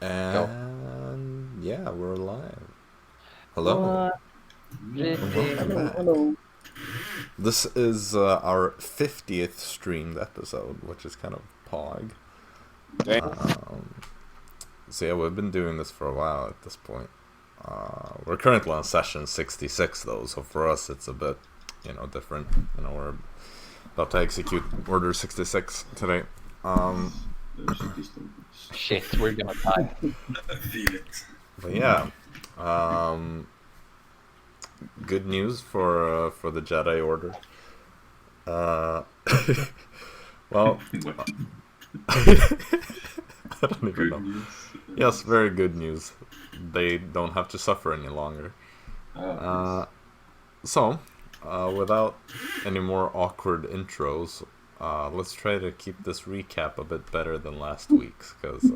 And yeah, we're live. Hello. What? And welcome back. Hello. This is our 50th streamed episode, which is kind of pog. So yeah, we've been doing this for a while at this point. We're currently on session 66 though, so for us it's a bit, different. We're about to execute Order 66 today. Shit, we're gonna die. I feel it. But yeah, good news for the Jedi Order. Well, I don't even know. Yes, very good news. They don't have to suffer any longer. So, without any more awkward intros, let's try to keep this recap a bit better than last week's, because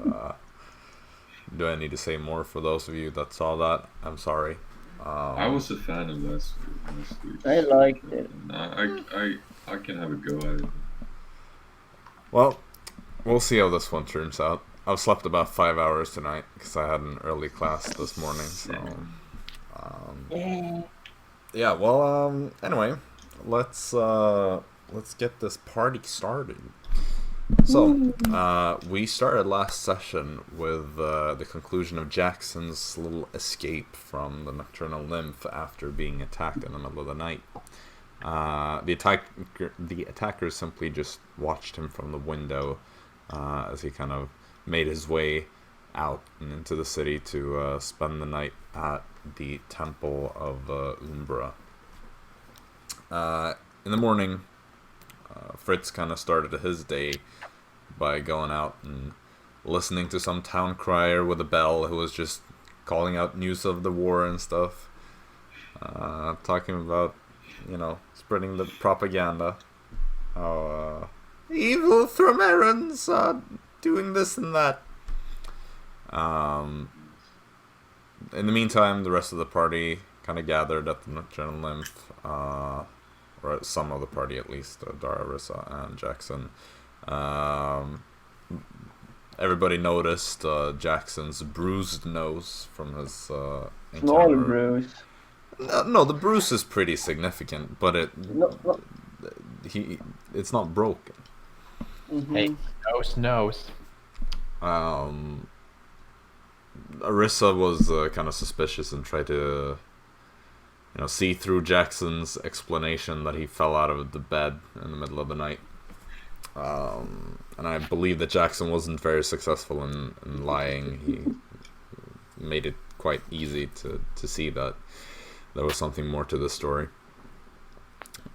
do I need to say more for those of you that saw that? I'm sorry. I was a fan of last week. I liked it. I can have a go at it. Well, we'll see how this one turns out. I've slept about 5 hours tonight because I had an early class this morning. So, yeah. Well, anyway, let's get this party started. So, we started last session with the conclusion of Jaxson's little escape from the Nocturnal Nymph after being attacked in the middle of the night. The attackers simply just watched him from the window as he kind of made his way out and into the city to spend the night at the Temple of Umbra. In the morning, Fritz kind of started his day by going out and listening to some town crier with a bell who was just calling out news of the war and stuff, talking about, spreading the propaganda, how evil Thromerans are doing this and that. In the meantime, the rest of the party kind of gathered at the Nocturnal Nymph, or some of the party at least, Dara, Arisa, and Jaxson. Everybody noticed Jackson's bruised nose from his Small encounter. bruise. No, the bruise is pretty significant, but it's not broken. Mm-hmm. Hey, nose. Arisa was kind of suspicious and tried to, see through Jackson's explanation that he fell out of the bed in the middle of the night. And I believe that Jaxson wasn't very successful in lying. He made it quite easy to see that there was something more to the story.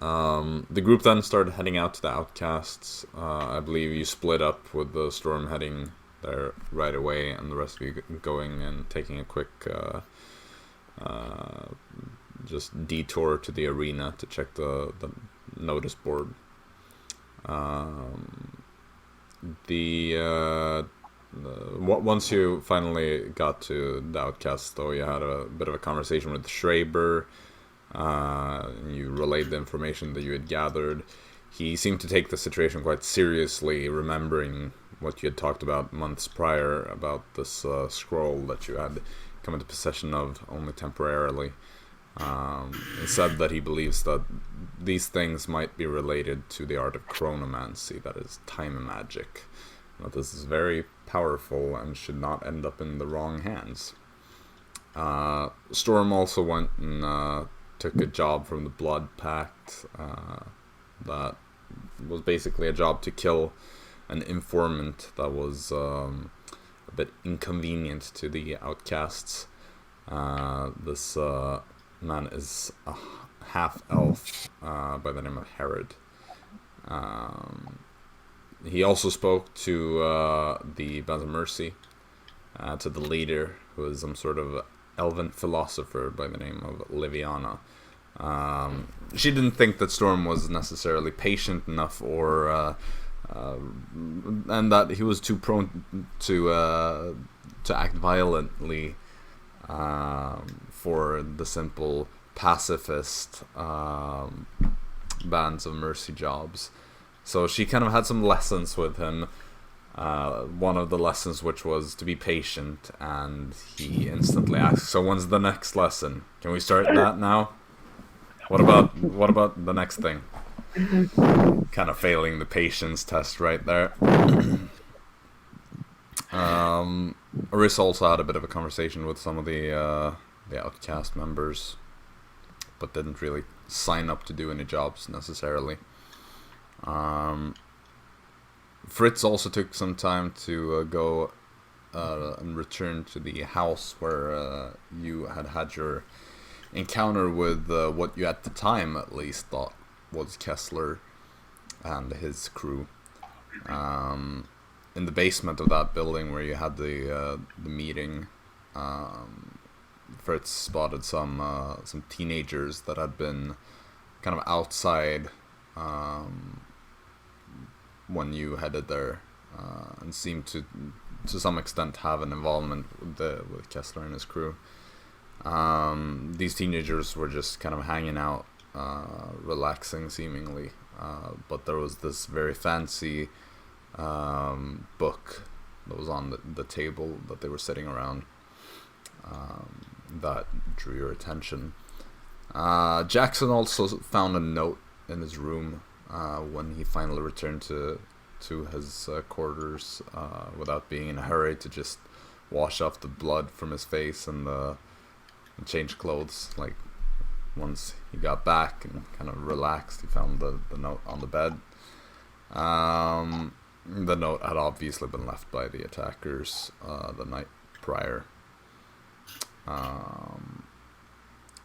The group then started heading out to the Outcasts. I believe you split up with the Storm heading there right away, and the rest of you going and taking a quick just detour to the arena to check the notice board. Once you finally got to the Outcasts, though, you had a bit of a conversation with Schreiber. You relayed the information that you had gathered. He seemed to take the situation quite seriously, remembering what you had talked about months prior about this scroll that you had come into possession of only temporarily. He said that he believes that these things might be related to the art of chronomancy, that is, time magic. That this is very powerful and should not end up in the wrong hands. Storm also went and took a job from the Blood Pact that was basically a job to kill an informant that was a bit inconvenient to the Outcasts. This man is a half-elf by the name of Herod. He also spoke to the Bands of Mercy, to the leader, who is some sort of elven philosopher by the name of Liviana. She didn't think that Storm was necessarily patient enough, or and that he was too prone to act violently for the simple pacifist Bands of Mercy jobs. So she kind of had some lessons with him, one of the lessons, which was to be patient, and he instantly asks, "So when's the next lesson? Can we start that now? What about the next thing?" Kind of failing the patience test right there. Arisa also had a bit of a conversation with some of the outcast members, but didn't really sign up to do any jobs necessarily. Fritz also took some time to go and return to the house where you had your encounter with what you at the time at least thought was Kessler and his crew. In the basement of that building where you had the meeting, Fritz spotted some teenagers that had been kind of outside when you headed there, and seemed to some extent have an involvement with Kessler and his crew. These teenagers were just kind of hanging out, relaxing seemingly, but there was this very fancy book that was on the table that they were sitting around that drew your attention. Jaxson also found a note in his room when he finally returned to his quarters, without being in a hurry to just wash off the blood from his face and change clothes. Like, once he got back and kind of relaxed, he found the note on the bed. The note had obviously been left by the attackers the night prior. And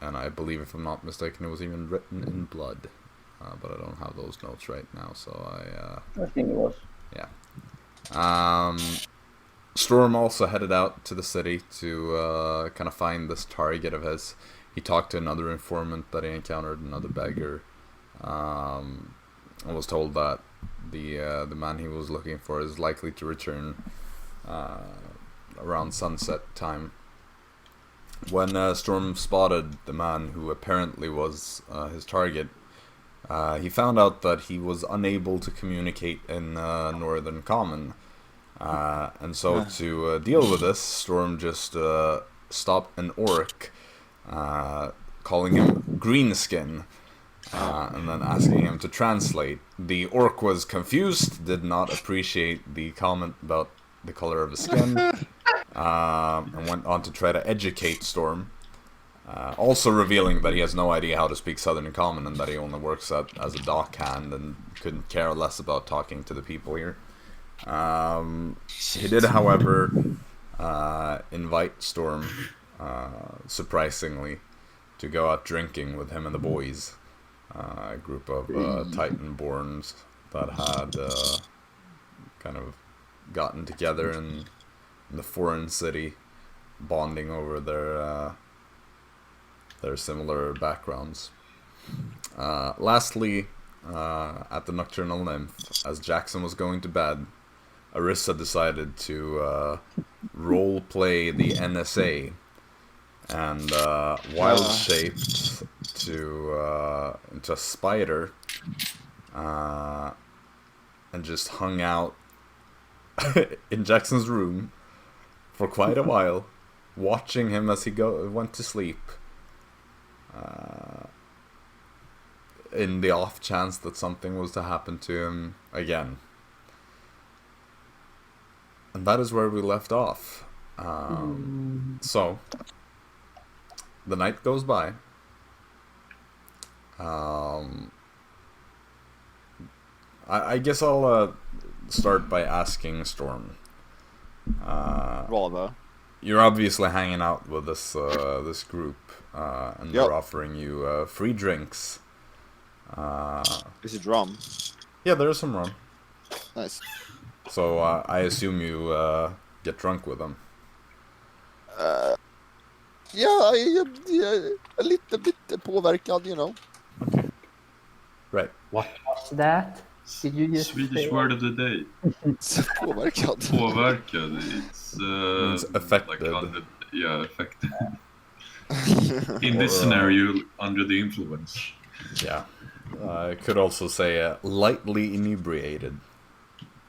I believe, if I'm not mistaken, it was even written in blood. But I don't have those notes right now, so I think it was. Yeah. Storm also headed out to the city to kind of find this target of his. He talked to another informant that he encountered, another beggar, and was told that the man he was looking for is likely to return around sunset time. When Storm spotted the man who apparently was his target, he found out that he was unable to communicate in Northern Common. And so to deal with this, Storm just stopped an orc, calling him Greenskin, and then asking him to translate. The orc was confused, did not appreciate the comment about the color of his skin, and went on to try to educate Storm. Also revealing that he has no idea how to speak Southern Common and that he only works as a dockhand and couldn't care less about talking to the people here. He did, however, invite Storm, surprisingly, to go out drinking with him and the boys. A group of Titanborns that had kind of gotten together in the foreign city, bonding over their similar backgrounds. Lastly, at the Nocturnal Nymph, as Jaxson was going to bed, Arisa decided to role-play the NSA and wild-shaped into a spider, and just hung out in Jackson's room for quite a while, watching him as he went to sleep. In the off chance that something was to happen to him again. And that is where we left off. So, the night goes by. I guess I'll start by asking Storm. Rather. You're obviously hanging out with this group, and they're offering you free drinks. Is it rum? Yeah, there is some rum. Nice. So I assume you get drunk with them. Yeah, a little bit påverkad, you know. Okay. Right. What's that? Did you just Swedish say word of the day. Påverkad. Påverkad. It's affected. Like affected. In this scenario, under the influence. Yeah. I could also say lightly inebriated.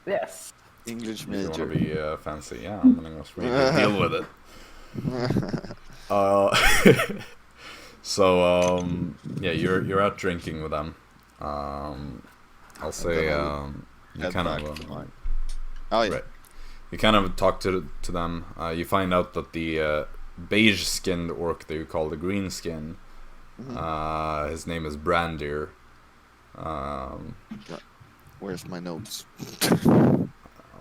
yes? English If you want to major. be fancy, yeah, I'm an English major. Deal with it. So yeah, you're out drinking with them. I'll say you Head kind back of to mine. Oh yeah. right. You kind of talk to them. You find out that the beige-skinned orc that you call the green skin, his name is Brandir. Where's my notes?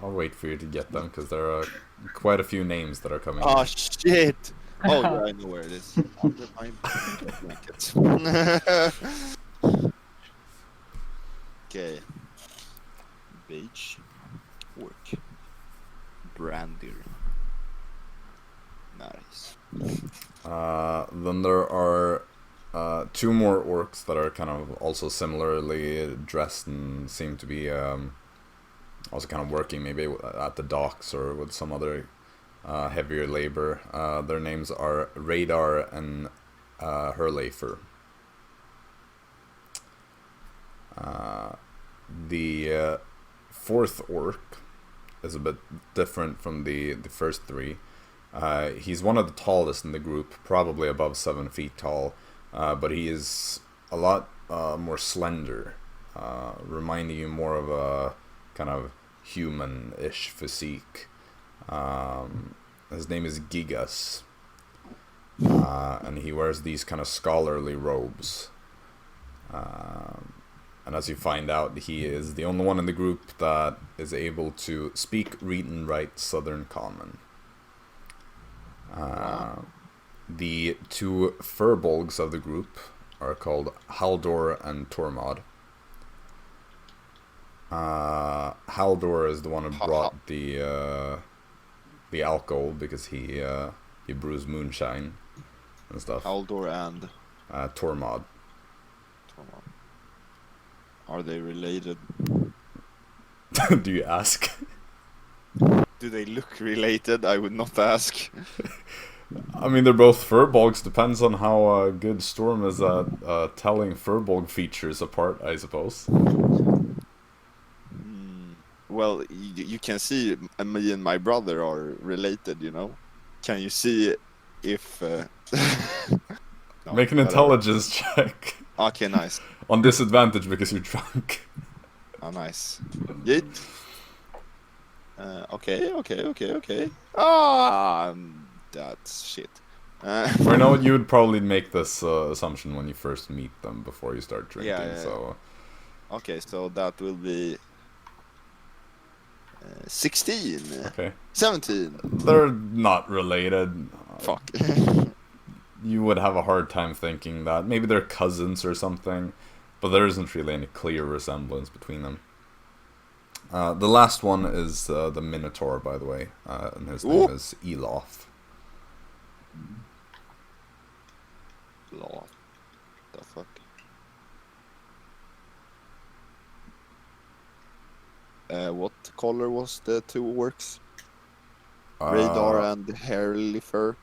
I'll wait for you to get them because there are quite a few names that are coming. Oh shit! Oh yeah, I know where it is. Under my blanket. Okay. Beige. Orc. Brandir. Nice. Then there are two more orcs that are kind of also similarly dressed and seem to be also kind of working maybe at the docks or with some other heavier labor. Their names are Radar and Herlafer. The fourth orc is a bit different from the first three. He's one of the tallest in the group, probably above 7 feet tall, but he is a lot more slender, reminding you more of a kind of human-ish physique. His name is Gigas, and he wears these kind of scholarly robes. And as you find out, he is the only one in the group that is able to speak, read, and write Southern Common. The two furbolgs of the group are called Haldor and Tormod. Haldor is the one who brought the alcohol because he brews moonshine and stuff. Haldor and Tormod. Are they related? Do you ask? Do they look related? I would not ask. I mean, they're both furbolgs. Depends on how good Storm is at telling furbolg features apart, I suppose. Well, you can see me and my brother are related, you know? Can you see if... No, Make an whatever. intelligence check. Okay, nice. On disadvantage because you're drunk. Oh, nice. Yeet. Okay. Ah, that's shit. For now, you would probably make this assumption when you first meet them before you start drinking. Yeah. So. Okay, so that will be 16. Okay. 17. They're not related. Fuck. You would have a hard time thinking that. Maybe they're cousins or something, but there isn't really any clear resemblance between them. The last one is the Minotaur, by the way, and his name is Elof. Lord. The fuck? What color was the two orcs? Radar and Herlifer.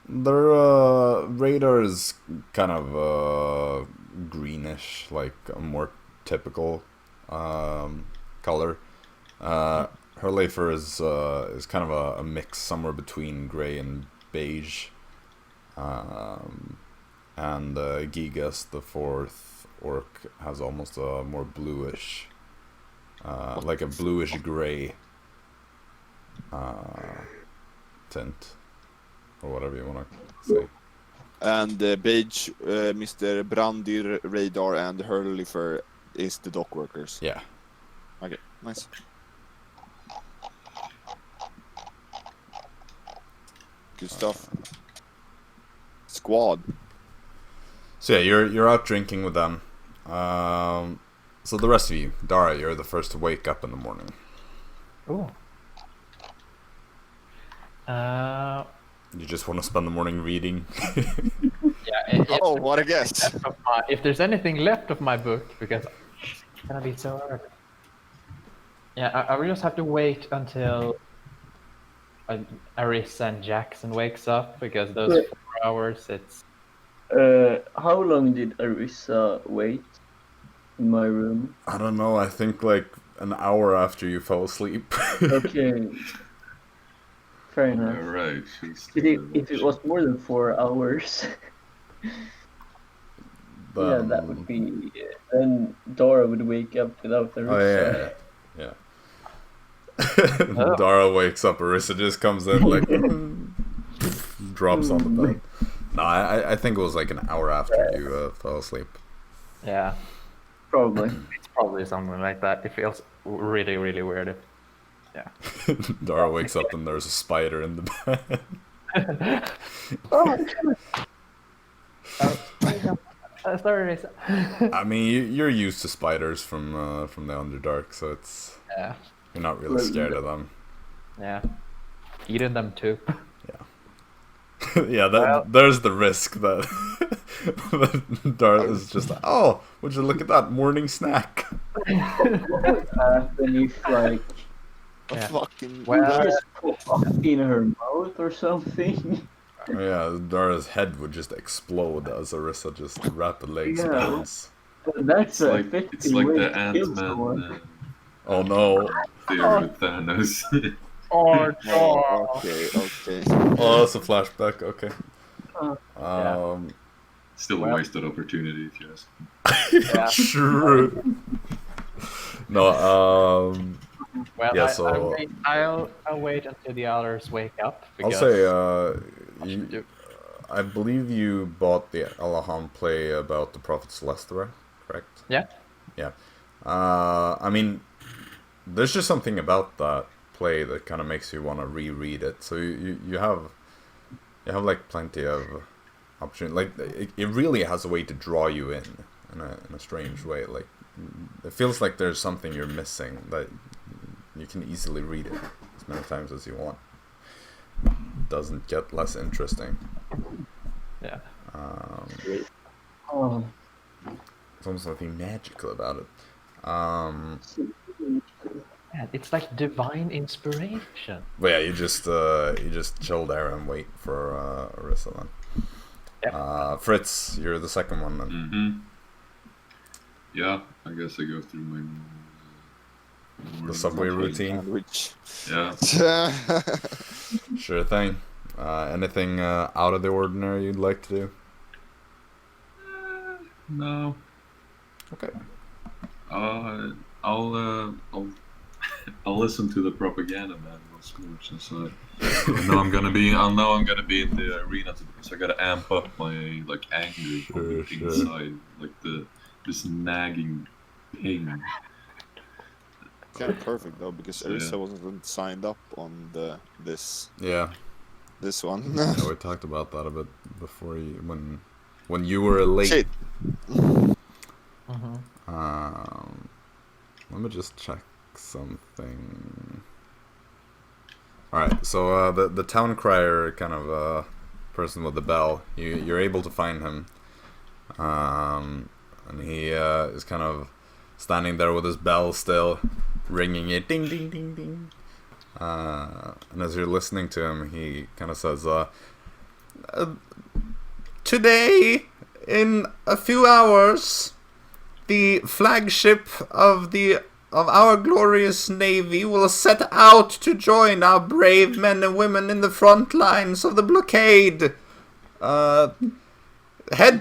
Their radar is kind of greenish, like a more typical color. Herlafer is kind of a mix somewhere between gray and beige. And Gigas, the fourth orc, has almost a more bluish, like a bluish gray tint. Or whatever you want to say. And beige, Mr. Brandir, Radar, and Herlifer is the dock workers. Yeah. Okay, nice. Good stuff. Squad. So yeah, you're out drinking with them. So the rest of you, Dara, you're the first to wake up in the morning. Ooh. You just want to spend the morning reading. Yeah. Oh, what a guess! If there's anything left of my book, because it's gonna be so early. Yeah, I will just have to wait until Arisa and Jaxson wakes up, because those 4 hours, it's... How long did Arisa wait in my room? I don't know, I think like an hour after you fell asleep. Okay. Fair enough. Alright. If it was more than 4 hours, yeah, that would be. Then Dara would wake up without Arisa. Oh yeah. Dara wakes up, Arisa just comes in like drops on the bed. No, I think it was like an hour after you fell asleep. Yeah, Probably. it's probably something like that. It feels really, really weird. Yeah. Dara wakes up and there's a spider in the bed. Sorry. I mean, you're used to spiders from the Underdark, so it's you're not really scared of them. Yeah. Eating them too. Yeah, there's the risk that, that Dara is just like, oh, would you look at that morning snack? Then if like Fucking. Well, just put in her mouth or something. Yeah, Dara's head would just explode as Arisa just rapidly expands. That's a effective It's like way the to kill someone. Ant-Man Oh no! theory with Thanos. Oh, Oh, okay. Oh, that's a flashback. Okay. Still a wasted opportunity, if you ask me. Yeah. True. No. Well, Yeah, so I'll wait until the others wake up. I'll Because say, I believe you bought the Alahan play about the Prophet Celestia, correct? Yeah. Yeah. I mean, there's just something about that play that kind of makes you want to reread it. So you have like plenty of opportunity. Like it really has a way to draw you in a strange way. Like it feels like there's something you're missing that you can easily read it as many times as you want. Doesn't get less interesting. Yeah. Oh, There's almost something magical about it. Yeah, it's like divine inspiration. But yeah, you just chill there and wait for Arisa then. Yeah. Fritz, you're the second one then. Mm-hmm. Yeah, I guess I go through my The subway routine. Sandwich. Yeah. Sure thing. Anything out of the ordinary you'd like to do? No. Okay. I'll listen to the propaganda man once more since I know I'm gonna be in the arena because I gotta amp up my like anger from the inside, like this nagging pain. Kind of perfect though, because Arisa wasn't signed up on this one. Yeah, we talked about that a bit before when you were late. Shit. Let me just check something. Alright, so the town crier kind of person with the bell, you're able to find him. And he is kind of standing there with his bell still, ringing it, ding, ding, ding, ding. And as you're listening to him, he kind of says, today, in a few hours, the flagship of our glorious navy will set out to join our brave men and women in the front lines of the blockade. Head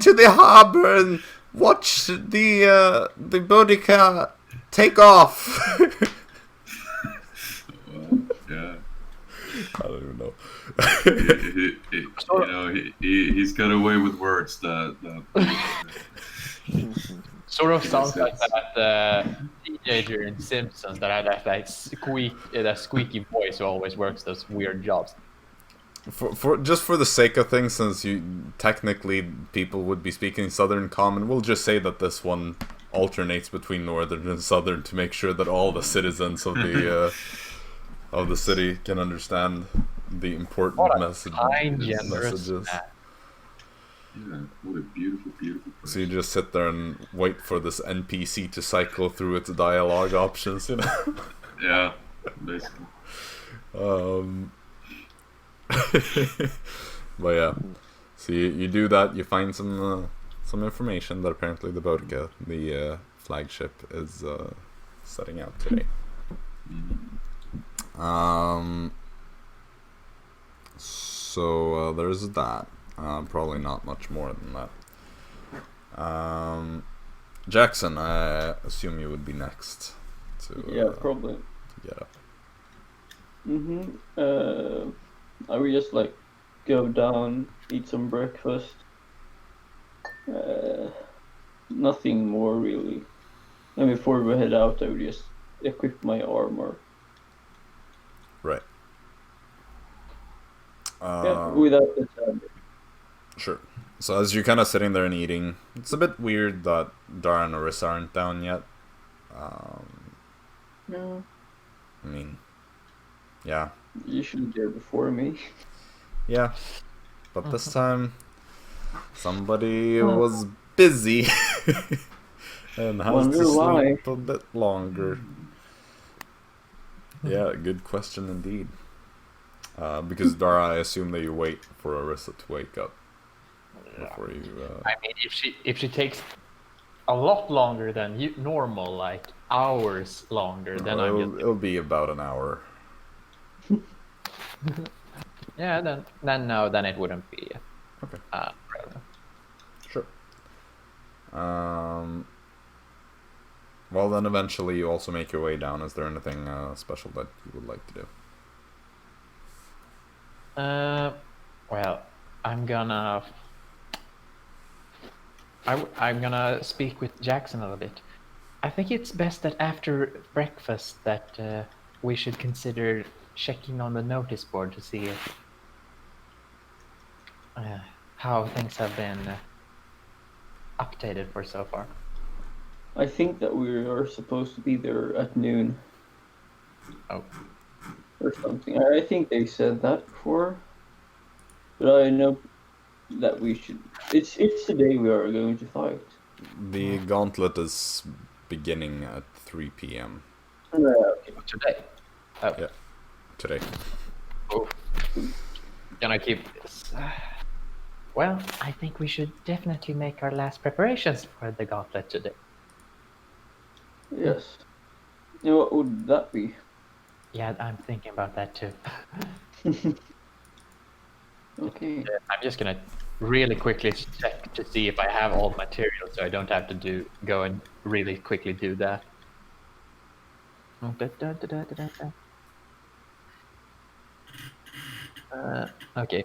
to the harbor and watch the Boudica take off. Yeah. I don't even know. He's got away with words that Sort of sounds like that teenager in Simpsons that had that like squeaky voice who always works those weird jobs. For just for the sake of things, since technically people would be speaking Southern Common, we'll just say that this one alternates between Northern and Southern to make sure that all the citizens of the city can understand the important messages. Yeah, what a beautiful, beautiful person. So you just sit there and wait for this NPC to cycle through its dialogue options, you know? Yeah, basically. But yeah, so you do that. You find some information that apparently the Boudica, the flagship, is setting out today. So there's that. Probably not much more than that. Jaxson, I assume you would be next to probably. get up. I would just like go down, eat some breakfast. Nothing more really. And before we head out, I would just equip my armor. Right. Without the tab. Sure. So as you're kind of sitting there and eating, it's a bit weird that Dara and Arisa aren't down yet. No. I mean, yeah. Usually they're before me. Yeah. But this time, somebody was busy. And has Wonder to why. sleep a bit longer. Yeah, good question indeed. Because Dara, I assume that you wait for Arisa to wake up before you. I mean, if she takes a lot longer than normal, like hours longer, then it'll be about an hour. Yeah, then it wouldn't be. Okay. Relevant. Sure. Well, then eventually you also make your way down. Is there anything special that you would like to do? Well, I'm gonna speak with Jaxson a little bit. I think it's best that after breakfast that we should consider checking on the notice board to see how things have been updated for so far. I think that we are supposed to be there at noon. Oh. Or something. I think they said that before. But I know that we should... It's the day we are going to fight. The Gauntlet is beginning at 3 p.m. Today? Oh. Yeah, today. Oh. Can I keep this? Well, I think we should definitely make our last preparations for the Gauntlet today. Yes. And what would that be? Yeah, I'm thinking about that too. Okay. I'm just gonna really quickly check to see if I have all the materials, so I don't have to go and really quickly do that. Okay.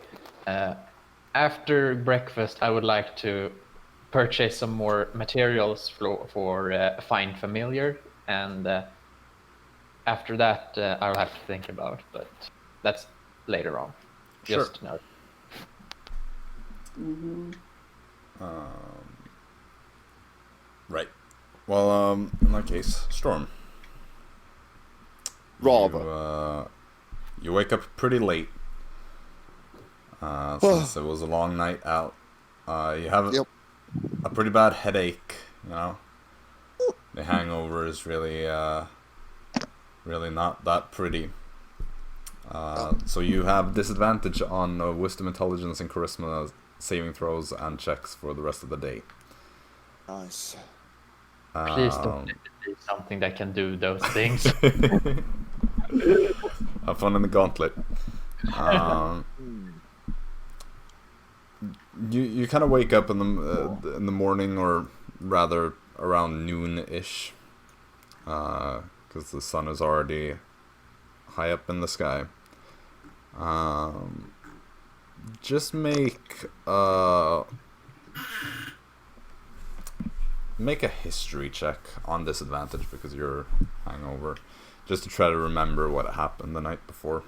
After breakfast, I would like to purchase some more materials for Find Familiar, and after that, I'll have to think about, but that's later on. Just to know. Right. Well, in that case, Storm. Rob. You wake up pretty late. Since it was a long night out. You have a pretty bad headache, you know. The hangover is really not that pretty. So you have disadvantage on Wisdom, Intelligence, and Charisma saving throws and checks for the rest of the day. Nice. Please don't let it be something that can do those things. Have fun in the Gauntlet. You kind of wake up in the morning, or rather around noon-ish, because the sun is already high up in the sky. Just make a history check on disadvantage because you're hangover, just to try to remember what happened the night before.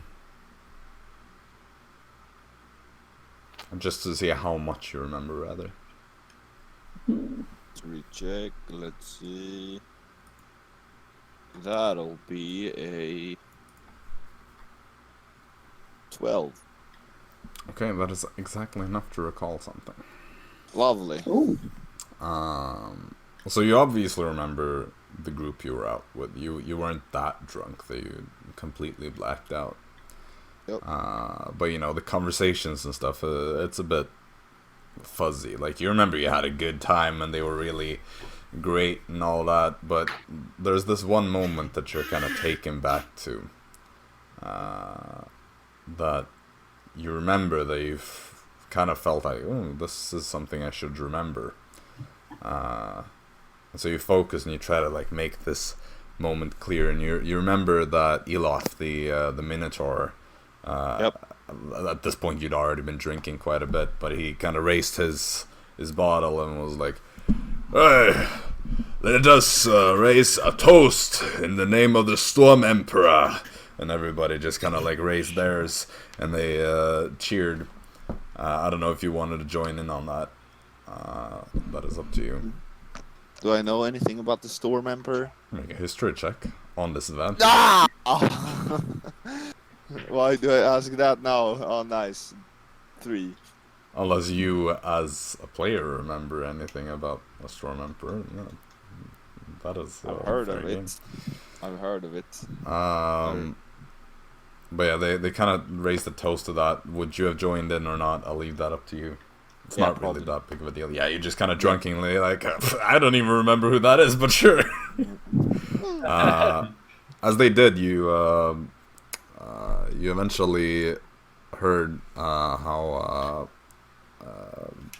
Just to see how much you remember, rather. History check, let's see. That'll be a 12. Okay, that is exactly enough to recall something. Lovely. Ooh. So you obviously remember the group you were out with. You weren't that drunk that you completely blacked out. Yep. But you know, the conversations and stuff, it's a bit fuzzy. Like, you remember you had a good time and they were really great and all that, but there's this one moment that you're kind of taken back to. That you remember that you've kind of felt like, oh, this is something I should remember. And so you focus and you try to like make this moment clear, and you remember that Eloth, the Minotaur. Yep. At this point, you'd already been drinking quite a bit, but he kind of raised his bottle and was like, "Hey, let us raise a toast in the name of the Storm Emperor." And everybody just kind of like raised theirs, and they cheered. I don't know if you wanted to join in on that. That is up to you. Do I know anything about the Storm Emperor? Make a history check on this event. Ah! Why do I ask that now? Oh, nice. 3. Unless you, as a player, remember anything about a Storm Emperor. No. That is. I've heard of game. it. I've heard of it. But yeah, they kind of raised the toast to that. Would you have joined in or not? I'll leave that up to you. It's Yeah, not really probably. that big of a deal. Yeah, you're just kind of drunkenly like, I don't even remember who that is, but sure. As they did, you eventually heard how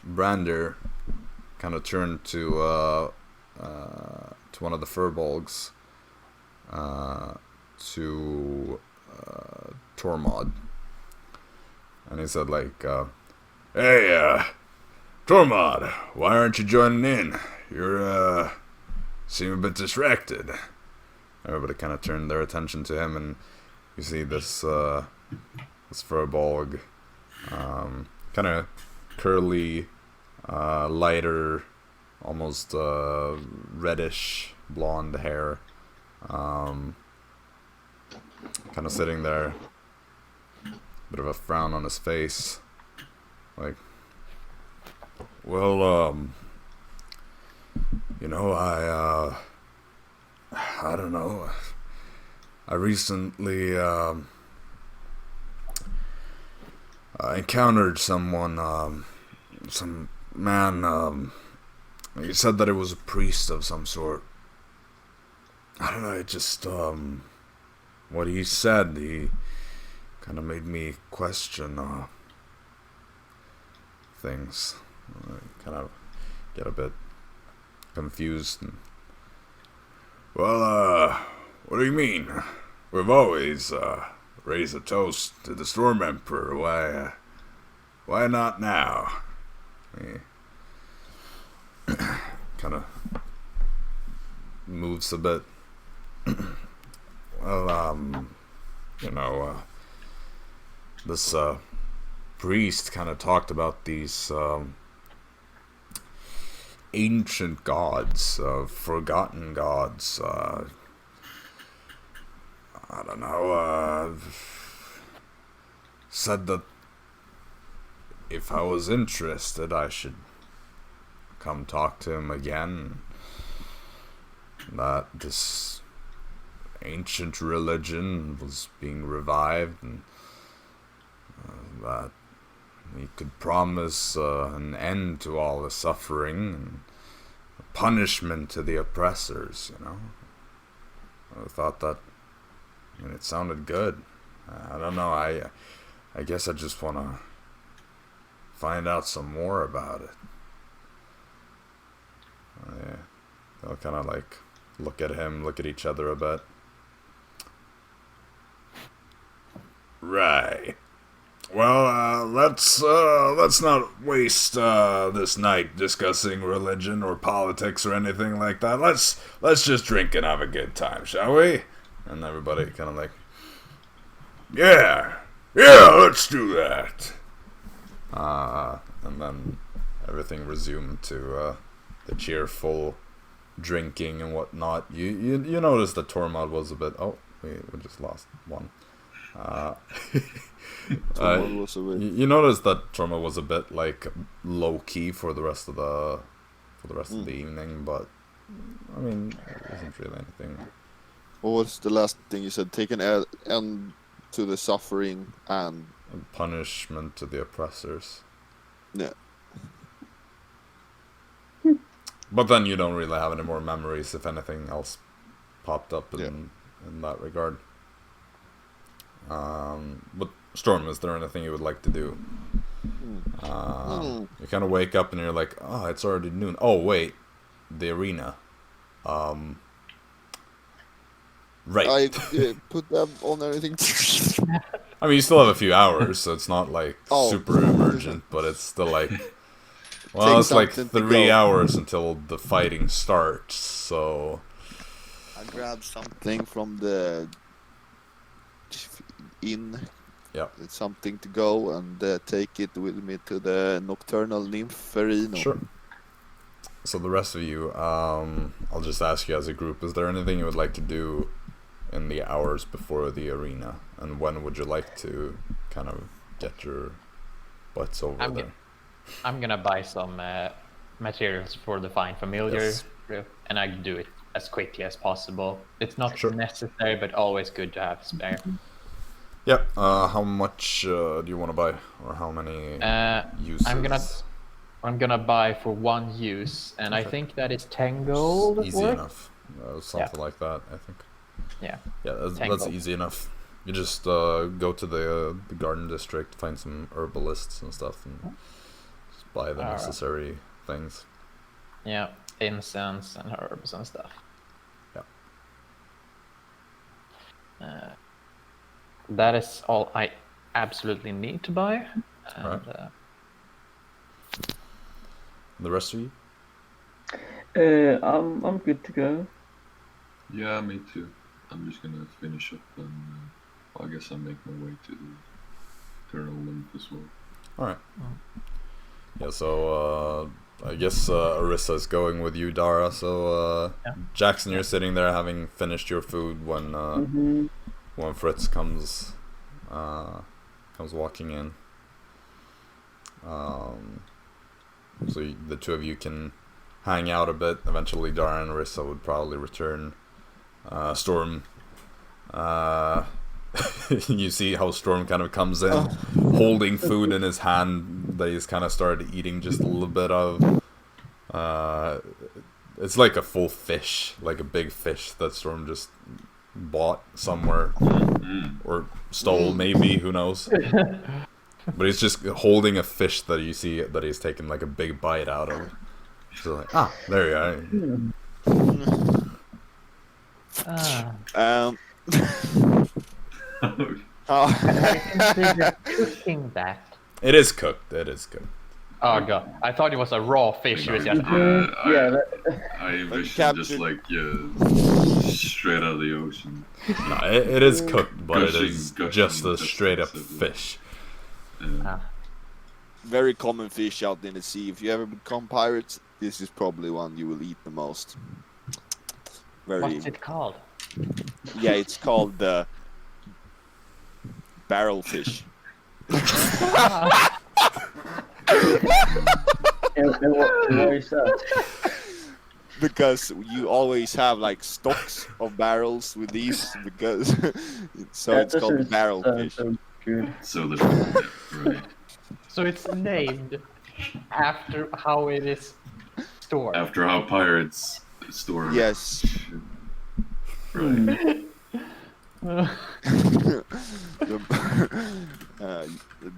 Brander kind of turned to one of the furbolgs, to Tormod, and he said like, "Hey, Tormod, why aren't you joining in? You're seem a bit distracted." Everybody kind of turned their attention to him, and you see this furbolg, kind of curly, lighter, almost reddish blonde hair, kind of sitting there, bit of a frown on his face, like, well, you know, I don't know, I recently I encountered someone, some man, he said that it was a priest of some sort. I don't know, it just, what he said, he kind of made me question, things. Kind of get a bit confused. And, well, what do you mean? We've always, raised a toast to the Storm Emperor. Why not now? He kind of moves a bit. Well, you know, this priest kind of talked about these ancient gods, forgotten gods. I don't know, said that if I was interested, I should come talk to him again. That this ancient religion was being revived, and that he could promise an end to all the suffering and punishment to the oppressors, you know. I thought that, I mean, it sounded good. I don't know, I guess I just want to find out some more about it. Yeah, they'll kind of like look at him, look at each other a bit. Right. Well, let's not waste this night discussing religion or politics or anything like that. Let's just drink and have a good time, shall we? And everybody kind of like, yeah, let's do that. And then everything resumed to the cheerful drinking and whatnot. You noticed that Tormod was a bit. Oh, we just lost one. Was a bit... You noticed that Tormod was a bit like low key for the rest of the of the evening, but I mean, it wasn't really anything. What was the last thing you said? Take an end to the suffering and punishment to the oppressors. Yeah. But then you don't really have any more memories if anything else popped up in that regard. But Storm, is there anything you would like to do? You kind of wake up and you're like, oh, it's already noon. Oh, wait, the arena. Right. I put them on anything. I mean, you still have a few hours, so it's not like super emergent, but it's still like, well, it's like 3 hours until the fighting starts, so... I grabbed something from the inn. Yeah. It's something to go and take it with me to the Nocturnal Nymph Arena. Sure. So the rest of you, I'll just ask you as a group, is there anything you would like to do in the hours before the arena? And when would you like to kind of get your butts over there? I'm gonna buy some materials for the Find Familiar, and I can do it as quickly as possible. It's not necessary, but always good to have spare. Yeah. How much do you want to buy, or how many uses? I'm gonna buy for 1 use, and I think that is 10 gold. Easy enough. Something like that, I think. Yeah. Yeah, that's easy enough. You just go to the garden district, find some herbalists and stuff, and just buy the necessary things. Yeah, incense and herbs and stuff. Yeah. That is all I absolutely need to buy. And, right. The rest of you? I'm good to go. Yeah, me too. I'm just gonna finish up and I guess I'll make my way to the Eternal Link as well. Alright. Yeah, so I guess Arisa is going with you, Dara. So Jaxson, you're sitting there having finished your food when when Fritz comes walking in. So the two of you can hang out a bit. Eventually, Dara and Arisa would probably return. Storm, you see how Storm kind of comes in, holding food in his hand that he's kind of started eating just a little bit of. It's like a full fish, like a big fish that Storm just bought somewhere or stole, maybe, who knows. But he's just holding a fish that you see that he's taken like a big bite out of. So like, there you are. I consider cooking that. It is cooked. Oh god, I thought it was a raw fish. It was just... I envisioned just like straight out of the ocean. No, it is cooked, but it is just a straight up fish. Very common fish out in the sea. If you ever become pirates, this is probably one you will eat the most. What's it called? Yeah, it's called the barrel fish. And why is that? Because you always have like stocks of barrels with these, because so it's called barrel fish. So good. So right. So it's named after how it is stored. After how pirates store. Yes. Right. The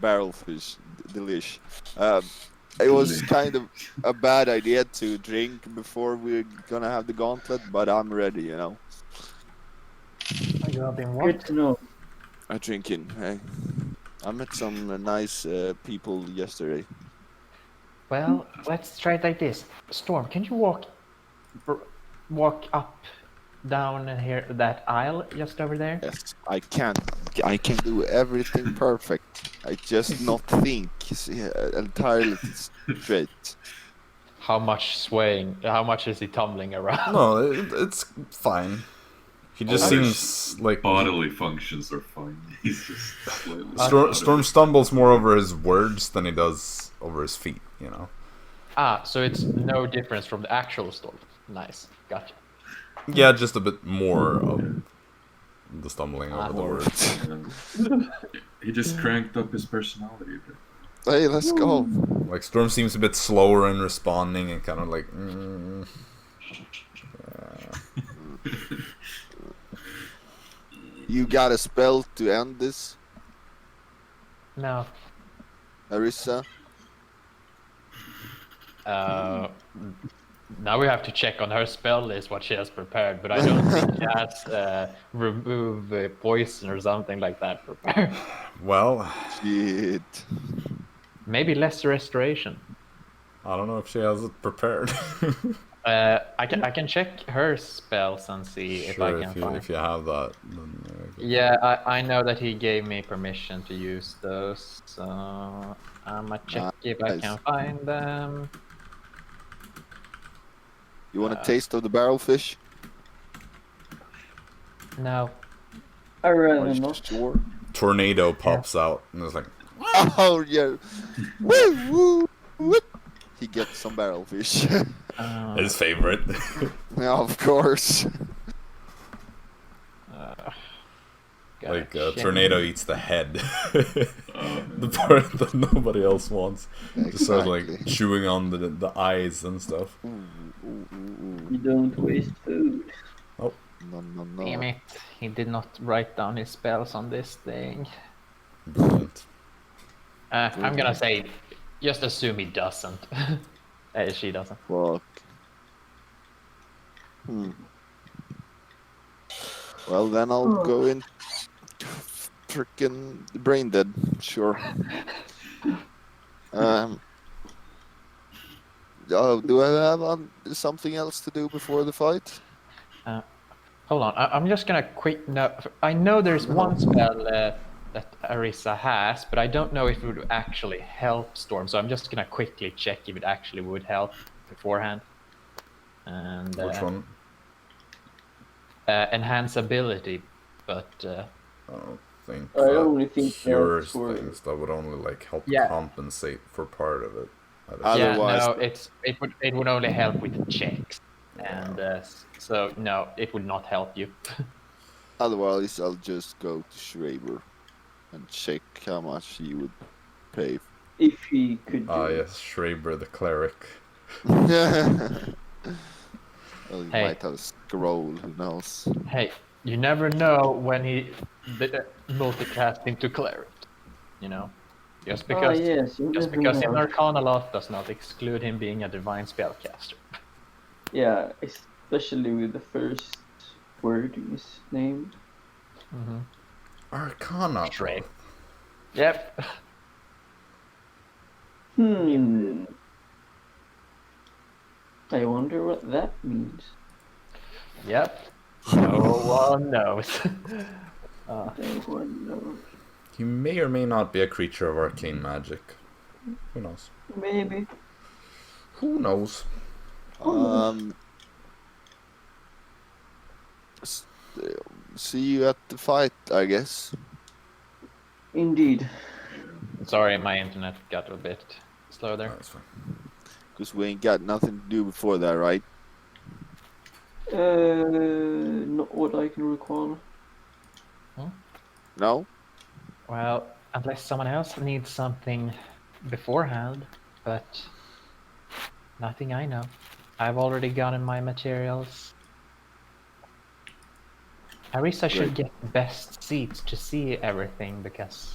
barrel fish, delish. It was kind of a bad idea to drink before we're gonna have the gauntlet, but I'm ready, you know. You have been Good to know. I'm drinking. Hey. I met some nice people yesterday. Well, let's try it like this. Storm, can you walk up, down here that aisle just over there? Yes, I can. I can do everything perfect. I just not think entirely straight. How much swaying? How much is he tumbling around? No, it's fine. He just seems like bodily functions are fine. He's just slightly Storm stumbles more over his words than he does over his feet, you know. So it's no difference from the actual Storm. Nice, gotcha. Yeah, just a bit more of the stumbling over the words. He just cranked up his personality a bit. Hey, let's go. like Storm seems a bit slower in responding and kind of like. You got a spell to end this, No. Arisa? Now we have to check on her spell list what she has prepared, but I don't think she has remove poison or something like that prepared. Well, Shit. Maybe less restoration. I don't know if she has it prepared. I can check her spells and see if I Sure, can find. if you have that. Then, Yeah, I know that he gave me permission to use those, so I'ma check if I Nice. can find them. You want a taste of the barrelfish? No. I Are rather you not. sure? Tornado pops out and it's like. Oh yeah! Woo, woo, woo. He gets some barrelfish. His favorite. Yeah, of course. Like Gotcha. tornado eats the head. The part that nobody else wants. Just sort of like Exactly. chewing on the eyes and stuff. You don't waste food. No, no, Damn no. it, he did not write down his spells on this thing. Brilliant. I'm gonna say, just assume he doesn't. She doesn't. Fuck. Well, then I'll go in. Freaking brain dead. Sure. Oh, do I have something else to do before the fight? Hold on, I'm just gonna quick note. I know there's one spell that Arisa has, but I don't know if it would actually help Storm, so I'm just gonna quickly check if it actually would help beforehand. And Which one? enhance ability, but I don't think. I only think Pure that's for- things that would only like help Yeah. compensate for part of it. Otherwise- yeah, no, it would only help with checks, and so no, it would not help you. Otherwise, I'll just go to Schreiber and check how much he would pay. If he could do Ah, it. yes, Schreiber the cleric. Well, he Hey. might have a scroll, who knows? Hey, you never know when he multicast into cleric. You know, just because Yes, you just never because know. in Arcana Lot does not exclude him being a divine spellcaster. Yeah, especially with the first word in his name. Arcana. Straight. Yep. I wonder what that means. Yep. No one knows. No one knows. He may or may not be a creature of arcane magic. Who knows? Maybe. Who knows? See you at the fight, I guess. Indeed. Sorry, my internet got a bit slow there. That's fine. Because we ain't got nothing to do before that, right? Not what I can recall. No? Well, unless someone else needs something beforehand, but nothing I know. I've already gotten my materials. Arisa should get the best seats to see everything because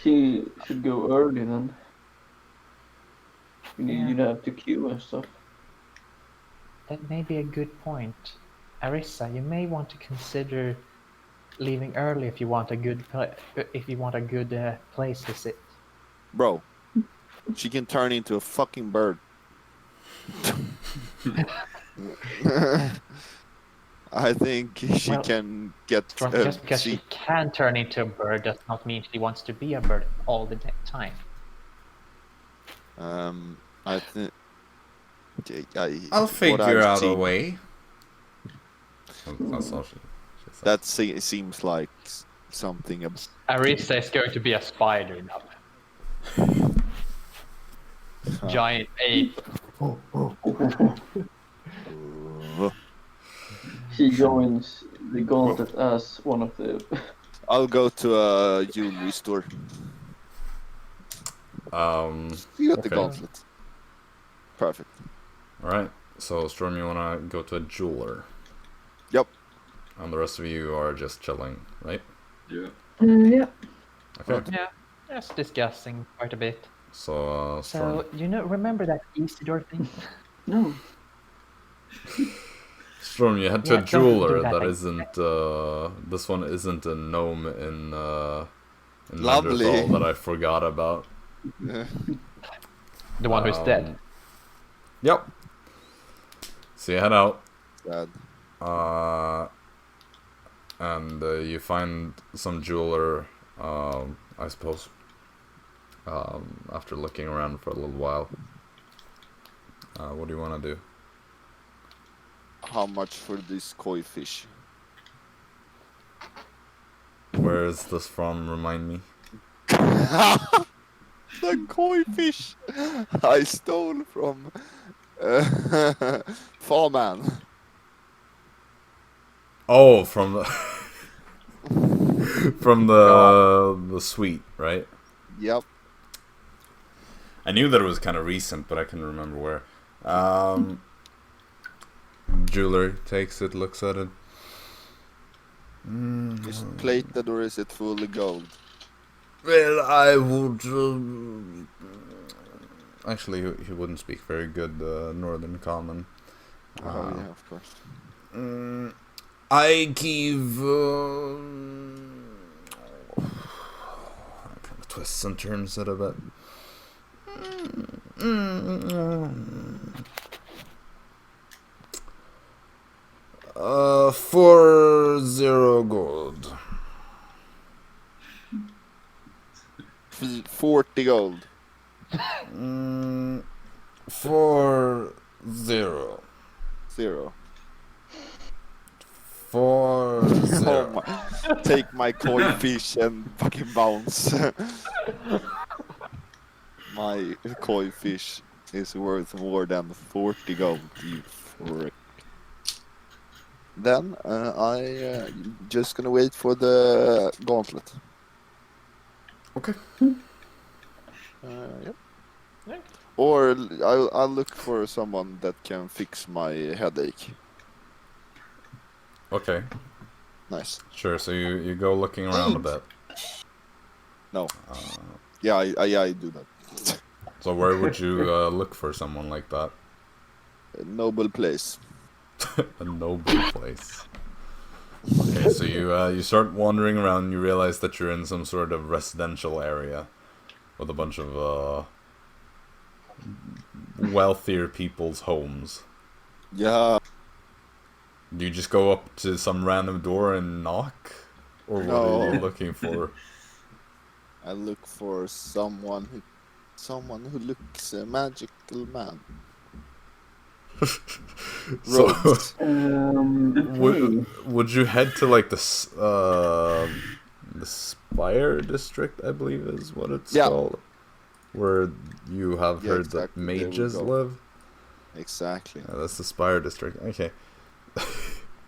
She should go early then. Yeah. You'd have to queue and stuff. that may be a good point. Arisa, you may want to consider leaving early if you want a good place to sit. Bro, she can turn into a fucking bird. I think she Well, can get Just because she can turn into a bird does not mean she wants to be a bird all the time. I think I'll figure I've out a seen, way. That's all she said. That seems like something. Arisa is going to be a spider now. Giant ape. She joins the Gauntlet as one of the... I'll go to a jewelry store. You got the Okay. gauntlet. Perfect. Alright, so Storm, you wanna go to a jeweler. Yep. And the rest of you are just chilling, right? Yeah. Yeah. Okay. Yeah, just discussing quite a bit. So, Storm. So, remember that Isidore thing? No. Storm, you head to Yeah, a don't do jeweler that that again. isn't, this one isn't a gnome in Lovely. Neanderthal that I forgot about. The one who's dead. Yep. So you head out, Sad. and you find some jeweler, I suppose, after looking around for a little while. What do you want to do? How much for this koi fish? Where is this from? Remind me. The koi fish I stole from Farman. Oh, from the from the suite, right? Yep. I knew that it was kind of recent, but I couldn't remember where. Jeweler takes it, looks at it. Is it plated or is it fully gold? Well, I would. Actually, he wouldn't speak very good Northern Common. Oh yeah, of course. I give. I kind of twists and turns it a bit. 40 gold. 40 gold. 40. 0. 40. Oh my. Take my koi fish and fucking bounce. My koi fish is worth more than 40 gold, you frick. Then I just gonna wait for the gauntlet. Okay. Yep. Yeah. Or I'll look for someone that can fix my headache. Okay. Nice. Sure. So you go looking around a bit. No. Yeah, I do that. So where would you look for someone like that? A noble place. A noble place. Okay, so you start wandering around and you realize that you're in some sort of residential area with a bunch of wealthier people's homes. Yeah. Do you just go up to some random door and knock? Or what are you No. looking for? I look for someone who looks a magical man. So, Robes. Okay. would you head to like the Spire district, I believe is what it's Yeah. called, where you have Yeah, heard exactly, that there we mages go. live? Exactly. Yeah, that's the Spire district. Okay.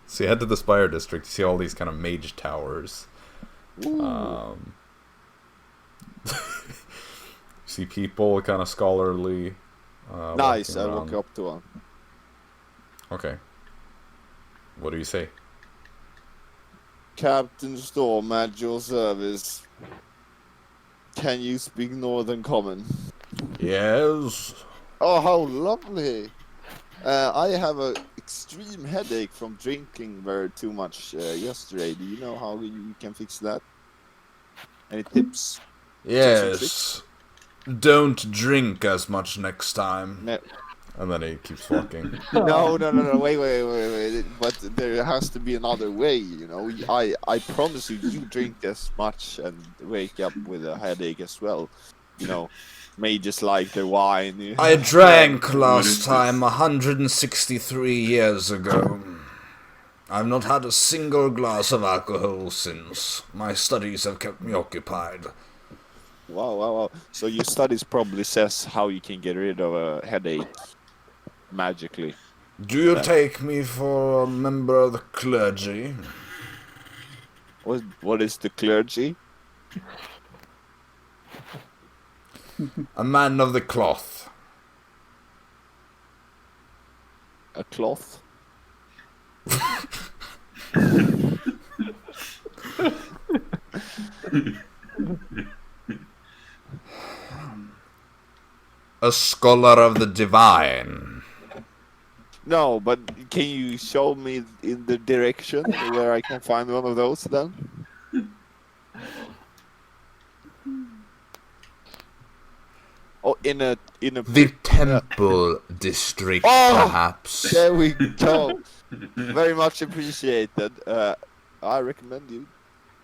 So you head to the Spire district, you see all these kind of mage towers. Ooh. See people kind of scholarly. Nice, walking I walk around. up to one. Okay. What do you say? Captain Storm at your service. Can you speak Northern Common? Yes. Oh, how lovely! I have an extreme headache from drinking very too much yesterday. Do you know how you can fix that? Any tips? Yes. Don't drink as much next time. No, And then he keeps walking. no, wait. But there has to be another way, you know. I promise you, you drink as much and wake up with a headache as well. You know, mages like their wine. I drank What last is time this? 163 years ago. I've not had a single glass of alcohol since. My studies have kept me occupied. Wow. So your studies probably says how you can get rid of a headache magically. Do you Yeah. take me for a member of the clergy? What is the clergy? A man of the cloth. A cloth. A scholar of the divine. No, but can you show me in the direction where I can find one of those then? Oh, in a The temple district, Oh! perhaps. There we go. Very much appreciated. I recommend you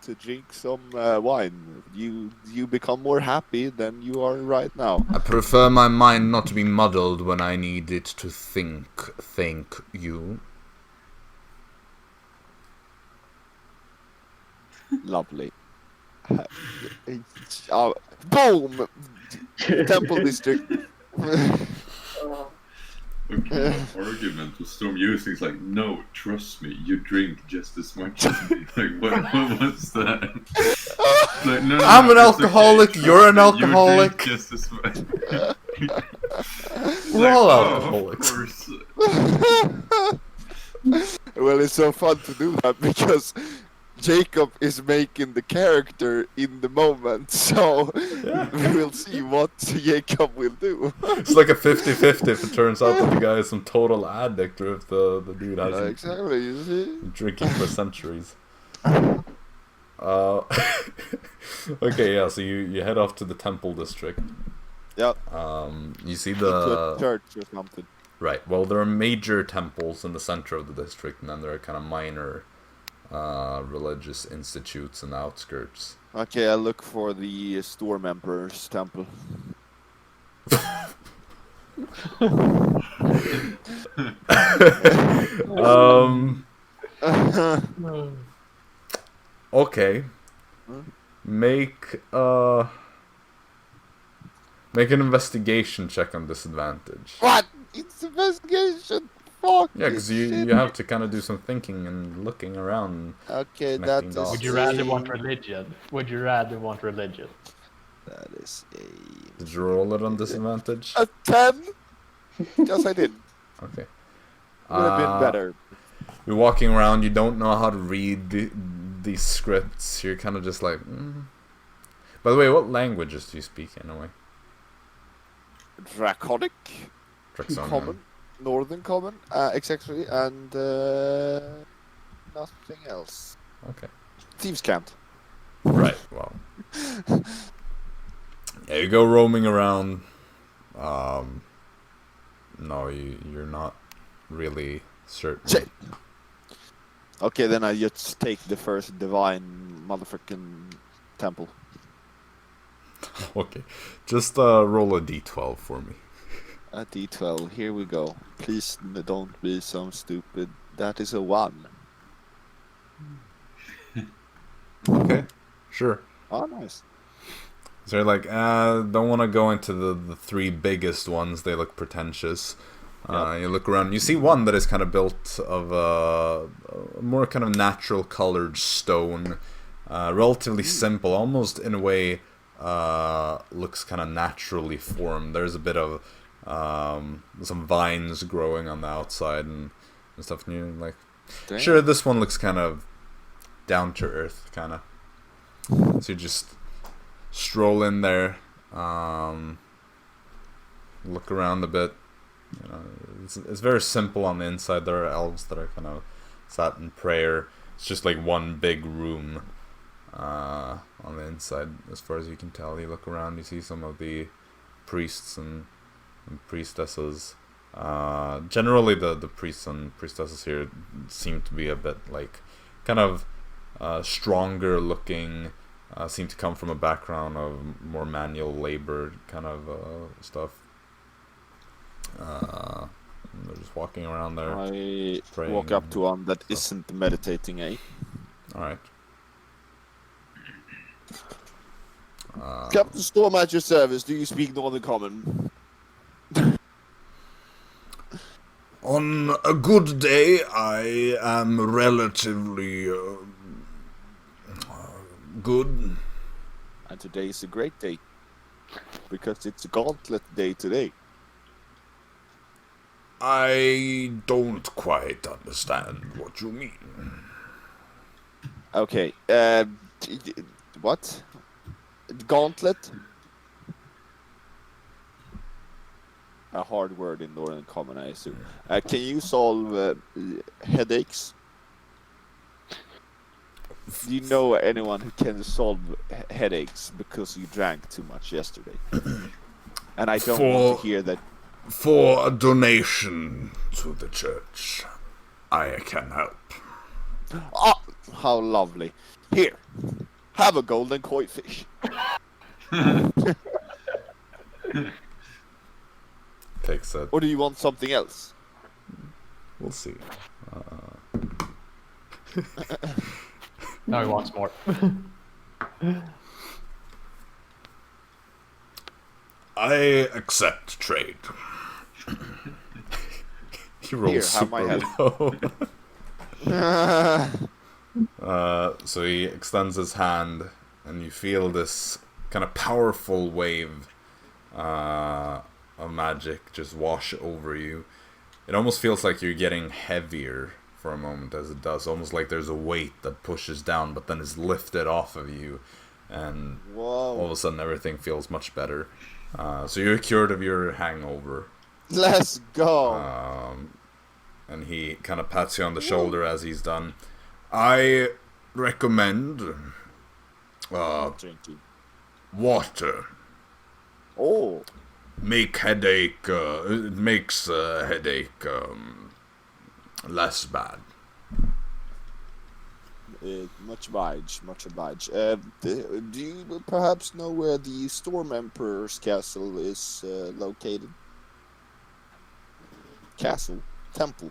to drink some wine. You become more happy than you are right now. I prefer my mind not to be muddled when I need it to think. Thank you. Lovely. Boom! Temple district. Okay, my argument was Storm using is like, no, trust me, you drink just as much as me. Like, what was that? Like, no, I'm an it's alcoholic, okay, you're an trust me, you alcoholic. drink just as much. We're all Of alcoholics. course. Well, it's so fun to do that because Jacob is making the character in the moment, so we will see what Jacob will do. It's like a 50-50 if it turns out that the guy is some total addict or if the dude has been Exactly, you see? drinking for centuries. Okay, yeah, so you head off to the temple district. Yeah. You see To a the... church or something. Right, well, there are major temples in the center of the district, and then there are kind of minor religious institutes in the outskirts. Okay, I look for the Storm Emperor's temple. Okay. Make an investigation check on disadvantage. What? It's investigation! Fuck! Yeah, because you have to kind of do some thinking and looking around. Okay, connecting that is. dots. Would you rather want religion? Would you rather want religion? That is a. Did you roll it on disadvantage? A 10? Yes, I did. Okay. Would have been better. You're walking around, you don't know how to read these scripts, you're kind of just like... By the way, what languages do you speak anyway? Draconic, Jaxson, Common, Northern Common, exactly, and nothing else. Okay. Thieves can't. Right, well. Yeah, you go roaming around. No, you're not really certain. Check. Okay, then I just take the first divine motherfucking temple. Okay, just roll a d12 for me. A d12, here we go. Please don't be so stupid. That is a 1. Okay, sure. Oh, nice. So you're like, don't want to go into the three biggest ones. They look pretentious. You look around. You see one that is kind of built of a more kind of natural colored stone. Relatively simple, almost in a way looks kind of naturally formed. There's a bit of some vines growing on the outside and stuff. And you're like, Damn. sure, this one looks kind of down to earth, kind of. So you just stroll in there, look around a bit. You know, it's very simple on the inside. There are elves that are kind of sat in prayer. It's just like one big room on the inside, as far as you can tell. You look around, you see some of the priests and priestesses. Generally, the priests and priestesses here seem to be a bit like kind of stronger looking. Seem to come from a background of more manual labor kind of stuff. They're just walking around there. I praying walk up to one that stuff. isn't meditating, eh? Alright. Captain Storm at your service. Do you speak Northern Common? On a good day, I am relatively good. And today is a great day. Because it's Gauntlet Day today. I don't quite understand what you mean. Okay. What? Gauntlet? A hard word in Northern Common, I assume. Can you solve headaches? Do you know anyone who can solve headaches because you drank too much yesterday? And I don't want to hear that. For a donation to the church, I can help. Oh, how lovely. Here, have a golden koi fish. Takes it. Or do you want something else? We'll see. Now he wants more. I accept trade. He rolls Here, have super my low. So he extends his hand, and you feel this kind of powerful wave of magic just wash over you. It almost feels like you're getting heavier for a moment as it does, almost like there's a weight that pushes down but then is lifted off of you, and all of a sudden everything feels much better. So you're cured of your hangover. Let's go. And he kind of pats you on the shoulder as he's done. I recommend Drinking. water. Oh, Make headache. It makes headache less bad. much obliged, much obliged. Do you perhaps know where the Storm Emperor's castle is located? Castle? Temple?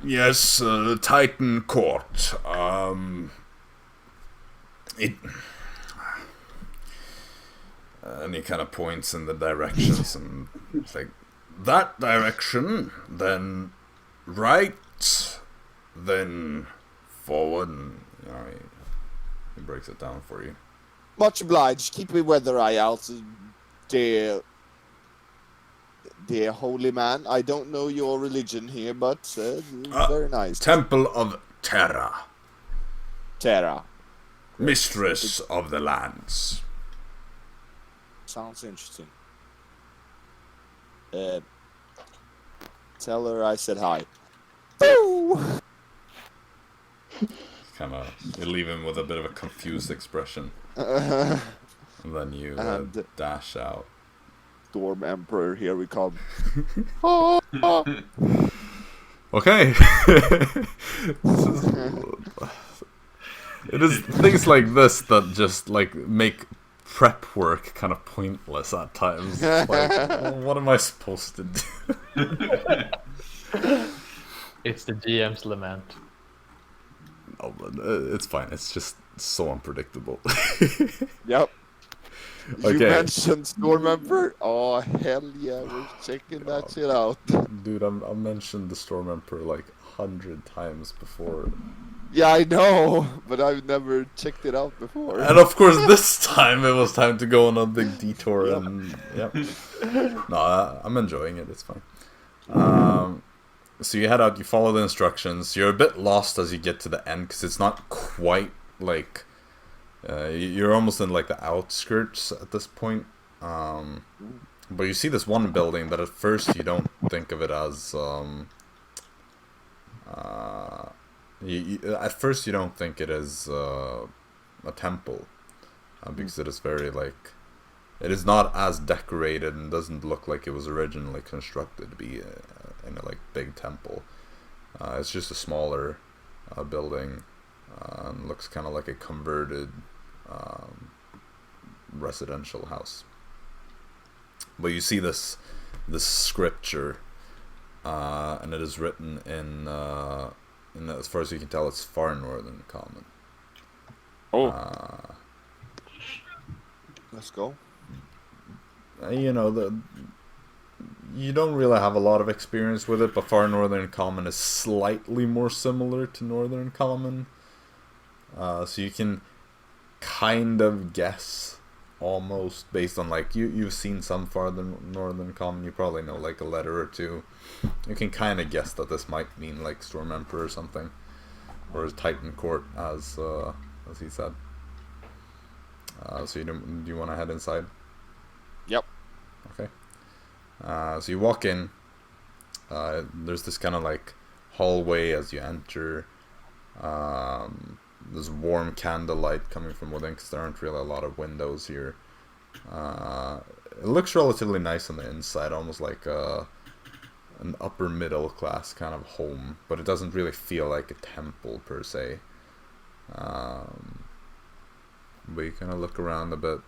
Yes, Titan Court. And he kind of points in the directions, and it's like, that direction, then right, then forward, and he breaks it down for you. Much obliged. Keep a weather eye out, dear holy man. I don't know your religion here, but very nice. Temple of Terra, Dara. mistress of the lands. Sounds interesting. Tell her I said hi. Boo! Kind of, you leave him with a bit of a confused expression, And and then you dash out. Storm Emperor, here we come. Okay. It is things like this that just like make prep work kind of pointless at times. Like, what am I supposed to do? It's the GM's lament. No, but it's fine. It's just so unpredictable. Yep. You Okay. mentioned Storm Emperor? Oh, hell yeah, we're checking that shit out. Dude, I mentioned the Storm Emperor like 100 times before. Yeah, I know, but I've never checked it out before. And of course, this time it was time to go on a big detour, and yep. No, I'm enjoying it. It's fine. So you head out, you follow the instructions. You're a bit lost as you get to the end because it's not quite like you're almost in like the outskirts at this point. But you see this one building that at first you don't think of it as at first you don't think it is a temple, because it is very like, it is not as decorated and doesn't look like it was originally constructed to be in a like big temple. It's just a smaller building, and looks kind of like a converted residential house. But you see this scripture, and it is written in as far as you can tell, it's far northern common. Let's go. You don't really have a lot of experience with it, but far northern common is slightly more similar to northern common. So you can kind of guess, almost, based on, like, you've seen some farther northern common, you probably know, like, a letter or two. You can kind of guess that this might mean, like, Storm Emperor or something. Or Titan Court, as he said. So do you want to head inside? Yep. Okay. So you walk in. There's this kind of, like, hallway as you enter. There's warm candlelight coming from within because there aren't really a lot of windows here. It looks relatively nice on the inside, almost like an upper middle class kind of home, but it doesn't really feel like a temple per se. But you kind of look around a bit.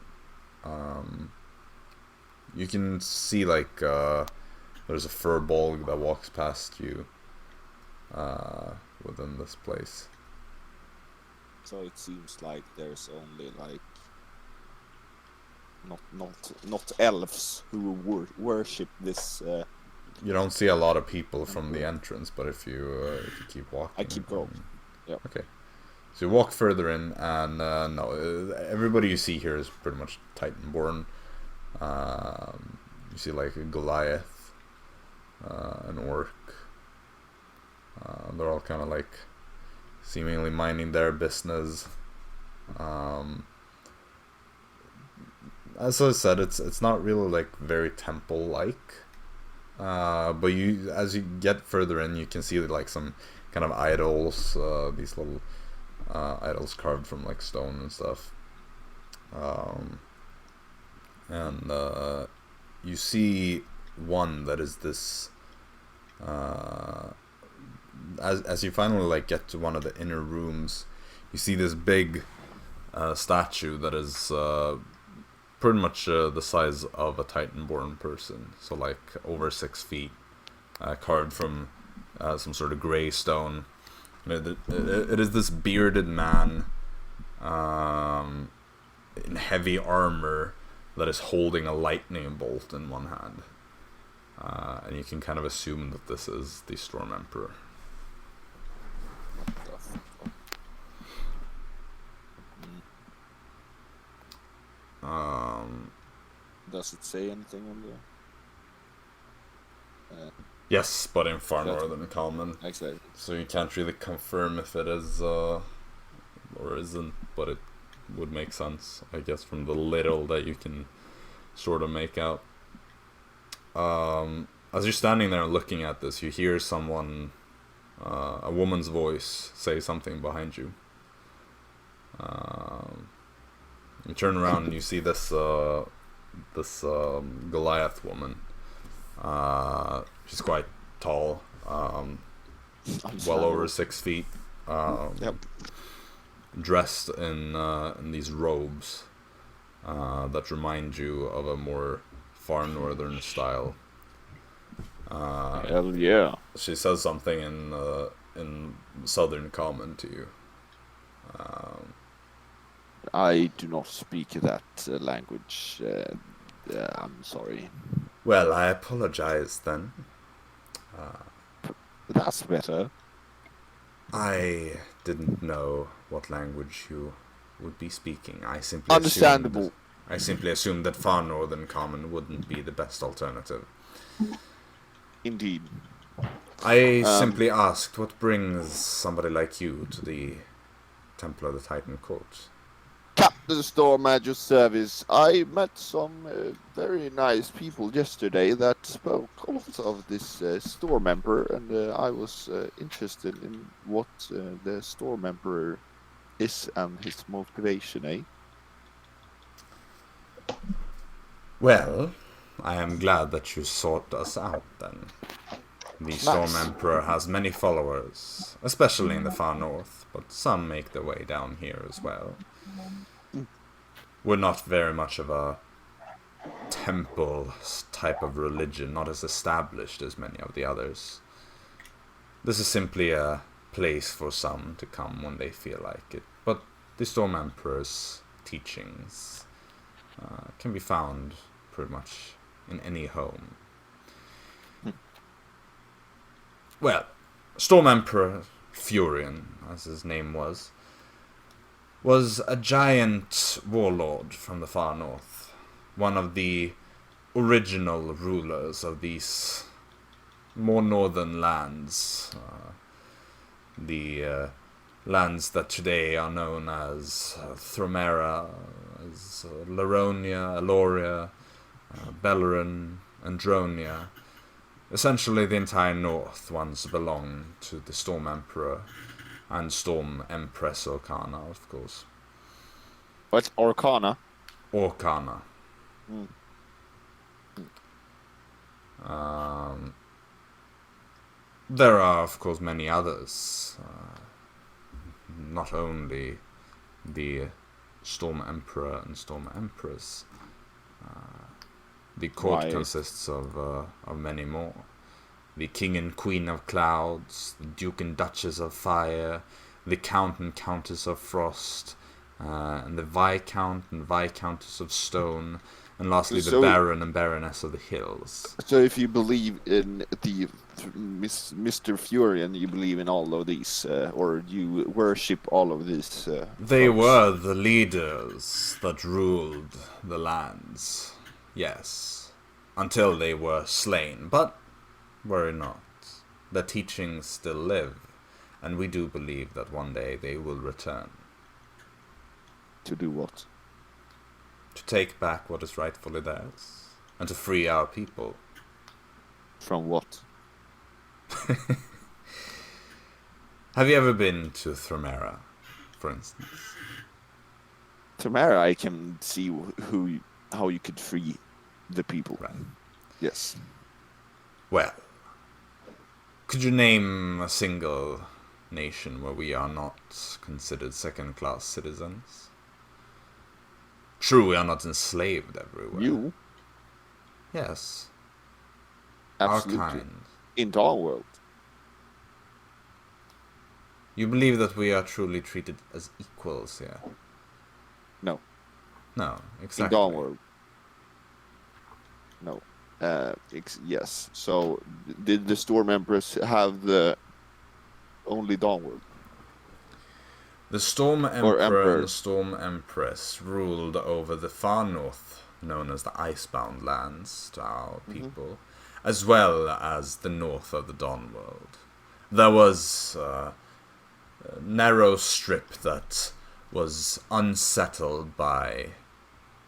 You can see, like, there's a furbolg that walks past you within this place. So it seems like there's only, like, not elves who worship this. You don't see a lot of people from the entrance, but if you keep walking, I keep going. Yep. Okay. So you walk further in, and no, everybody you see here is pretty much Titanborn. You see, like, a Goliath, an orc. They're all kind of, like, seemingly minding their business. As I said, it's not really, like, very temple-like. But as you get further in, you can see, like, some kind of idols, these little idols carved from, like, stone and stuff. And you see one that is this. As you finally, like, get to one of the inner rooms, you see this big statue that is pretty much the size of a Titanborn person, so, like, over 6 feet, carved from some sort of grey stone. It is this bearded man in heavy armor that is holding a lightning bolt in one hand. And you can kind of assume that this is the Storm Emperor. Does it say anything on the? Yes, but in far northern common. Exactly. So you can't really confirm if it is or isn't, but it would make sense, I guess, from the little that you can sort of make out. As you're standing there looking at this, you hear someone, a woman's voice, say something behind you. You turn around and you see this Goliath woman. She's quite tall, well over 6 feet. Yep. Dressed in these robes that remind you of a more far northern style. Hell yeah. She says something in southern common to you. I do not speak that language. I'm sorry. Well, I apologize then. That's better. I didn't know what language you would be speaking. I simply Understandable. assumed that far northern common wouldn't be the best alternative. Indeed. I simply asked what brings somebody like you to the Temple of the Titan Court. Captain Storm at your service. I met some very nice people yesterday that spoke a lot of this Storm Emperor, and I was interested in what the Storm Emperor is and his motivation, eh? Well, I am glad that you sought us out then. The Storm Emperor has many followers, especially in the far north, but some make their way down here as well. We're not very much of a temple type of religion, not as established as many of the others. This is simply a place for some to come when they feel like it. But the Storm Emperor's teachings can be found pretty much in any home. Well, Storm Emperor Furion, as his name was, was a giant warlord from the far north, one of the original rulers of these more northern lands, the lands that today are known as Thromera, as Laronia, Aloria, Beleren, and Dronia. Essentially the entire north once belonged to the Storm Emperor and Storm Empress Orcana, of course. What's Orcana? Orcana. There are, of course, many others. Not only the Storm Emperor and Storm Empress. The court consists of many more. The King and Queen of Clouds, the Duke and Duchess of Fire, the Count and Countess of Frost, and the Viscount and Viscountess of Stone, and lastly the Baron and Baroness of the Hills. So if you believe in the Mr. Furion, you believe in all of these, or you worship all of these? They folks? were the leaders that ruled the lands, yes, until they were slain, but worry not. Their teachings still live, and we do believe that one day they will return. To do what? To take back what is rightfully theirs, and to free our people. From what? Have you ever been to Thromera, for instance? Thromera, I can see how you could free the people. Right. Yes. Well, could you name a single nation where we are not considered second-class citizens? True, we are not enslaved everywhere. You? Yes. Absolutely. Our kind. In our world. You believe that we are truly treated as equals here? No. No, exactly. In our world. No. Yes. So, did the Storm Empress have the only Dawn world? The Storm Emperor and the Storm Empress ruled over the far north, known as the Icebound Lands, to our people, as well as the north of the Dawn World. There was a narrow strip that was unsettled by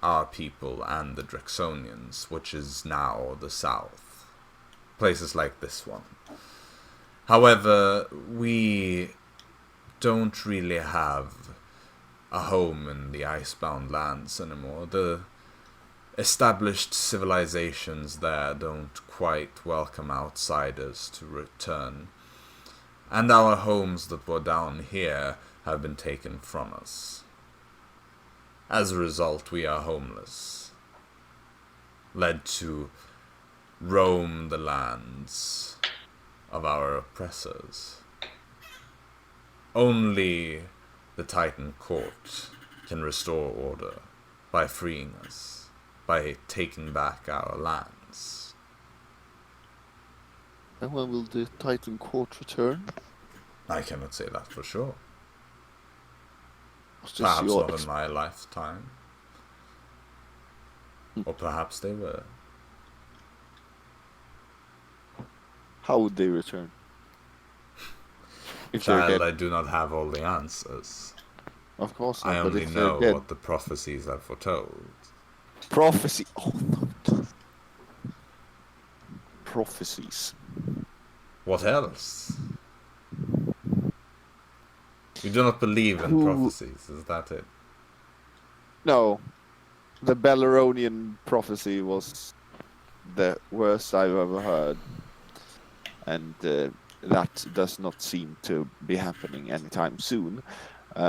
our people and the Drexonians, which is now the south. Places like this one. However, we don't really have a home in the Icebound Lands anymore. The established civilizations there don't quite welcome outsiders to return. And our homes that were down here have been taken from us. As a result, we are homeless, led to roam the lands of our oppressors. Only the Titan Court can restore order by freeing us, by taking back our lands. And when will the Titan Court return? I cannot say that for sure. Perhaps not in my lifetime. Or perhaps they were. How would they return? If Child, I do not have all the answers. Of course not, I only know what the prophecies have foretold. Prophecy? Oh no. Prophecies. What else? You do not believe in prophecies, is that it? No. The Belaronian prophecy was the worst I've ever heard. And that does not seem to be happening anytime soon.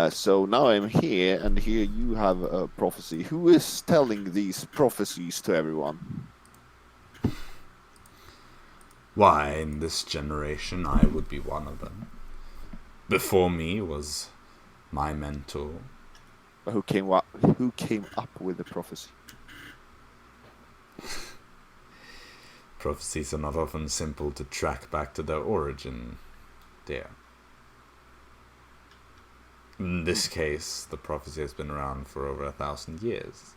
So now I'm here, and here you have a prophecy. Who is telling these prophecies to everyone? Why, in this generation, I would be one of them. Before me was my mentor. Who came up with the prophecy? Prophecies are not often simple to track back to their origin, dear. In this case, the prophecy has been around for over 1,000 years.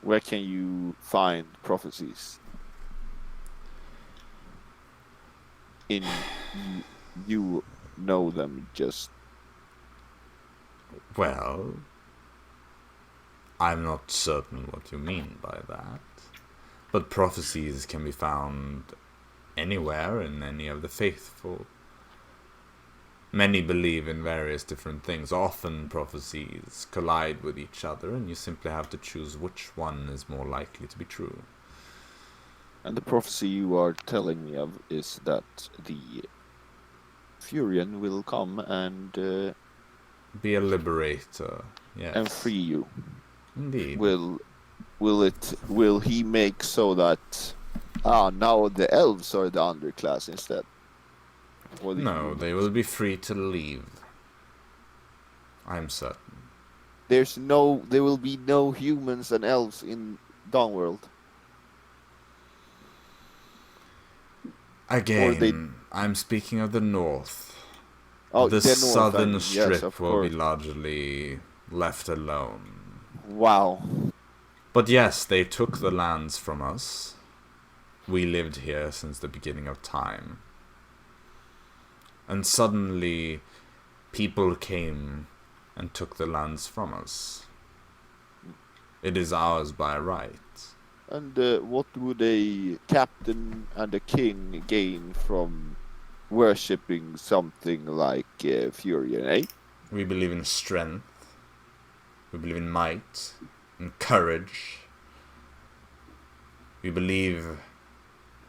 Where can you find prophecies? You know them just. Well, I'm not certain what you mean by that. But prophecies can be found anywhere in any of the faithful. Many believe in various different things. Often prophecies collide with each other, and you simply have to choose which one is more likely to be true. And the prophecy you are telling me of is that the Furion will come and Be a liberator, yes. and free you. Indeed. Will he make so that now the elves are the underclass instead? Or the No, humans? they will be free to leave. I'm certain. There will be no humans and elves in Dawnworld. Again, I'm speaking of the north. Oh, the the north, southern yes, strip of will be course. largely left alone. Wow. But yes, they took the lands from us. We lived here since the beginning of time. And suddenly, people came and took the lands from us. It is ours by right. And what would a captain and a king gain from worshipping something like Furion, eh? We believe in strength. We believe in might. In courage. We believe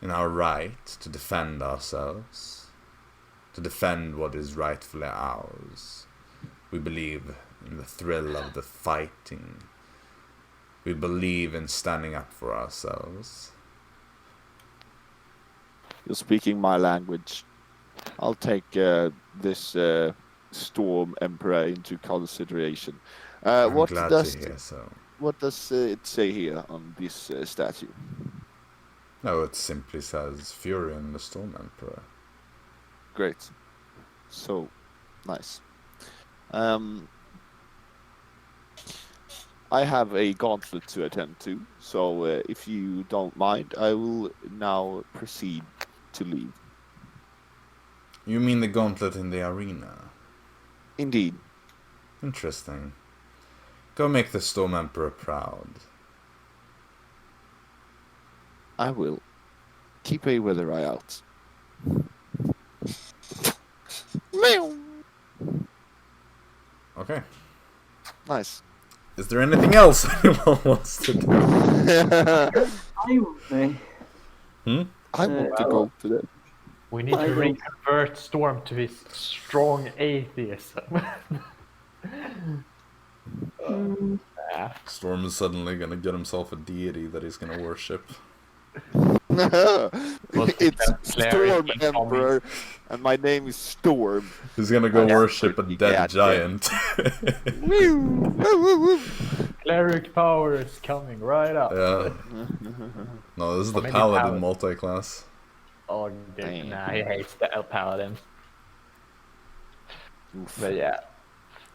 in our right to defend ourselves. To defend what is rightfully ours. We believe in the thrill of the fighting. We believe in standing up for ourselves. You're speaking my language. I'll take this Storm Emperor into consideration. I'm What glad does to hear so. What does it say here on this statue? No, it simply says Furion the Storm Emperor. Great. So nice. I have a gauntlet to attend to, so if you don't mind, I will now proceed to leave. You mean the gauntlet in the arena? Indeed. Interesting. Go make the Storm Emperor proud. I will. Keep a weather eye out. Meow. Okay. Nice. Is there anything else anyone wants to do? I would say. I want to go to that. We need to reconvert Storm to his strong atheism. Yeah. Storm is suddenly gonna get himself a deity that he's gonna worship. It's Storm cleric Emperor, and my name is Storm. He's gonna go Yeah. worship a dead Yeah. giant. Woo, woo, woo, woo. Cleric power is coming right up. Yeah. No, this is Or the maybe paladin paladin. multi-class. Oh, dude, Damn. nah, he hates the El Paladin. But yeah.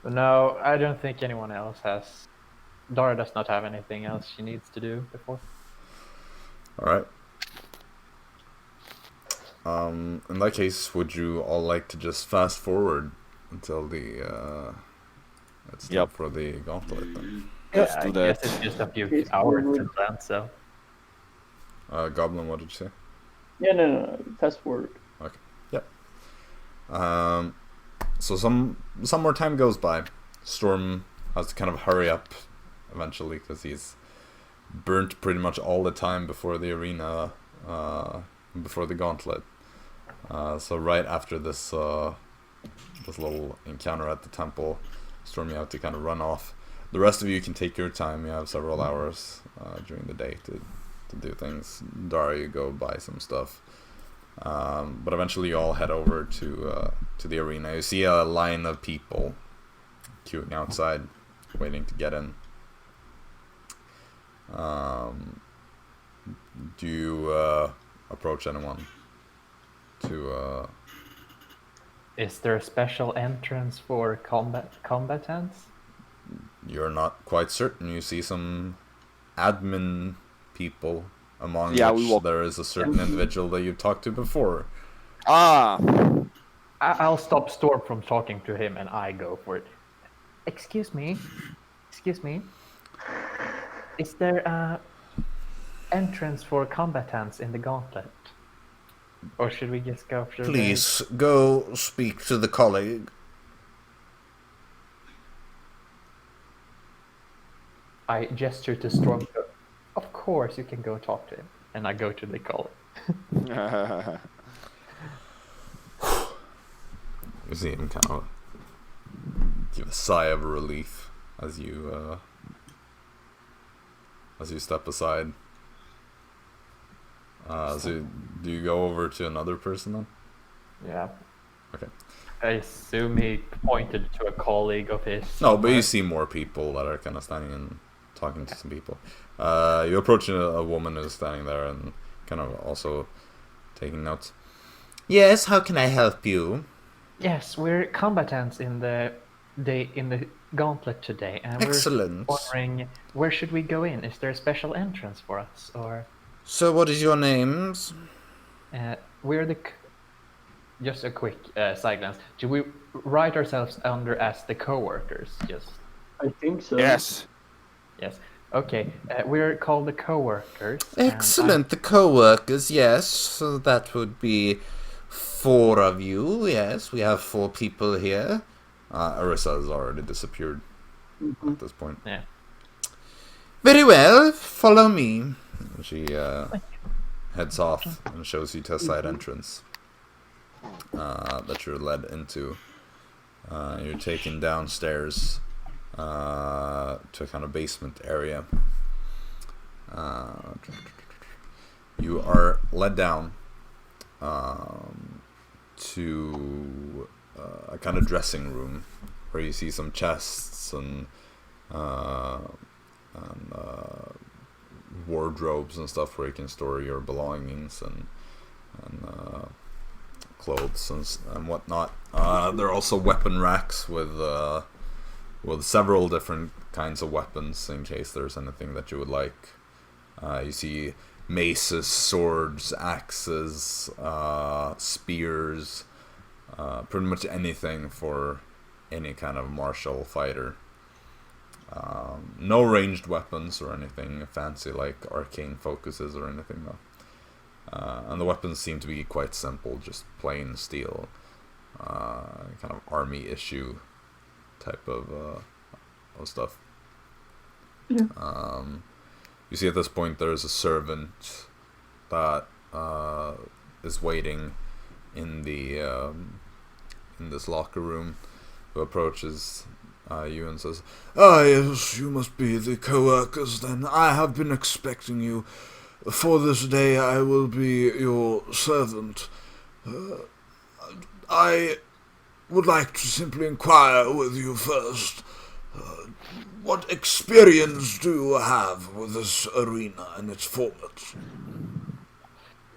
But no, I don't think anyone else has. Dara does not have anything else she needs to do before. Alright. In that case, would you all like to just fast forward until the it's time Yep. for the gauntlet then? Let's Yeah, do I that. guess it's just a few It's hours forward. since then, so. Goblin, what did you say? Yeah, no. Fast forward. So some more time goes by. Storm has to kind of hurry up eventually because he's burnt pretty much all the time before the arena, before the gauntlet. So right after this little encounter at the temple, Storm, you have to kind of run off. The rest of you can take your time. You have several hours during the day to do things. Dara, you go buy some stuff. But eventually you all head over to the arena. You see a line of people queuing outside, waiting to get in. Do you approach anyone to Is there a special entrance for combatants? You're not quite certain. You see some admin people, among we which there is a certain individual that you've talked to before. Ah, I'll stop Storm from talking to him, and I go for it. Excuse me. Is there a entrance for combatants in the Gauntlet? Or should we just go through Please, go speak to the colleague. I gesture to Storm. Of course, you can go talk to him. And I go to the colleague. You see him kind of give a sigh of relief as you step aside. So do you go over to another person then? Yeah. Okay. I assume he pointed to a colleague of his. No, but you see more people that are kind of standing and talking to some people. You approach a woman who's standing there and kind of also taking notes. Yes, how can I help you? Yes, we're combatants in the Gauntlet today, and Excellent. we're wondering where should we go in? Is there a special entrance for us, or? So, what is your names? We're just a quick side glance. Do we write ourselves under as the co-workers? Just. I think so. yes. Yes. Okay. We're called the co-workers. Excellent, the co-workers, yes. So that would be 4 of you, yes. We have 4 people here. Arisa has already disappeared at this point. Yeah. Very well, follow me. She heads off and shows you to a side entrance that you're led into. You're taken downstairs to a kind of basement area. You are led down to a kind of dressing room where you see some chests and wardrobes and stuff where you can store your belongings and clothes and whatnot. There are also weapon racks with several different kinds of weapons in case there's anything that you would like. You see maces, swords, axes, spears, pretty much anything for any kind of martial fighter. No ranged weapons or anything fancy like arcane focuses or anything though. And the weapons seem to be quite simple, just plain steel, kind of army issue type of stuff. Yeah. You see at this point there's a servant that is waiting in the in this locker room, who approaches you and says, "Ah, yes, you must be the co-workers then. I have been expecting you. For this day I will be your servant. I would like to simply inquire with you first. What experience do you have with this arena and its format?"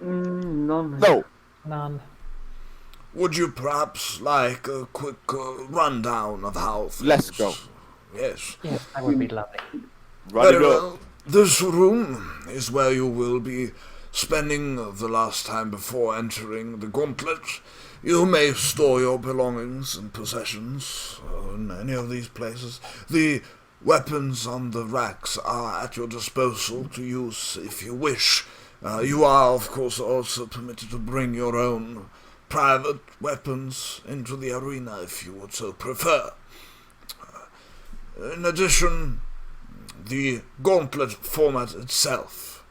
None. No. None. Would you perhaps like a quick rundown of how things... Let's go. Yes. Yes, that would be lovely. Ready Very go. well. This room is where you will be spending the last time before entering the Gauntlet. You may store your belongings and possessions in any of these places. The weapons on the racks are at your disposal to use if you wish. You are, of course, also permitted to bring your own private weapons into the arena if you would so prefer. In addition, the Gauntlet format itself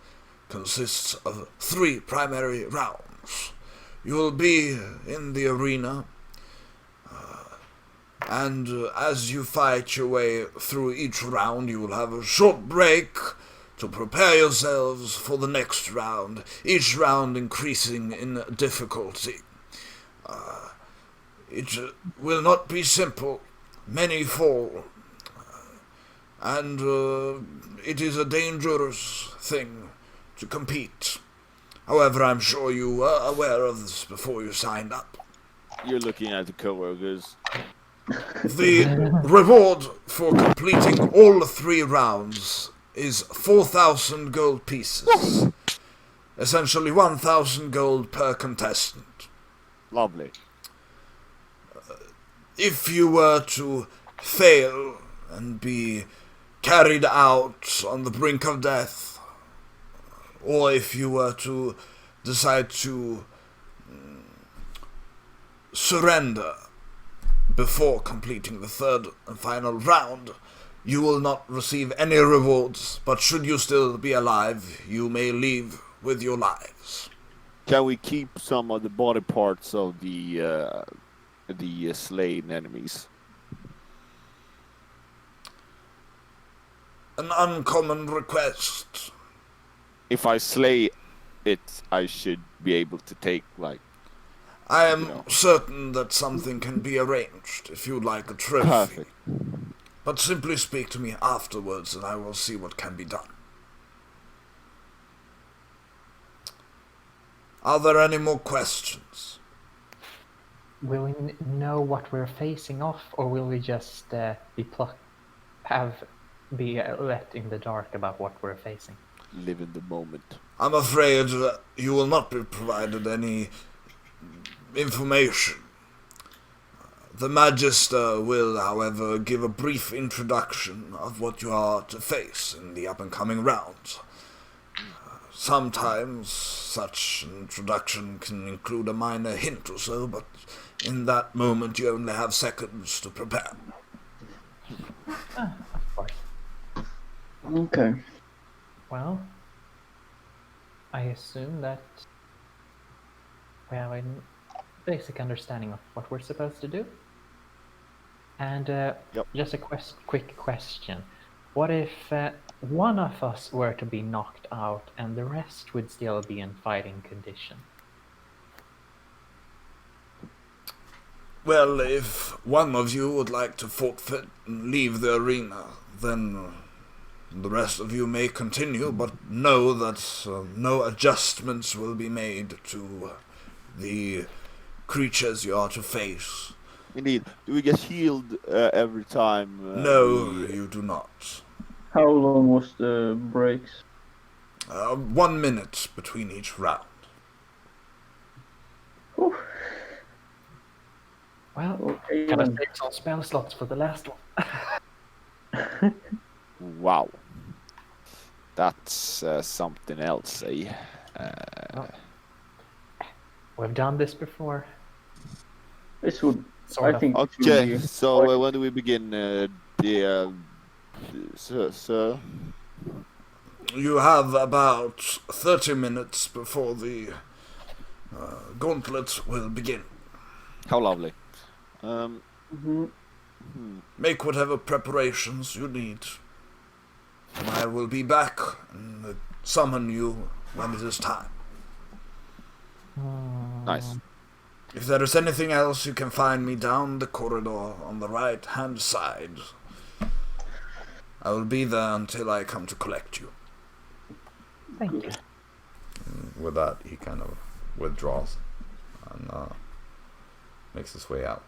consists of 3 primary rounds. You will be in the arena, and as you fight your way through each round, you will have a short break to prepare yourselves for the next round, each round increasing in difficulty. It will not be simple. Many fall, and it is a dangerous thing to compete. However, I'm sure you were aware of this before you signed up. You're looking at the coworkers. The reward for completing all 3 rounds is 4,000 gold pieces. Essentially 1,000 gold per contestant. Lovely. If you were to fail and be carried out on the brink of death, or if you were to decide to surrender before completing the 3rd and final round, you will not receive any rewards, but should you still be alive, you may leave with your lives. Can we keep some of the body parts of the slain enemies? An uncommon request. If I slay it, I should be able to take, like... I am certain that something can be arranged if you'd like a trophy. Perfect. But simply speak to me afterwards and I will see what can be done. Are there any more questions? Will we know what we're facing off, or will we just be let in the dark about what we're facing? Live in the moment. I'm afraid that you will not be provided any information. The Magister will, however, give a brief introduction of what you are to face in the up-and-coming rounds. Sometimes such an introduction can include a minor hint or so, but in that moment you only have seconds to prepare. Of course. Okay. Well, I assume that we have a basic understanding of what we're supposed to do. And just a quick question. What if one of us were to be knocked out and the rest would still be in fighting condition? Well, if one of you would like to forfeit and leave the arena, then the rest of you may continue, but know that no adjustments will be made to the creatures you are to face. Indeed. Do we get healed every time? No, you do not. How long was the breaks? 1 minute between each round. Whew. Well, Okay, can I then. save some spell slots for the last one? Wow. That's something else, eh? We've done this before. This would, Sort I of. think. this would Okay, be so quite- when do we begin? Sir? You have about 30 minutes before the Gauntlet will begin. How lovely. Mhm. Make whatever preparations you need. And I will be back and summon you when it is time. Nice. If there is anything else, you can find me down the corridor on the right-hand side. I will be there until I come to collect you. Thank you. With that, he kind of withdraws and makes his way out.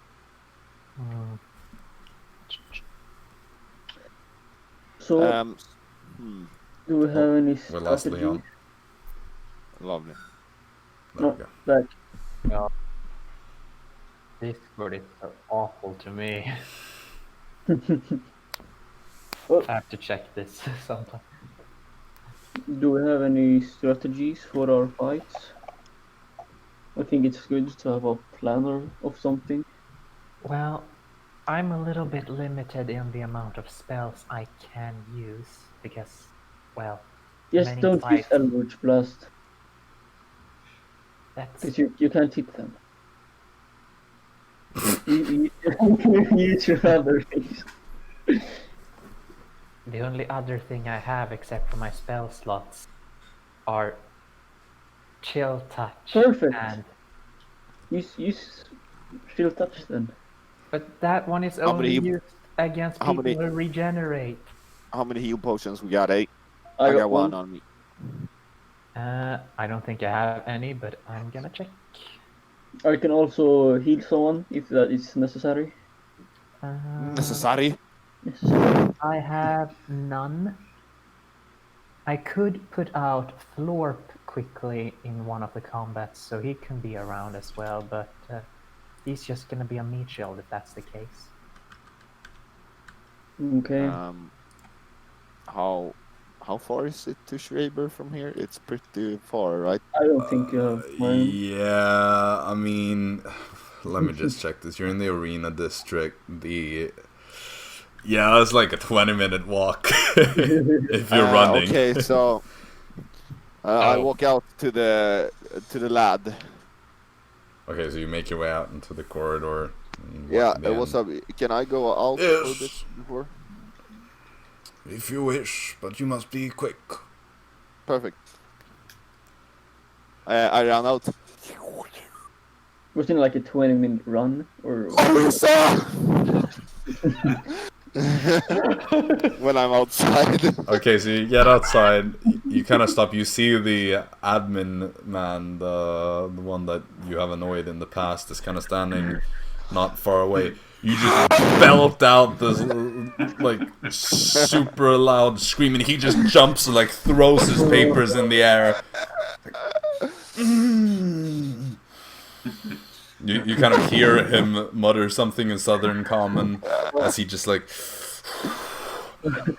So, do we have any With Leslie strategy? on. Lovely. There we No, go. like, Discord is so awful to me. well, I have to check this sometime. do we have any strategies for our fights? I think it's good to have a planner of something. Well, I'm a little bit limited in the amount of spells I can use because, well, Yes, many don't use fights- Eldritch Blast, that's because you can't hit them. you use your other things. the only other thing I have except for my spell slots are Chill Touch Perfect. and Use Chill Touch then. but that one is How only many- used against how people many- who regenerate. How many heal potions we got? 8? I got one on me. I don't think I have any, but I'm gonna check. I can also heal someone if that is necessary. Necessary. Necessary. I have none. I could put out Florp quickly in one of the combats, so he can be around as well, but he's just gonna be a meat shield if that's the case. Okay. How far is it to Schreiber from here? It's pretty far, right? I don't think you have time. Yeah, I mean, let me just check this. You're in the arena district. Yeah, it's like a 20-minute walk if you're running. Okay, so I walk out to the lad. Okay, so you make your way out into the corridor. Yeah, what's up? Can I go out a little bit before? If you wish, but you must be quick. Perfect. I ran out. Was it like a 20-minute run or? Arisa! When I'm outside. Okay, so you get outside, you kind of stop. You see the admin man, the one that you have annoyed in the past, is kind of standing not far away. You just belt out this like super loud scream, and he just jumps and like throws his papers in the air. You kind of hear him mutter something in Southern Common as he just like and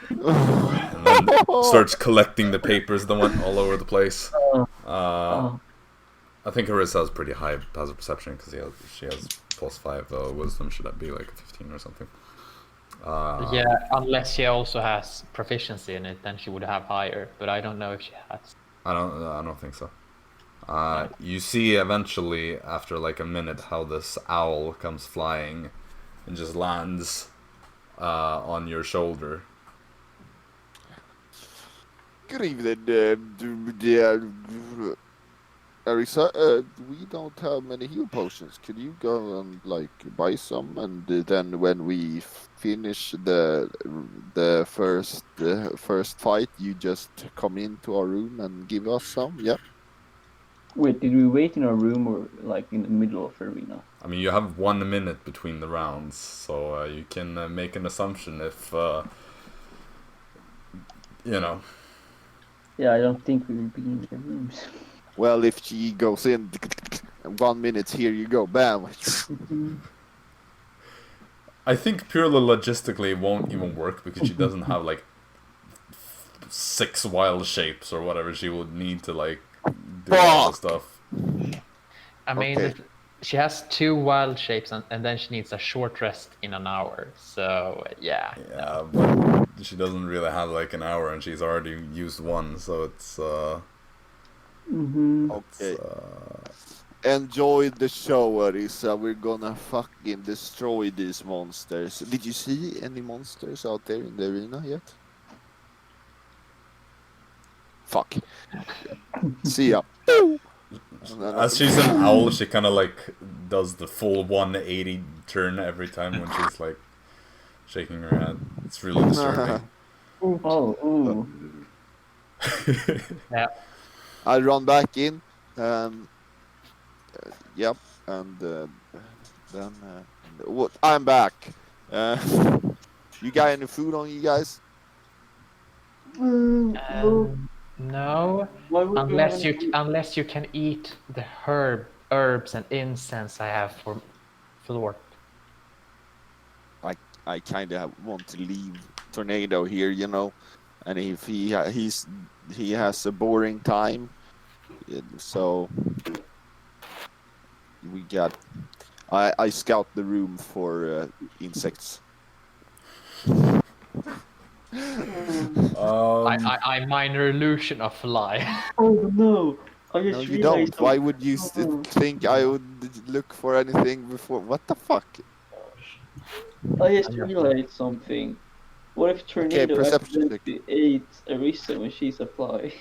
then starts collecting the papers that went all over the place. I think Arisa has pretty high passive perception because she has +5 wisdom. Should that be like a 15 or something? Yeah, unless she also has proficiency in it, then she would have higher. But I don't know if she has. I don't think so. You see eventually after like a minute how this owl comes flying and just lands on your shoulder. Good evening, Arisa. We don't have many heal potions. Could you go and like buy some, and then when we finish the first fight, you just come into our room and give us some? Yeah. Wait, did we wait in our room or like in the middle of the arena? I mean, you have 1 minute between the rounds, so you can make an assumption if you know. Yeah, I don't think we will be in the rooms. Well, if she goes in, 1 minute, here you go, bam. I think purely logistically it won't even work because she doesn't have like 6 wild shapes or whatever she would need to like do all the stuff. I mean, Okay. she has 2 wild shapes, and then she needs a short rest in an hour. So yeah. Yeah, but she doesn't really have like an hour and she's already used 1, so it's Okay. Enjoy the show, Arisa. We're gonna fucking destroy these monsters. Did you see any monsters out there in the arena yet? Fuck. See ya. as she's an owl, she kind of like does the full 180 turn every time when she's like shaking her head. It's really disturbing. Ooh. Yeah. I run back in. Yep, and then what? I'm back. You got any food on you guys? No, Why would unless you can eat the herbs and incense I have for Florp. I kind of want to leave Tornado here, you know, and if he has a boring time, so we got. I scout the room for insects. I minor illusion of fly. Oh no! I just No, you realized don't. Why would you think I would look for anything before? What the fuck? I just realized something. What if Tornado perception check. accidentally ate Arisa when she's a fly?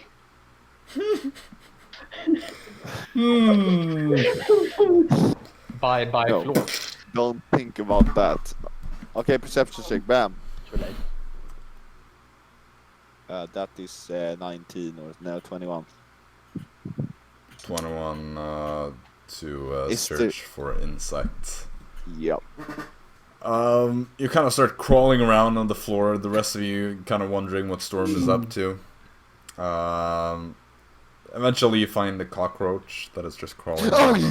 by No. Florp. Don't think about that. Okay, perception check. Bam. That is 19 or no 21. 21. to Is search for insight. Yep. You kind of start crawling around on the floor. The rest of you kind of wondering what Storm is up to. Eventually, you find the cockroach that is just crawling around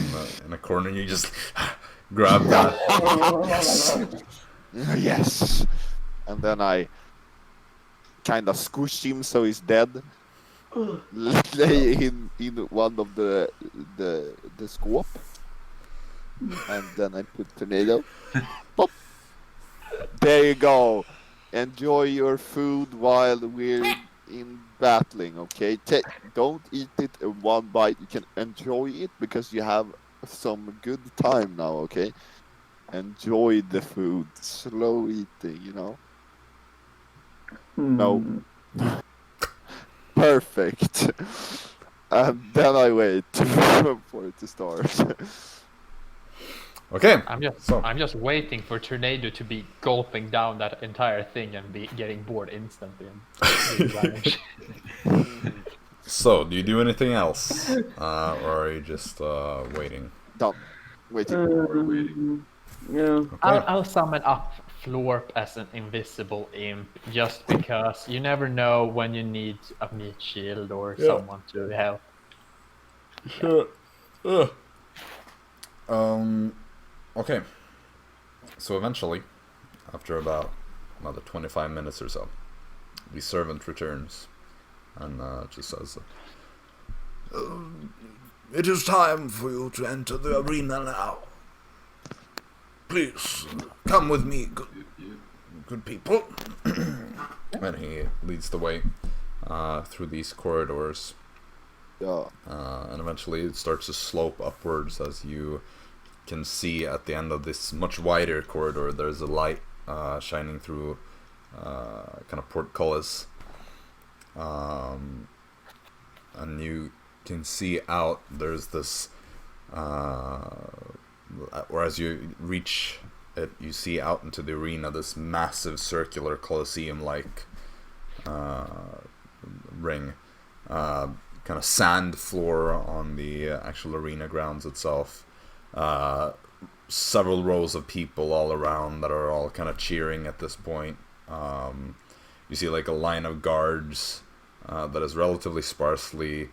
in a corner. You just grab that. Yes. And then I kind of squish him so he's dead. Lay him in one of the scope. And then I put tornado. Pop. There you go. Enjoy your food while we're in battling, okay? Don't eat it in one bite. You can enjoy it because you have some good time now, okay? Enjoy the food. Slow eating, you know? No. Perfect. And then I wait for it to start. Okay. I'm just waiting for Tornado to be gulping down that entire thing and be getting bored instantly. And So, do you do anything else, or are you just waiting? Done. Waiting. We're waiting. Yeah. Okay. I'll summon up Florp as an invisible imp, just because you never know when you need a meat shield or someone to help. Sure. Okay. So eventually, after about another 25 minutes or so, the servant returns and just says, It is time for you to enter the arena now. Please, come with me, good people. and he leads the way through these corridors. Yeah. And eventually it starts to slope upwards as you can see at the end of this much wider corridor. There's a light shining through kind of portcullis. And you can see out, there's this, or as you reach it, you see out into the arena this massive circular Colosseum-like ring. Kind of sand floor on the actual arena grounds itself. Several rows of people all around that are all kind of cheering at this point. You see like a line of guards that is relatively sparsely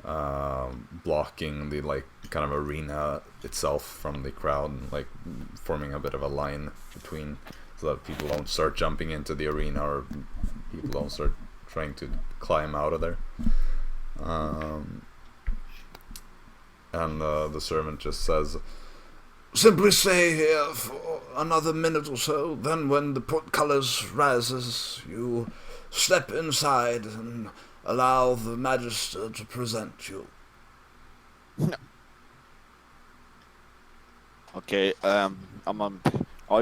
blocking the like kind of arena itself from the crowd, and like forming a bit of a line between, so that people don't start jumping into the arena or people don't start trying to climb out of there. And the servant just says, Simply stay here for another minute or so, then when the portcullis rises, you step inside and allow the Magister to present you. Okay, are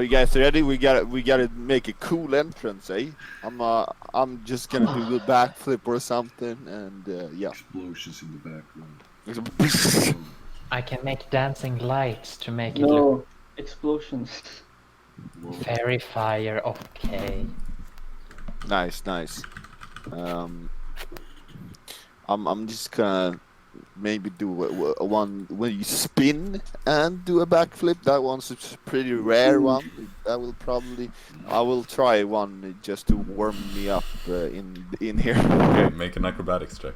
you guys ready? We gotta make a cool entrance, eh? I'm just gonna do a backflip or something, and yeah. Explosions in the background. I can make dancing lights to make it No, look explosions. Whoa. fairy fire. Okay. Nice. I'm just gonna maybe do a one when you spin and do a backflip. That one's a pretty rare one. I will try one just to warm me up in here. okay, make an acrobatics check.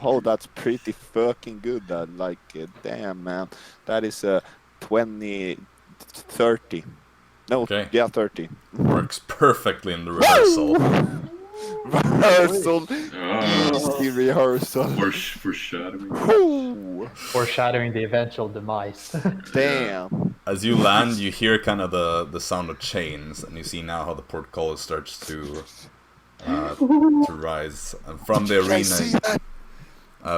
Oh, that's pretty fucking good. That like, damn man, that is a 30. No, Okay. yeah, 30. Works perfectly in the rehearsal. Rehearsal, Ah, easy rehearsal. foreshadowing. Woo! Foreshadowing the eventual demise. Damn. As you land, you hear kind of the sound of chains, and you see now how the portcullis starts to rise. And from the I see arena, that.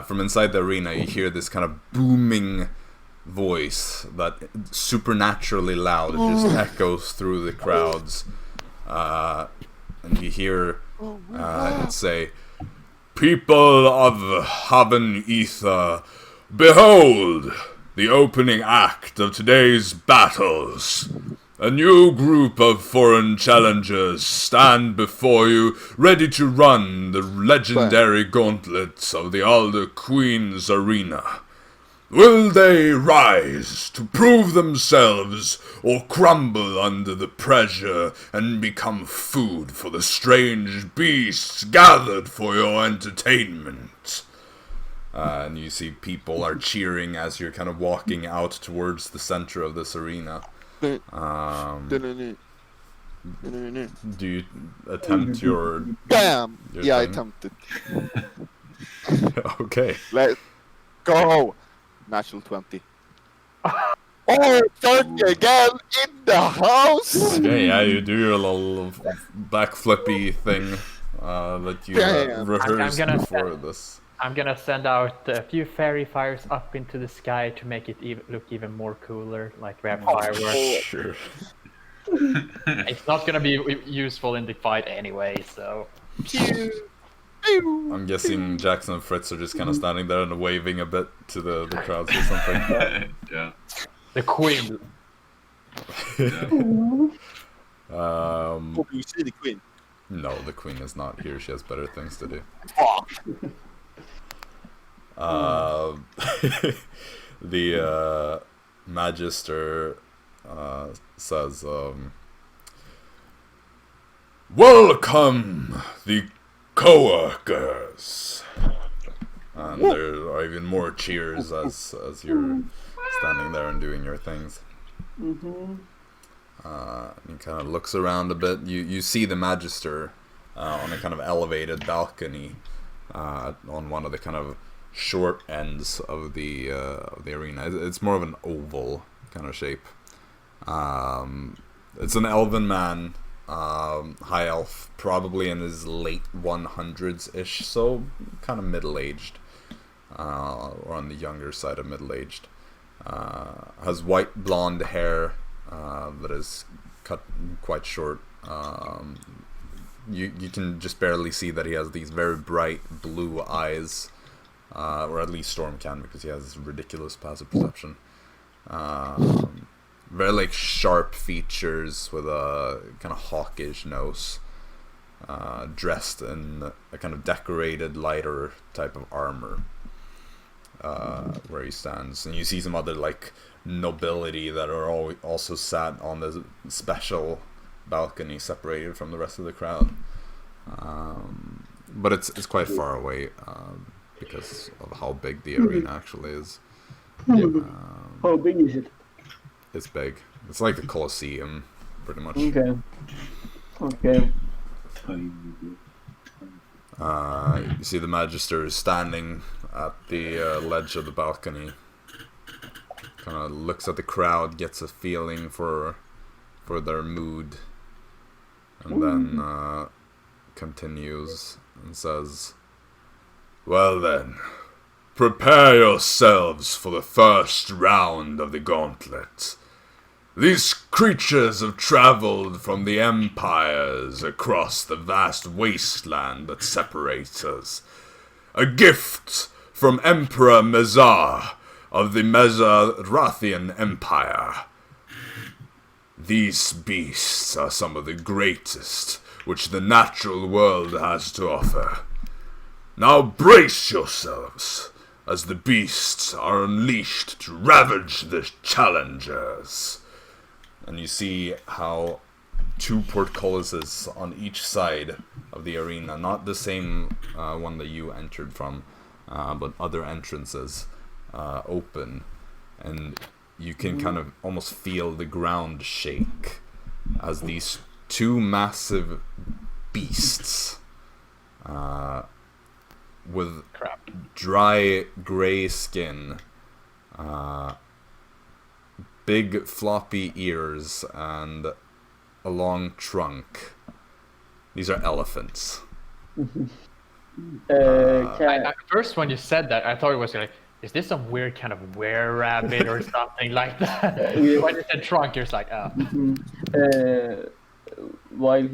from inside the arena, you hear this kind of booming voice that supernaturally loud. It just echoes through the crowds, and you hear it say, "People of Haven Ether, behold the opening act of today's battles. A new group of foreign challengers stand before you, ready to run the legendary gauntlet of the Alder Queen's Arena. Will they rise to prove themselves, or crumble under the pressure and become food for the strange beasts gathered for your entertainment? And you see people are cheering as you're kind of walking out towards the center of this arena. Do you attempt your... Bam! your I thing? attempted. Okay. Let's go! Natural 20. Oh, 30 again in the house! Okay, yeah, you do your little backflippy thing that you Damn. rehearsed I'm gonna before send- this. I'm gonna send out a few fairy fires up into the sky to make it look even more cooler, like we have fireworks. Sure. It's not gonna be useful in the fight anyway, so... I'm guessing Jaxson and Fritz are just kind of standing there and waving a bit to the crowds or something. Yeah. The queen. Hope you see the queen. No, the queen is not here. She has better things to do. Fuck. The Magister says, Welcome, the co-workers. and there are even more cheers as you're standing there and doing your things. He kind of looks around a bit. You see the Magister on a kind of elevated balcony on one of the kind of short ends of the arena. It's more of an oval kind of shape. It's an elven man, high elf, probably in his late 100s-ish, so kind of middle-aged, or on the younger side of middle-aged. Has white blonde hair that is cut quite short. You can just barely see that he has these very bright blue eyes, or at least Storm can, because he has this ridiculous passive perception. Very like sharp features with a kind of hawkish nose, dressed in a kind of decorated lighter type of armor, where he stands. And you see some other like nobility that are also sat on the special balcony separated from the rest of the crowd. But it's quite far away because of how big the arena actually is. How big is it? It's big. It's like the Colosseum, pretty much. Okay. Okay. You see the Magister is standing at the ledge of the balcony. Kind of looks at the crowd, gets a feeling for their mood, and then continues and says, Well then, prepare yourselves for the first round of the Gauntlet. These creatures have traveled from the empires across the vast wasteland that separates us. A gift from Emperor Mezar of the Mezarathian Empire. These beasts are some of the greatest which the natural world has to offer. Now brace yourselves, as the beasts are unleashed to ravage the challengers. and you see how two portcullises on each side of the arena, not the same one that you entered from, but other entrances open, and you can kind of almost feel the ground shake as these two massive beasts with dry gray skin, big floppy ears, and a long trunk. These are elephants. At first, when you said that, I thought it was like, is this some weird kind of were-rabbit or something like that? When you said trunk, you're like, oh. While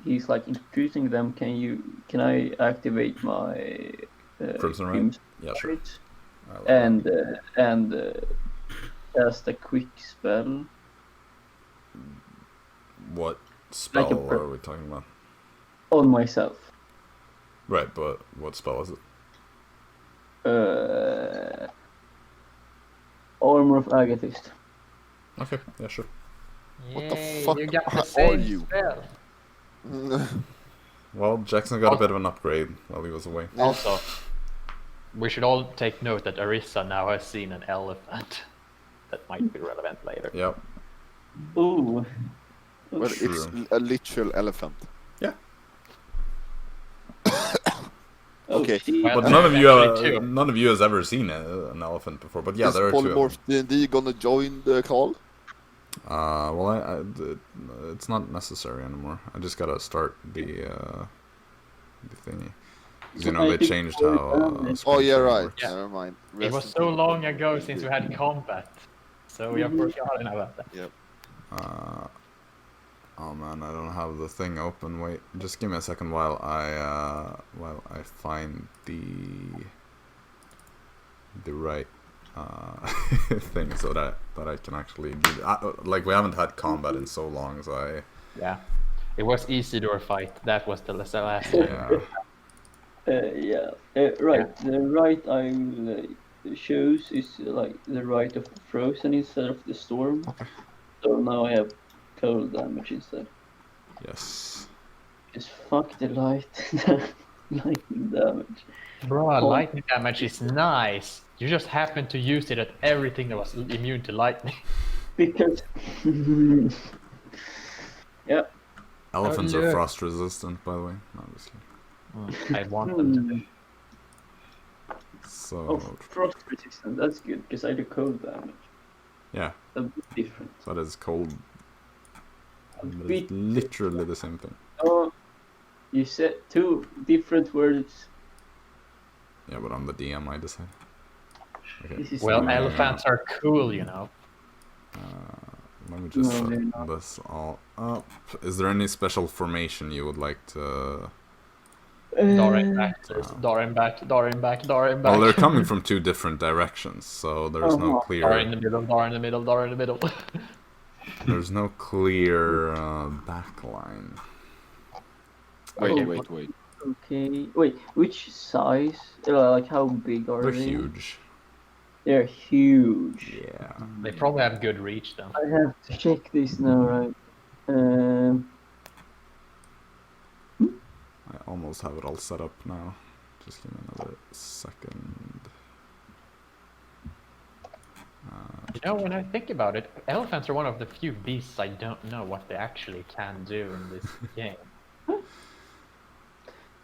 he's like introducing them, can I activate my Crimson Ray? Crimson Yeah, sure. Rite? And cast a quick spell What spell Like a are we talking about? on myself. Right, but what spell is it? Armor of Agathist. Okay, yeah, sure. What the Yay, fuck you got the are same you? spell. Well, Jaxson got a bit of an upgrade while he was away. Also, we should all take note that Arisa now has seen an elephant. That might be relevant later. Yep. Ooh. Well, it's True. a literal elephant. Yeah. Okay. shit. Well, But Actually, two. none of you has ever seen an elephant before. But yeah, Is there are two. Of them. Polymorphed D&D gonna join the call? Well, it's not necessary anymore. I just gotta start the thingy. 'Cause, you know, they changed how. Oh yeah, screen right. works. Yeah. Never mind. It was so long ago since we had combat, so we have forgotten about that. Yep. Oh man, I don't have the thing open. Wait, just give me a second while I find the right thing so that I can actually do. Like, we haven't had combat in so long, so Yeah, it was easy door fight. That was the last time. yeah. Right. The right I will choose is like the right of frozen instead of the storm. Okay. So now I have cold damage instead. Yes. Just fuck the lightning damage. Bro, lightning damage is nice. You just happen to use it at everything that was immune to lightning. Because yeah. Elephants Oh, are yeah. frost resistant, by the way. No, I'm just kidding. I want them to be. So Oh, frost resistant. That's good because I do cold damage. yeah, A bit different. that is cold. A But bit. it's literally the same thing. Oh, you said two different words. Yeah, but I'm the DM, I decide. Okay. This is Well, not- elephants are cool, you know. Let me just No, they're set not. this all up. Is there any special formation you would like to? Dara in back, Dara in back, Dara in back, Dara in back. Well, they're coming from two different directions, so there's no Uh-huh. Dara in clear. the middle, Dara in the middle, Dara in the middle. There's no clear backline. Wait. Okay. Wait, which size? Like how big are They're they? huge. They're huge. Yeah. They probably have good reach then. I have to check this now, right? I almost have it all set up now. Just give me another second. You know, when I think about it, elephants are one of the few beasts I don't know what they actually can do in this game.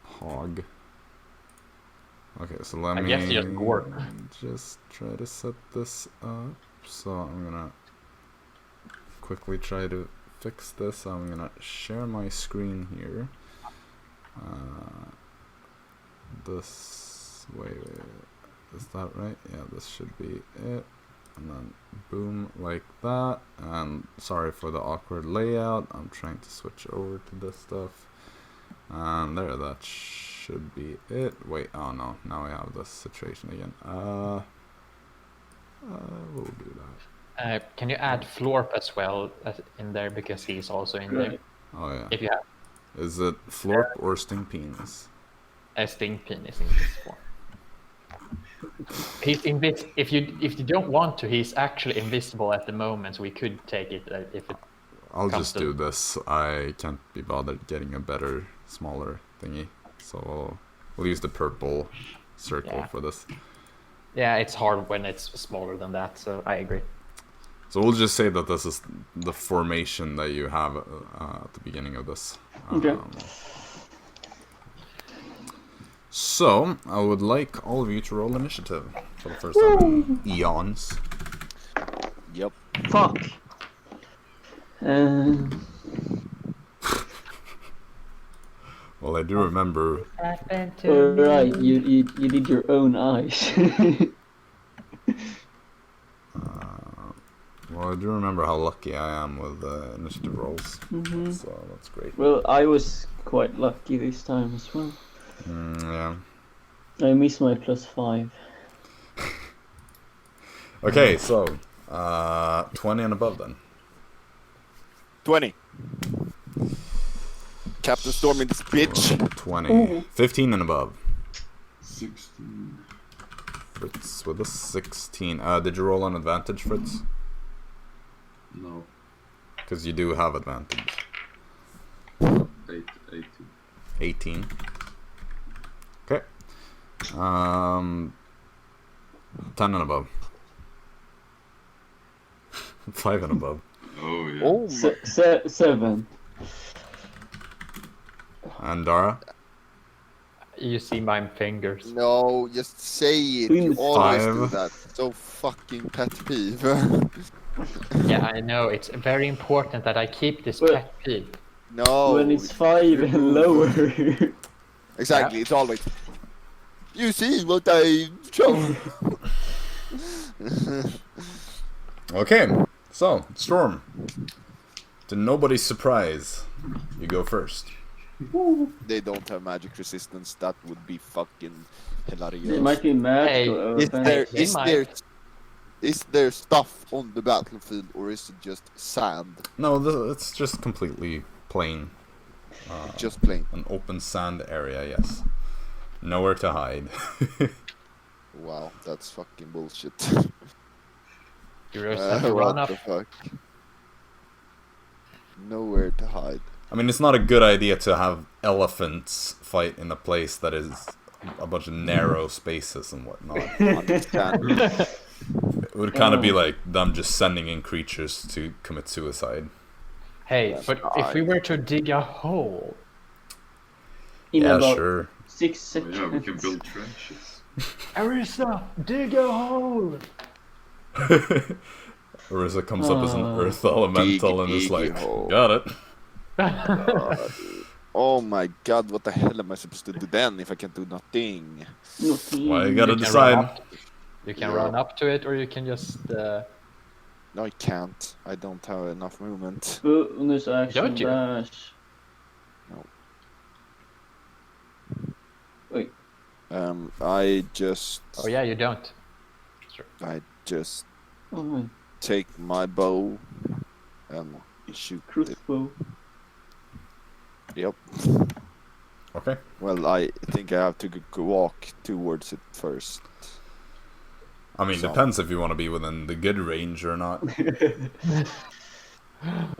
Hog. Okay, so let I me guess you just gore. just try to set this up. So I'm gonna quickly try to fix this. I'm gonna share my screen here. This wait, is that right? Yeah, this should be it. And then boom, like that. And sorry for the awkward layout. I'm trying to switch over to this stuff. And there, that should be it. Wait, oh no, now I have this situation again. We'll do that. Can you add Florp as well in there because he's also in there? Right. Oh yeah. If you have Is it Florp or Sting Penis? a sting penis in this one. He's if you don't want to, he's actually invisible at the moment, so we could take it if it. I'll Comes just to- do this. I can't be bothered getting a better, smaller thingy. So we'll use the purple circle Yeah. for this. Yeah, it's hard when it's smaller than that, so I agree. So we'll just say that this is the formation that you have at the beginning of this. Okay. So I would like all of you to roll initiative for the first time in eons. Yep. Fuck. Well, I do remember. Alright, you did your own eyes. Well, I do remember how lucky I am with initiative rolls. Mhm. So that's great. Well, I was quite lucky this time as well. Yeah. I missed my +5. Okay, so 20 and above then. 20. Captain Storm in this bitch. 20. 15 and above. 16. Fritz with a 16. Did you roll on advantage, Fritz? No. Because you do have advantage. 18. 18. Okay. 10 and above. 5 and above. Oh yeah. Oh my. 7. And Dara? You see my fingers. No, just say it. You Five. always do that. So fucking pet peeve. Yeah, I know. It's very important that I keep this Well- pet peeve. No. When it's 5 and lower. Exactly, it's always. You see what I show. Okay, so, Storm. To nobody's surprise, you go first. They don't have magic resistance. That would be fucking hilarious. It might be magical. Hey, Is there They is might. there is there stuff on the battlefield or is it just sand? No, it's just completely plain. Just plain. An open sand area, yes. Nowhere to hide. Wow, that's fucking bullshit. You just have to What run up. the fuck? Nowhere to hide. I mean, it's not a good idea to have elephants fight in a place that is a bunch of narrow spaces and whatnot. Understand? It would kind of be like them just sending in creatures to commit suicide. Hey, but if we were to dig a hole, In Yeah, about sure. 6 Oh, seconds. yeah, we can build trenches. Arisa, dig a hole. Arisa comes up as an earth elemental and is dig like, hole. got it. Oh my god, what the hell am I supposed to do then if I can't do nothing? Why you gotta You can decide? run up- You can Yeah. run up to it, or you can just. No, I can't. I don't have enough movement. Bonus action Don't you? dash. No. Wait. I just Oh yeah, you don't. Oh, take my bow and shoot it. crossbow. Yep. Okay. Well, I think I have to walk towards it first. I mean, So- depends if you want to be within the good range or not.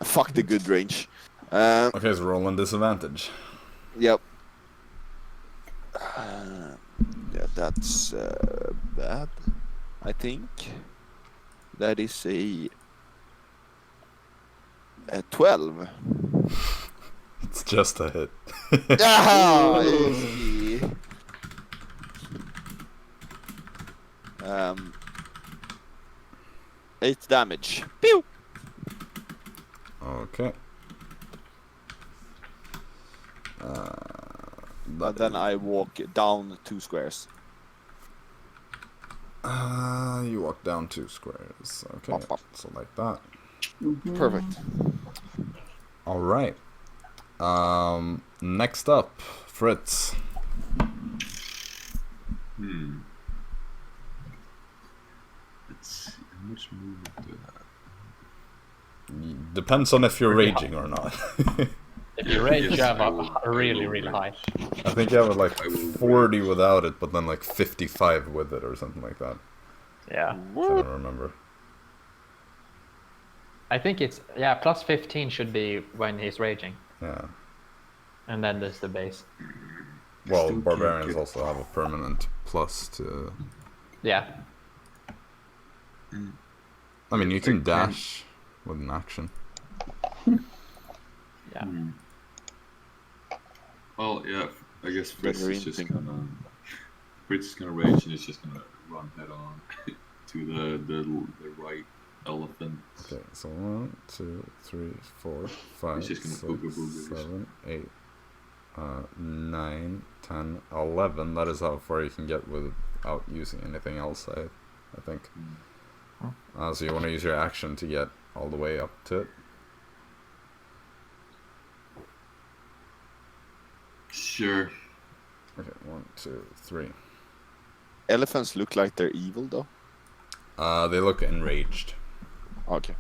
Fuck the good range. Okay, so roll on disadvantage. Yep. Yeah, that's bad. I think that is a 12. It's just a hit. Ah, easy. 8 damage. Pew! Okay. But then I walk down 2 squares. You walk down 2 squares. Okay, Pop, pop. so like that. Perfect. All right. Next up, Fritz. Let's see, how much movement do I have? Depends on if you're raging or not. If you rage, you Yes, have I will- a really, I will really high. rage. I think you have like I will 40 without it, but then like 55 with it or something like that. Yeah. I don't remember. I think it's plus 15 should be when he's raging, Yeah. and then there's the base. Well, Still barbarians can't get- also have a permanent plus to. Yeah. I mean, you can Like, dash with an action. Yeah. Well, yeah, I guess Fritz Better is just instinct. gonna. Fritz is gonna rage and he's just gonna run head on to the right elephant. Okay, so 1, 2, 3, 4, 5, just gonna 6, booga booga. 7, 8, 9, 10, 11. That is how far you can get without using anything else, I think. So you want to use your action to get all the way up to it. Sure. Okay, 1, 2, 3. Elephants look like they're evil, though. They look enraged. Okay.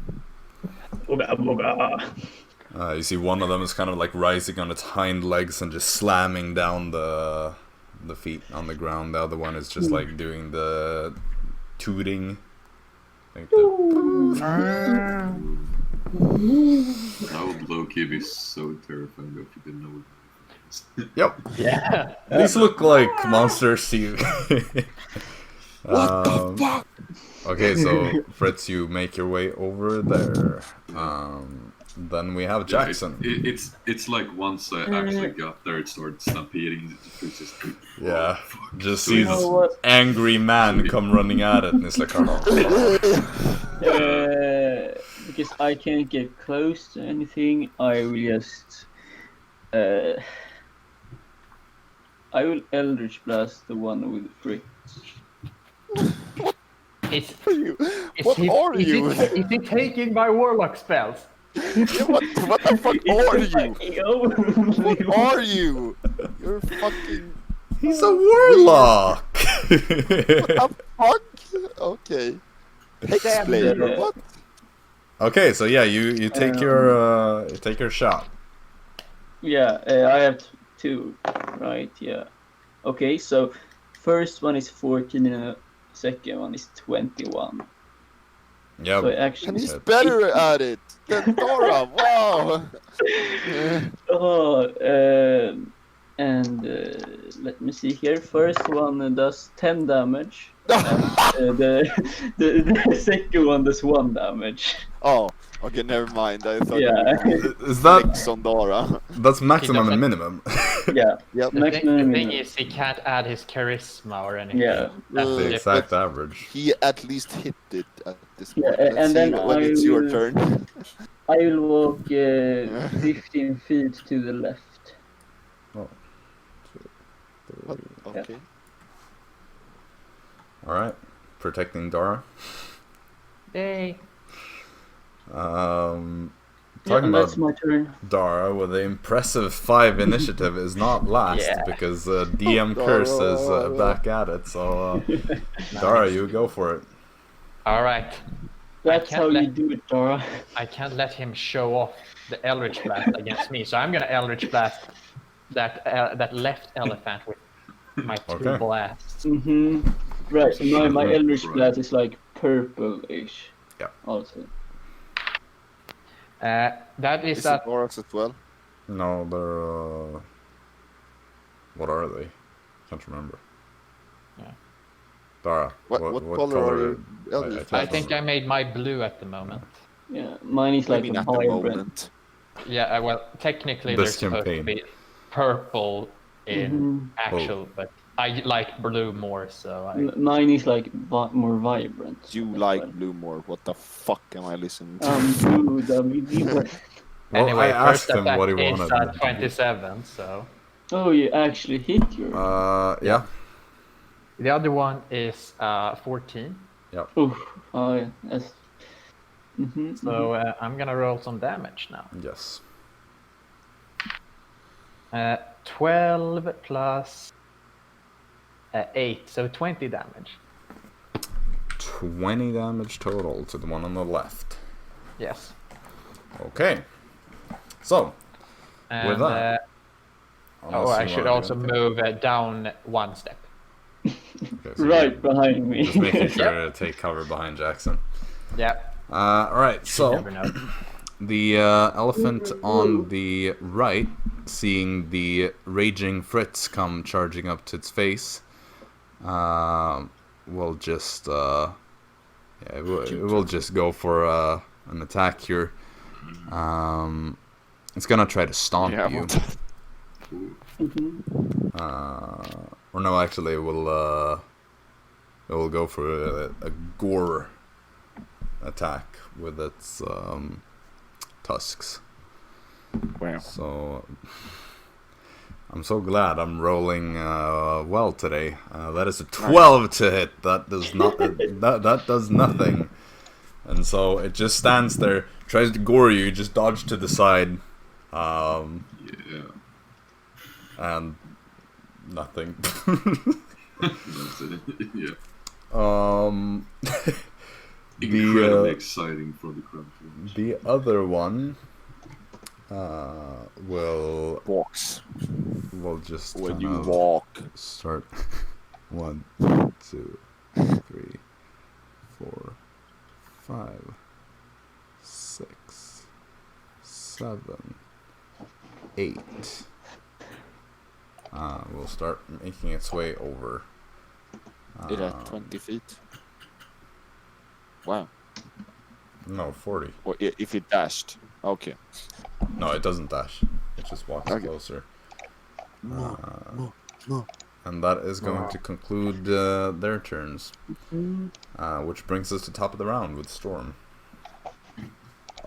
You see one of them is kind of like rising on its hind legs and just slamming down the the feet on the ground. The other one is just like doing the tooting. Like That would low-key be so terrifying if you didn't know what it was. Yep. Yeah. These look like monsters to you. What the fuck? Okay, so Fritz, you make your way over there. Then we have Jaxson. It's like once I actually got there, it started stampeding. It's just Yeah, fuck. just So sees You know what? angry man come running at it, and it's like, oh. Because I can't get close to anything, I will just I will Eldritch Blast the one with Fritz. Is What he, are is you? He, is he taking my Warlock spells? Yeah, what the fuck are you? What are you? You're fucking... He's a warlock. What the fuck? Okay. Explain. Yeah. What? Okay, so yeah, you take your shot. Yeah, I have two, right? Yeah. Okay, so first one is 14 and second one is 21. Yeah. So I And actually he's better at it than Dara. Wow. And let me see here. First one does 10 damage. And, the second one does 1 damage. Oh, okay, never mind. I thought Yeah. Is that on Dara. that's maximum He and doesn't- minimum? Yeah. Yep. The Maximum. thing is, he can't add his charisma or anything. Yeah. That's Uh, The the exact average. He at least hit it at this Yeah, point. Let's and see then when it's your I- turn. I will walk 15 feet to the left. What? Okay. All right, protecting Dara. Yay. Talking Yeah, about that's my turn. Dara with the impressive 5 initiative is not last Yeah. because DM Curse is back at it. So Dara, you go for it. All right. That's can't how you let- do it, Dara. I can't let him show off the Eldritch Blast against me, so I'm gonna Eldritch Blast that left elephant with my 2 Okay. blasts. Mm-hmm. Right, so my Eldritch Right. Blast is like purple-ish. Yeah. Also. That is Is at it Dara's as well? No, they're what are they? Can't remember. Yeah. Dara, What color are your Eldritch I think I made my blue at the moment. Yeah, mine is like Maybe a not the vibrant. moment. Yeah, well, technically This they're supposed to campaign. be purple in Mhm. actual, but I like blue more, so Mine is like more vibrant. You as like well. blue more. What the fuck am I listening to? Blue, Well, Anyway, I first asked him attack what he is wanted. 27, so... Oh, you actually hit your. Yeah. The other one is 14, Oof. Oh, yeah. That's. Mm-hmm, so I'm gonna roll some damage now. Yes. 12 plus 8, so 20 damage. 20 damage total to the one on the left. Yes. Okay. So, And, that, unless I you should wanna do also anything. move down 1 step. Okay, so right behind me. just making sure to take cover behind Jaxson. Yeah, Alright, so never know. the elephant on the right, seeing the raging Fritz come charging up to its face, will just it will just go for an attack here. It's gonna try to stomp you. Or no, actually, it will go for a gore attack with its tusks. Wow. So I'm so glad I'm rolling well today. That is a 12 to hit. That does not that does nothing. And so it just stands there, tries to gore you, just dodge to the side, Yeah. and nothing. That's it. Yeah. The Incredibly exciting for the crowd. other one will Box. we'll just when kind you of walk. start. 1, 2, 3, 4, 5, 6, 7, 8. We'll start making its way over. It at 20 feet. Wow. No, 40. Or if it dashed. Okay. No, it doesn't dash. It just walks Okay. closer. No. And that is going to conclude their turns. Which brings us to top of the round with Storm.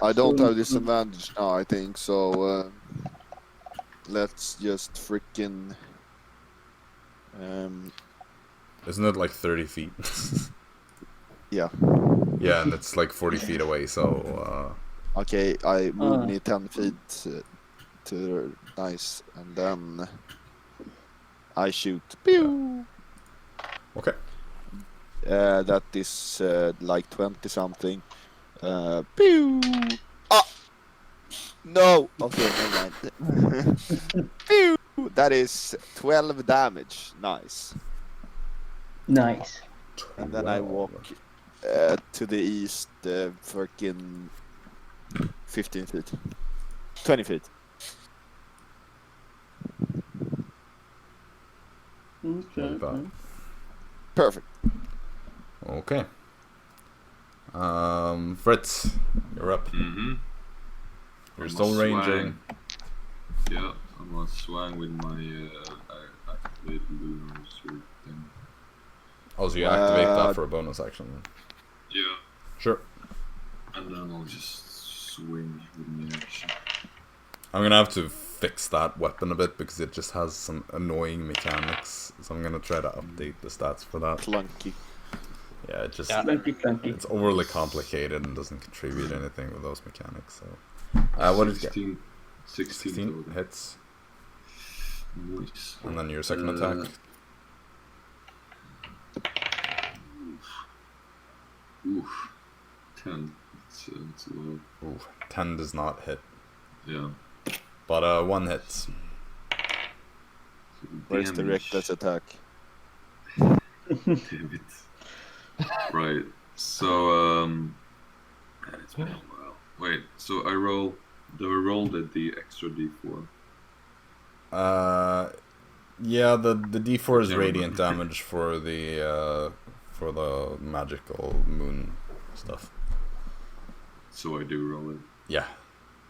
I don't have disadvantage now, I think, so let's just freaking Isn't it like 30 feet? yeah. Yeah, and it's like 40 feet away, so... Okay, I move me 10 feet to nice, and then I shoot. Pew! Okay. That is like 20 something. Pew! Ah! No! Okay, never mind. Pew! That is 12 damage. Nice. Nice. And then I walk to the east, freaking 15 feet. 20 feet. Like that. Perfect. Okay. Fritz, you're up. Mm-hmm. You're I'm still a ranging. swang. Yeah, I'm gonna swang with my activated lunar sword thing. Oh, so you activate that for a bonus action then? Yeah, Sure. and then I'll just swing with my action. I'm gonna have to fix that weapon a bit because it just has some annoying mechanics. So I'm gonna try to update the stats for that. Clunky. Yeah, it just Clunky. it's overly complicated and doesn't contribute anything with those mechanics. So, what did you get? 16 total. Hits, Nice. and then your second attack. Oof. 10. It's low. Ooh, 10 does not hit, Yeah. but 1 hits. So Where's the damage. reckless attack? Damn it. Right. So man, it's been a while. Wait. So I roll. Do I roll the extra d4? Yeah, the D4 is Never radiant mind. damage for the magical moon stuff. So I do roll it. Yeah,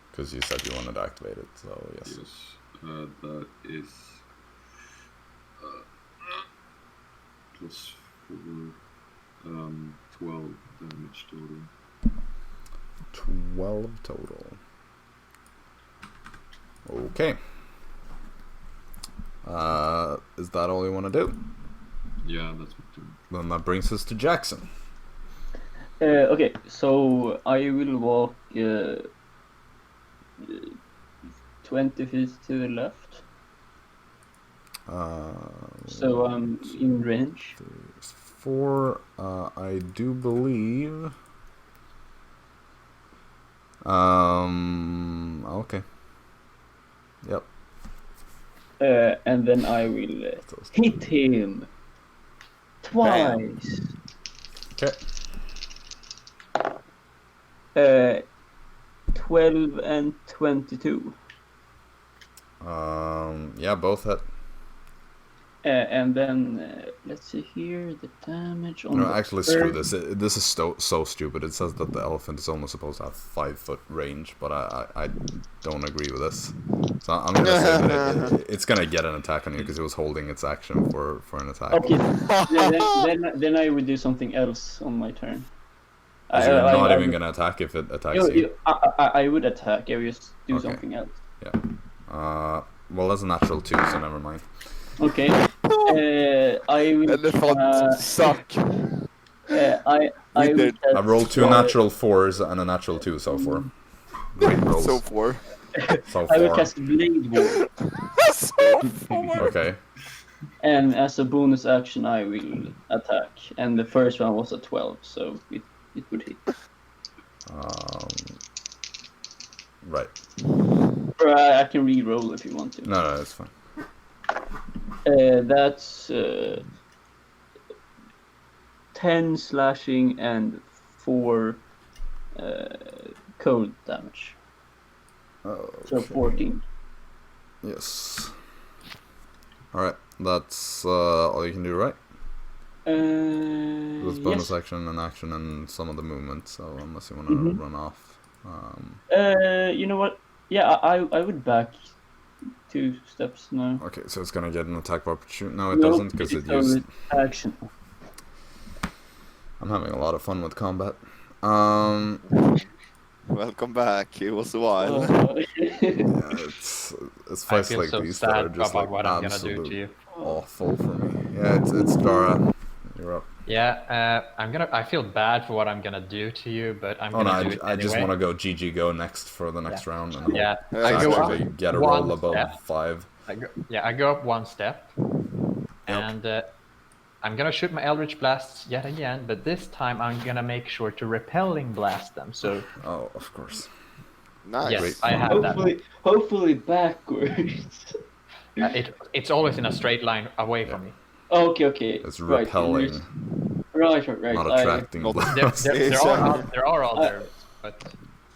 because you said you wanted to activate it, so yes. Yes. That is plus 4. 12 damage total. 12 total. Okay. Is that all you want to do? Yeah, that's my turn. Then that brings us to Jaxson. Okay, so I will walk 20 feet to the left. So I'm in range. 4, I do believe. Okay. Yep. And then I will hit him twice. Okay. 12 and 22. Yeah, both hit. And then let's see here the damage on. No, the actually, first. screw this. This is so stupid. It says that the elephant is only supposed to have 5-foot range, but I don't agree with this. So I'm gonna say that it's gonna get an attack on you because it was holding its action for an attack. Okay, then I would do something else on my turn. So you're not even gonna attack if it attacks you. I would attack. I would just do Okay. something else. Yeah. Well, that's a natural 2, so never mind. Okay. I will. Elephant suck. I will. did. I rolled 2 natural 4s and a natural 2 so far. Great rolls. So far. So I will far. cast Blade Wall, So far. Okay. and as a bonus action, I will attack. And the first one was a 12, so it would hit. Right. Or I can re-roll if you want to. No, it's fine. That's 10 slashing and 4 cold damage. So 14. Yes. Alright, that's all you can do, right? With bonus Yes. action and action and some of the movement, so unless you want to run off. You know what? Yeah, I would back 2 steps now. Okay, so it's gonna get an attack of opportunity. No, it Nope, doesn't, because it it's used... action. I'm having a lot of fun with combat. Welcome back. It was a while. Yeah, it's I fights feel like so these that are sad just about like what I'm gonna do to absolute you. awful for me. Yeah, it's Dara. You're up. Yeah, I feel bad for what I'm gonna do to you, but I'm Oh no, gonna do it I just anyway. want to go GG go next for the next round. And Yeah, Yeah, I go actually up get a one roll above step. 5. I go up 1 step, and I'm gonna shoot my Eldritch Blasts yet again, but this time I'm gonna make sure to repelling blast them. So Oh, of course. Nice. yes, Great. I have that. Hopefully backwards. It's always in a straight line away from me. Okay. It's right, repelling, Right. not attracting. Not- blast. There are others, but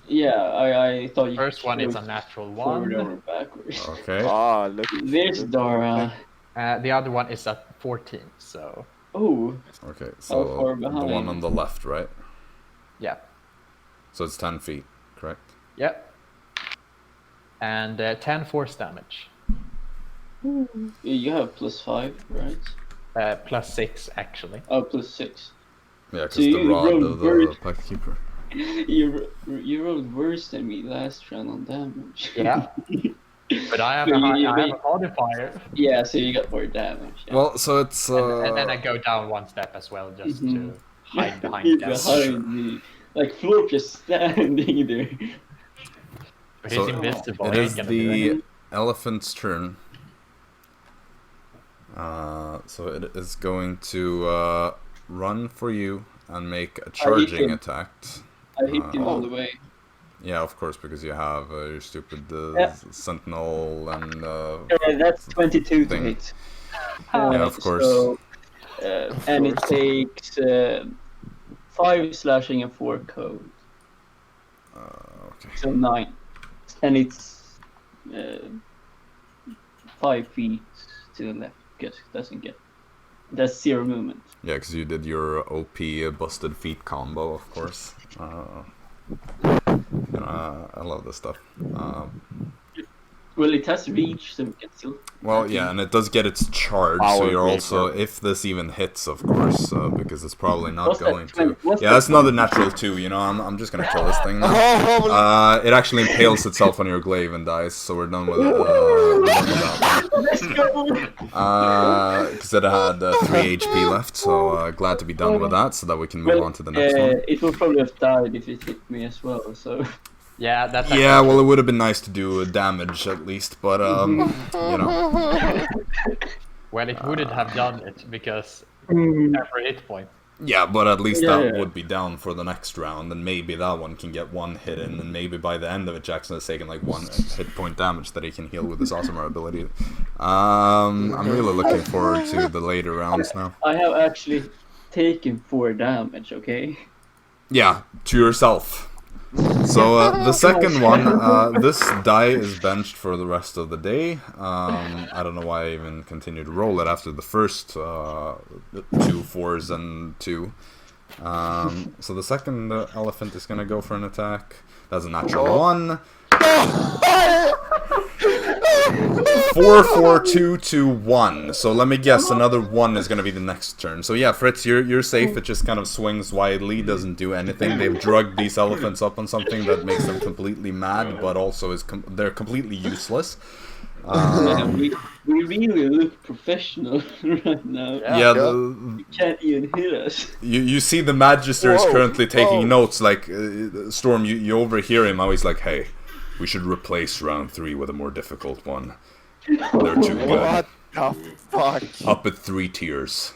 I thought you first one is a chose natural forward 1. or backwards. Okay. Ah, look. There's Dara. The other one is at 14. So Oh, Okay. How So far the behind? one on the left, right? yeah, So it's 10 feet, correct? yep. And 10 force damage, you have +5, right? plus 6 actually. Oh, +6. Yeah, because So the you rod rolled of the bird. Packkeeper. You rolled worse than me last round on damage. Yeah, but I have But I you- have a modifier, Yeah, so you got more damage. Yeah. Well, so it's and then I go down 1 step as well, just to Mhm. hide behind them. behind me. Like Floor just standing there. But So he's invisible. it he is ain't gonna do the anything. elephant's turn. So it is going to run for you and make a charging him. attack. I hit him all the way. Yeah, of course, because you have your stupid Yeah. sentinel and That's 22 to thing. hit. Yeah, of course. So, and it takes 5 slashing and 4 code. okay. So 9. And it's 5 feet to the left. Doesn't get. That's 0 movement. Yeah, because you did your OP busted feet combo, of course. I love this stuff. Well, it has reach, so it can still. Well, yeah, and it does get its charge, so Power you're breaker. also, if this even hits, of course, because it's probably not What's that going to. 20 what's Yeah, that that's another natural 2, you know, I'm just gonna kill this thing now. Oh, It actually impales itself on your glaive and dies, so we're done with it. We're done with that one. Let's go! Because it had 3 HP left, so glad to be done with that, so that we can move on to the next one. It would probably have died if it hit me as well, so. Yeah, that's Yeah, well, it would have been nice to do damage at least, but you know. Well, it wouldn't have done it because every hit point. Yeah, but at least Yeah, that yeah. would be down for the next round, and maybe that one can get 1 hit in, and maybe by the end of it, Jaxson has taken like 1 hit point damage that he can heal with his Aasimar ability. I'm really looking forward to the later rounds now. I have actually taken 4 damage, okay? Yeah, to yourself. So the second one, this die is benched for the rest of the day. I don't know why I even continued to roll it after the first 2 4s and 2. So the second elephant is gonna go for an attack. That's a natural 1. 4, 4, 2, 2, 1. So let me guess, another 1 is going to be the next turn. So yeah, Fritz, you're safe. It just kind of swings widely, doesn't do anything. They've drugged these elephants up on something that makes them completely mad, but also they're completely useless. We really look professional right now. Yeah, You can't even hit us. you see the Magister is Whoa, currently taking whoa. notes. Like Storm, you overhear him. How he's like, "Hey, we should replace round 3 with a more difficult one. They're too good. what the fuck? Up at 3 tiers."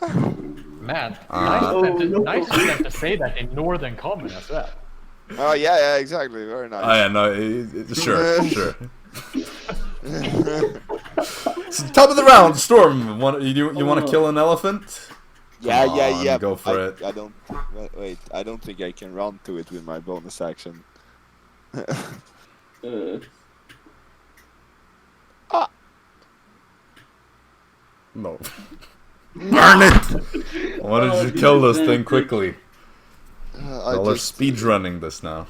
Man, Oh, no. nice of them to say that in Northern Common as well. Oh, yeah, exactly. Very nice. Oh yeah, no, sure. So top of the round, Storm. You want to kill an elephant? Yeah, Come on, go for it. I don't wait. I don't think I can run to it with my bonus action. No. Burn it! Why did you kill this thing quickly? Well, we're speedrunning this now.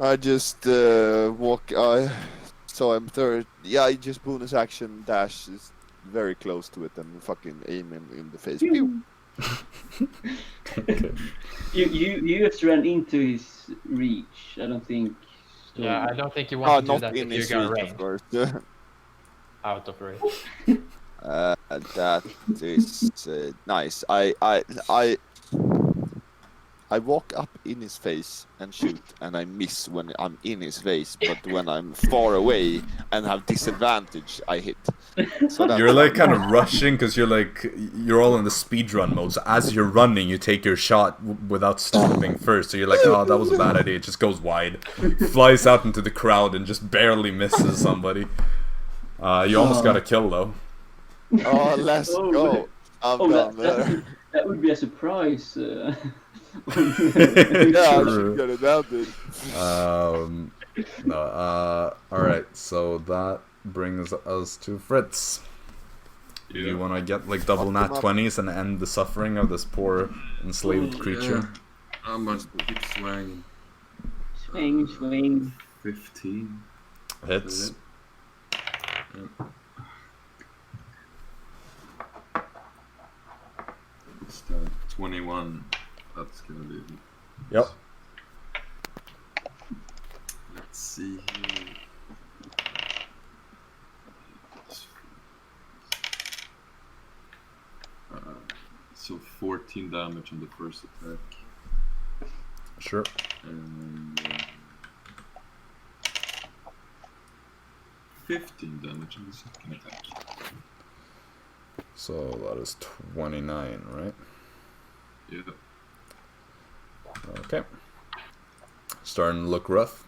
I just walk. So I'm third. Yeah, I just bonus action dash is very close to it and fucking aim him in the face. Pew! Okay. You just ran into his reach. I don't think. So. Yeah, I don't think you want to do not that in if his you got reach, range. of course. Out of range. That is nice. I walk up in his face and shoot, and I miss when I'm in his face. But when I'm far away and have disadvantage, I hit. So that's You're like kind of rushing because you're all in the speedrun mode. So as you're running, you take your shot without stopping first. So you're like, oh, that was a bad idea. It just goes wide, flies out into the crowd, and just barely misses somebody. You almost got a kill though. Oh, let's go. I'm done there. That would be a surprise. Yeah, I should get it out, dude. No. All right. So that brings us to Fritz. Do you want to get like double nat 20s and end the suffering of this poor enslaved creature? How much keep swinging? Swing. 15. Hits. It's 21. That's gonna be. Yep. Let's see here. So 14 damage on the first attack. Sure. And 15 damage on the second attack. So that is 29, right? Yeah. Okay. Starting to look rough.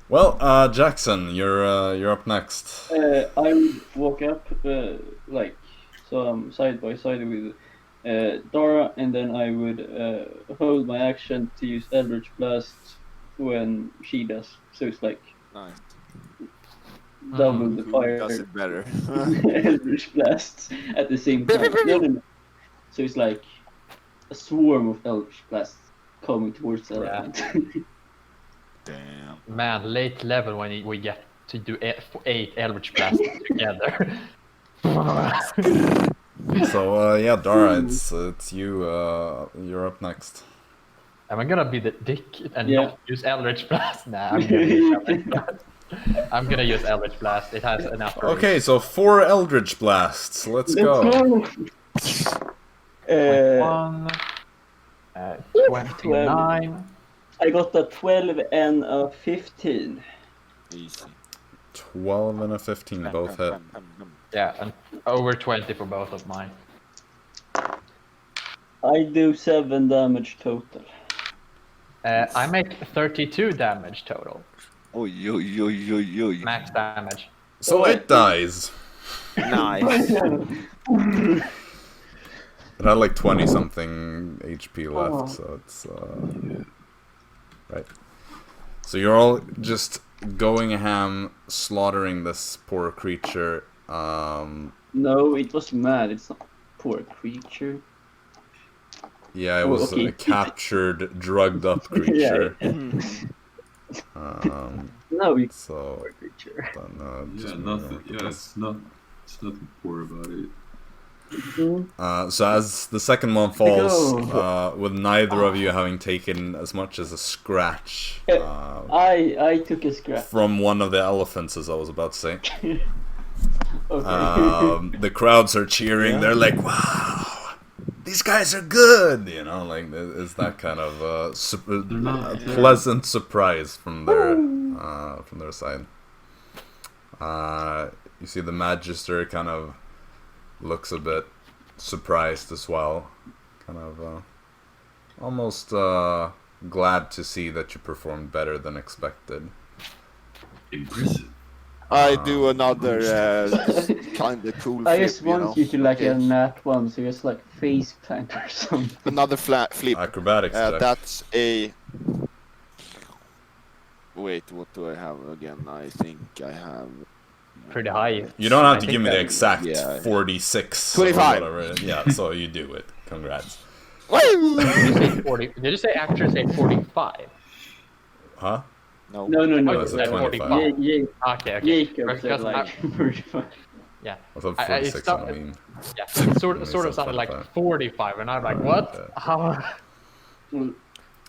Well, Jaxson, you're up next. I would walk up, so I'm side by side with Dara, and then I would hold my action to use Eldritch Blast when she does. So it's like Nice. double the Who fire. does it better? Eldritch Blasts at the same time. No. So it's like a swarm of Eldritch Blasts coming towards the elephant. Damn. Man, late level when we get to do 8 Eldritch Blasts together. So yeah, Dara, it's you. You're up next. Am I gonna be the dick and Yeah. not use Eldritch Blast? Nah, I'm gonna use Eldritch Blast. I'm gonna use Eldritch Blast. It has enough. Okay, so 4 Eldritch Blasts. Let's go. 1, 29. I got a 12 and a 15. Easy. 12 and a 15 both hit. Yeah, and over 20 for both of mine. I do 7 damage total. I make 32 damage total. Oy. Max damage. So it dies. Nice. It had like 20 something HP left, so it's right. So you're all just going ham, slaughtering this poor creature. No, it was mad. It's not poor creature. Yeah, it was okay. a captured, drugged up creature. No, it's So poor creature. Yeah, nothing. Yeah, it's nothing poor about it. So as the second one falls, with neither of you having taken as much as a scratch I took a scratch. from one of the elephants, as I was about to say. Okay. The crowds are cheering. They're like, "Wow, these guys are good!" You know, like it's that kind of pleasant surprise from their side. You see the Magister kind of looks a bit surprised as well, kind of almost glad to see that you performed better than expected. Impressive. I do another kind of cool flip, I just want you to like Okay. a nat one, so just like face plant or something. Another flat flip. Acrobatics check. That's a... Wait, what do I have again? I think I have... Pretty high. You don't have I to think give me the that- exact yeah. 46 25. or whatever. Yeah, so you do it. Congrats. Woo! Did you say 40? Did you say actually say 45? Huh? No. No, Oh, it's you a said 25. 45. Yeah, Okay. Jacob said Because like 45. yeah, I thought I 46 stopped- I mean. yeah. It sort You of said sounded like 25. 45, and I'm like, what? Okay. How?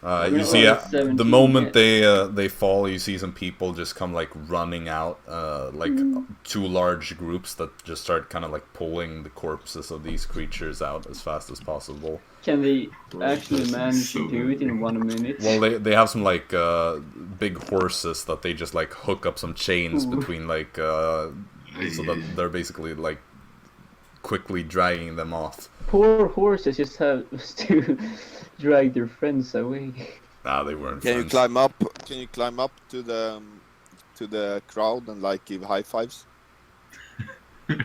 You see, the 17, moment they fall, you see some people just come like running out, like two large groups that just start kind of like pulling the corpses of these creatures out as fast as possible. Can they actually manage So to do it in 1 minute? Well, they have some like big horses that they just like hook up some chains between like so that they're basically like quickly dragging them off. Poor horses just have to drag their friends away. Nah, they weren't. Can you friends. climb up? Can you climb up to the crowd and like give high fives?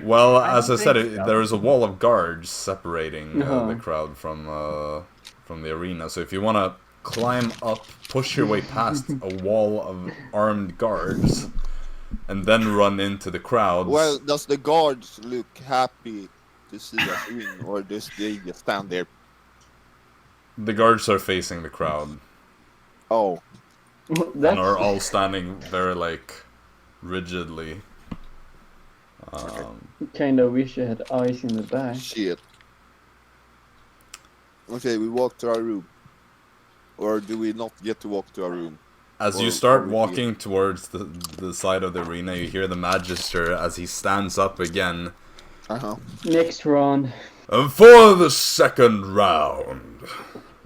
Well, I as I don't said, think so. there is a wall of guards separating Uh-huh. the crowd from the arena. So if you want to climb up, push your way past a wall of armed guards, and then run into the crowds. Well, does the guards look happy to see us win, or does they just stand there? The guards are facing the crowd Oh, and are all standing very like rigidly. Kind of wish I had eyes in the back. shit. Okay, we walk to our room. Or do we not get to walk to our room? As Or you start are we walking towards the side of the arena, you hear the Magister as he stands up again. Uh-huh. Next round. And for the second round,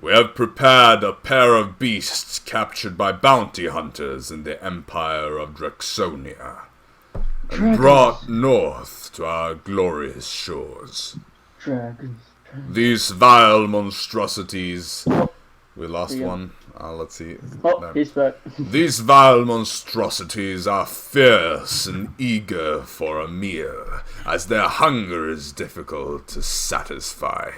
we have prepared a pair of beasts captured by bounty hunters in the Empire of Draxonia, and brought north to our glorious shores. Dragons. These vile monstrosities... We lost Yeah. one. Let's see. Oh, There. he's back. These vile monstrosities are fierce and eager for a meal, as their hunger is difficult to satisfy.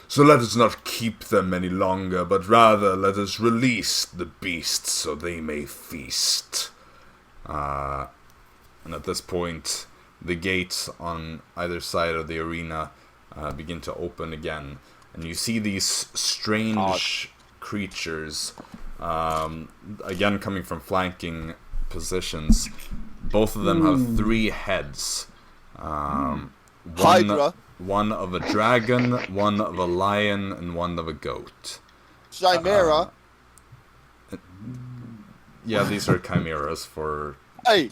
So let us not keep them any longer, but rather let us release the beasts so they may feast. And at this point, the gates on either side of the arena begin to open again. And you see these strange creatures, again coming from flanking positions. Both of them have 3 heads. Hydra. One of a dragon, one of a lion, and one of a goat. Chimera. Yeah, these are chimeras for Hey!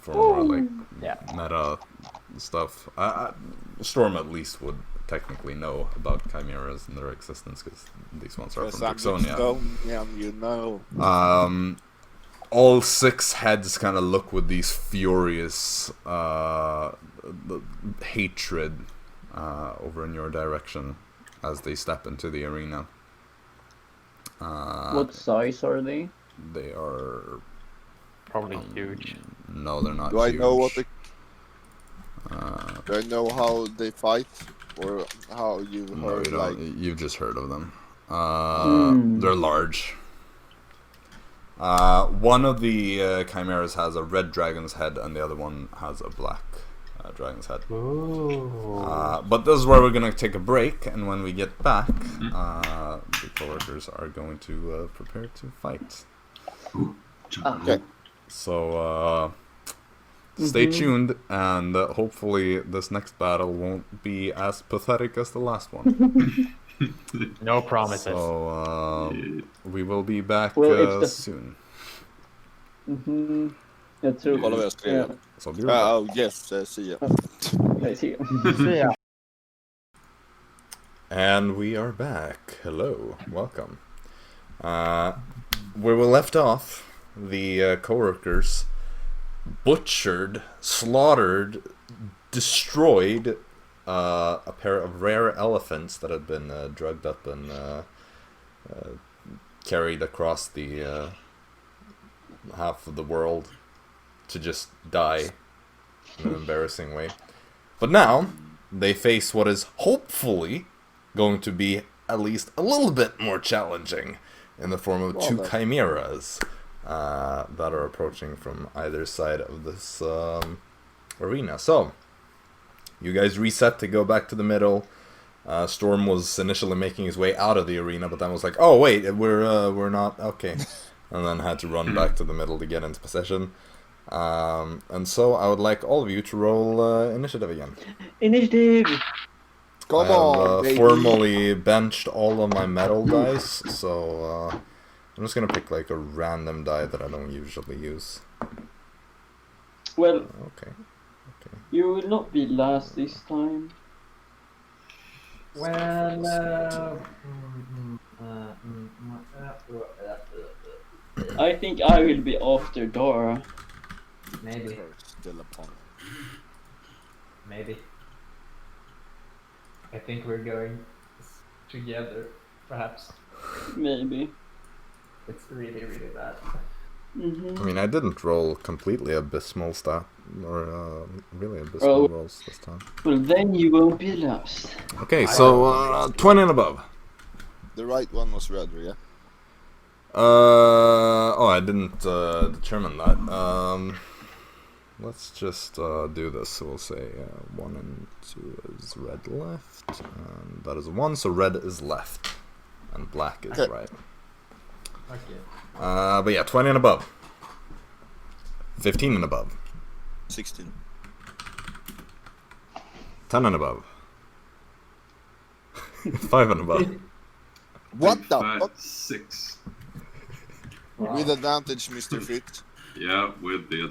more like Yeah. meta stuff. Storm at least would technically know about chimeras and their existence because these ones are from Draxonia. Yeah, you know. All 6 heads kind of look with these furious hatred over in your direction as they step into the arena. What size are they? They are... Probably huge. No, they're not Do I huge. know what the... Do I know how they fight? Or how you've No, heard, you don't. like... You've just heard of them. They're large. One of the chimeras has a red dragon's head, and the other one has a black dragon's head. Ooh. But this is where we're gonna take a break, and when we get back, the coworkers are going to prepare to fight. Okay. So stay tuned, and hopefully this next battle won't be as pathetic as the last one. No promises. So we will be back Well, it's soon. Jag tror... Kolla vad jag skrev. Ja, So be right back. Oh, yes, see ya. jag ser. Yeah. And we are back. Hello, welcome. Where we left off, the coworkers butchered, slaughtered, destroyed a pair of rare elephants that had been drugged up and carried across the half of the world to just die in an embarrassing way. But now they face what is hopefully going to be at least a little bit more challenging in the form of two chimeras that are approaching from either side of this arena. So, you guys reset to go back to the middle. Storm was initially making his way out of the arena, but then was like, "Oh wait, we're not okay," and then had to run back to the middle to get into possession. And so I would like all of you to roll initiative again. Initiative! Come I on, have baby. formally benched all of my metal dice, so I'm just gonna pick like a random die that I don't usually use. Well, Okay. you will not be last this time. Well, I think I will be after Dara. maybe. Still upon. Maybe. I think we're going together, perhaps. Maybe. It's really, really bad. Mm-hmm. I mean, I didn't roll completely abysmal stat, or really abysmal rolls this time. Well, then you won't be last. Okay, so 20 and above. The right one was red, yeah? I didn't determine that. Let's just do this. So we'll say 1 and 2 is red left, and that is a 1, so red is left, and black is Okay. right. Okay. But yeah, 20 and above. 15 and above. 16. 10 and above. 5 and above. What the Five, fuck? 6. Wow. With advantage, Mr. Fritz. Yeah, with the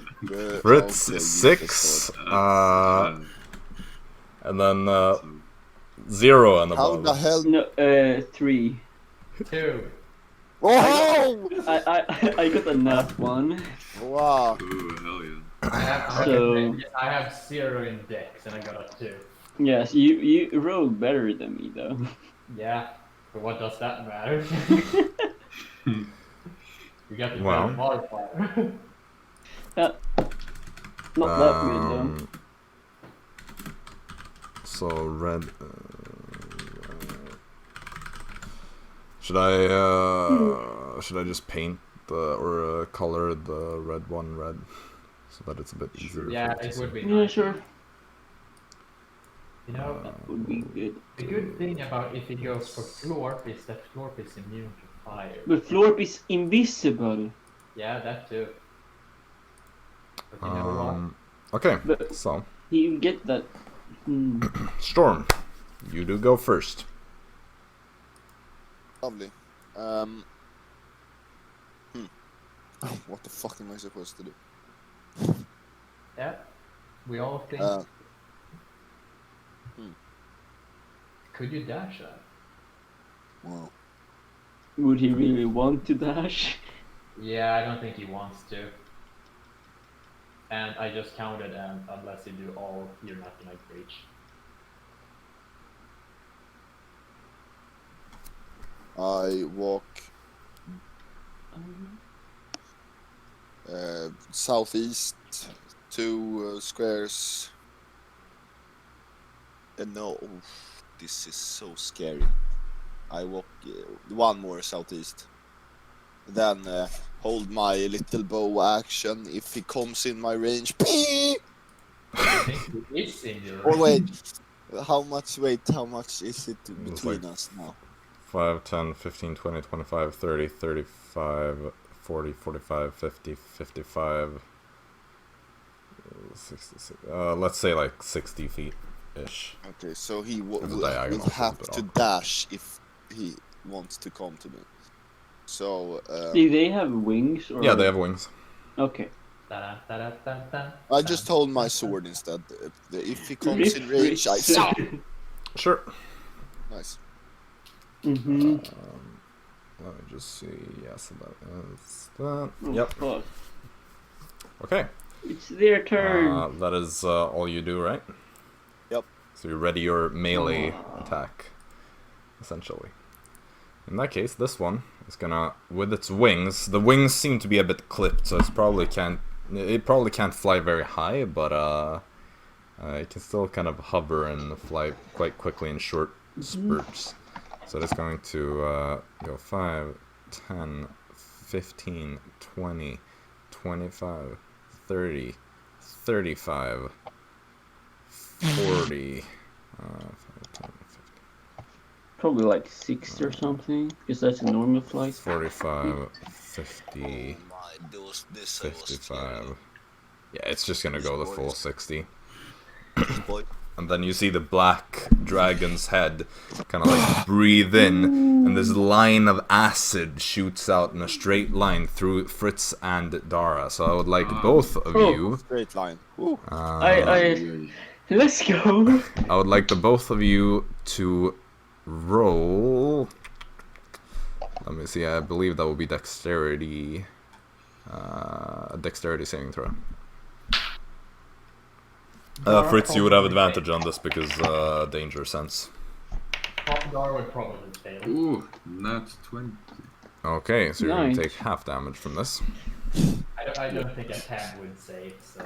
Fritz Okay, is use 6, uh, and then so 0 and How above. the hell? No, 3. 2. Oh! I got a nat 1. Wow. ooh, hell yeah. I have 0 in dex and I got a 2. Yes, you rolled better than me though. Yeah, but what does that matter? You got the Wow. better modifier. Not that good though. So red. Should I just paint or color the red one red so that it's a bit easier? Yeah, for it it to would see? be Yeah, nice. sure. You know, That would be good. the good thing about if he goes for Florp is that Florp is immune to fire. But Florp is invisible. Yeah, that too. But you know Okay, But- so You get that. Storm, you do go first. Lovely. What the fuck am I supposed to do? what? Yeah, we all think. Could you dash that? Wow. Would he really want to dash? Yeah, I don't think he wants to. And I just counted, and unless you do all, you're not gonna reach. I walk southeast 2 squares. No, this is so scary. I walk 1 more southeast. Then hold my little bow action if he comes in my range. I think he is in your Or wait, how much is it It's between like- us now? 5, 10, 15, 20, 25, 30, 35, 40, 45, 50, 55, 66. Let's say like 60 feet-ish. Okay, so he It's a will diagonal, so have it's a bit to awkward. dash if he wants to come to me. So Do they have wings? Or... Yeah, they have wings. Okay. Da-da-da-da-da-da. I just hold my sword instead. If he comes in range, I Sure. nice. Mm-hmm. Let me just see. Yeah, so that is that. Oh, Yep. fuck. Okay. It's their turn. That is all you do, right? Yep. So you ready your melee attack, essentially. In that case, this one It's gonna, with its wings, the wings seem to be a bit clipped, so it probably can't fly very high, but it can still kind of hover and fly quite quickly in short spurts. So it's going to go 5, 10, 15, 20, 25, 30, 35, 40, 5, 10, 15. Probably like 60 or something, because that's a normal flight. 45, 50, 55. Yeah, it's just gonna go the full 60. And then you see the black dragon's head kind of like breathe in, and this line of acid shoots out in a straight line through Fritz and Dara. So I would like both of you. Straight line. Let's go. I would like the both of you to roll. Let me see. I believe that will be dexterity. Dexterity saving throw. Fritz, you would have advantage on this because danger sense. Dara would probably fail. Ooh, not 20. Okay, so you're Nice. gonna take half damage from this. I don't think a 10 would save, so...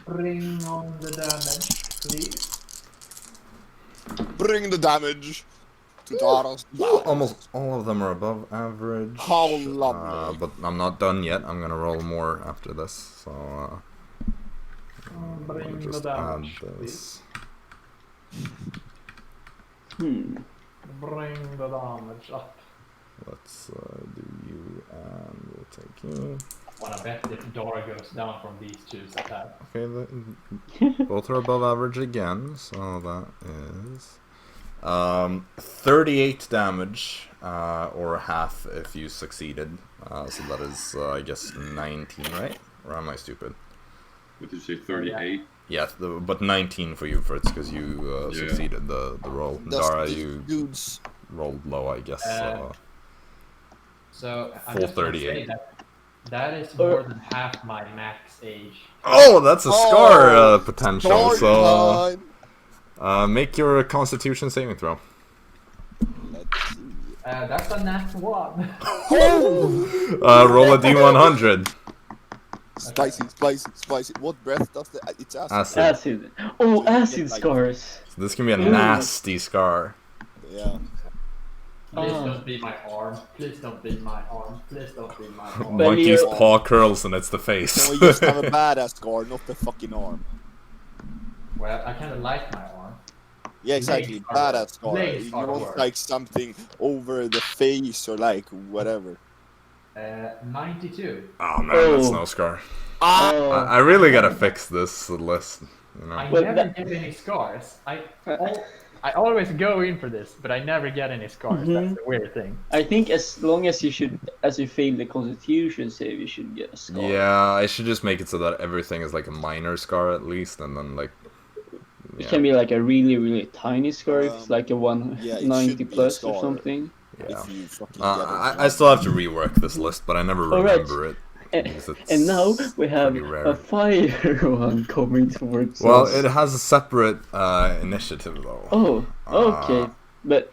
Bring on the damage, please. Bring the damage to Dara's. Almost all of them are above average. How lovely. But I'm not done yet. I'm gonna roll more after this. So Bring the just damage, add please. this. Bring the damage up. Let's do you, and we'll take you. Wanna bet if Dara goes down from these two attacks. Okay, both are above average again, so that is 38 damage, or half if you succeeded. So that is, I guess, 19, right? Or am I stupid? What did you say, 38? Yes, but 19 for you, Fritz, because you succeeded the roll. Dara, you dudes. rolled low, I guess. So I'm Full just gonna 38. say that is more than half my max age. Oh, that's a scar potential. Story So time. make your Constitution saving throw. Let's see. That's a nat 1. Roll a d100. Spicy. What breath does the? It's acid. Acid. Acid. Oh, So you acid get, like- scars. So this can be a Ooh. nasty scar. Yeah. Please Oh. don't be my arm. Please don't be my arm. Please don't be my arm. But Monkey's you- paw curls and it's the face. No, you just have a badass scar, not the fucking arm. Well, I kind of like my arm. Yeah, exactly. Legs are- Badass scar. legs You are want worse. like something over the face or like whatever. 92. Oh man, that's Oh. no scar. Oh. I really gotta fix this list. You know. I Well, never that- get any scars. I always go in for this, but I never get any scars. Mhm. That's the weird thing. I think as long as you fail the Constitution save, you should get a scar. Yeah, I should just make it so that everything is like a minor scar at least, and then like. It Yeah. can be like a really, really tiny scar if it's like a yeah, it 190 should be a plus or scar. something. Yeah. If you fucking get it. I still have to rework this list, but I never Alright. remember it. And, because it's and now we have pretty rare. a fire one coming towards Well, us. it has a separate initiative though. Oh, okay. But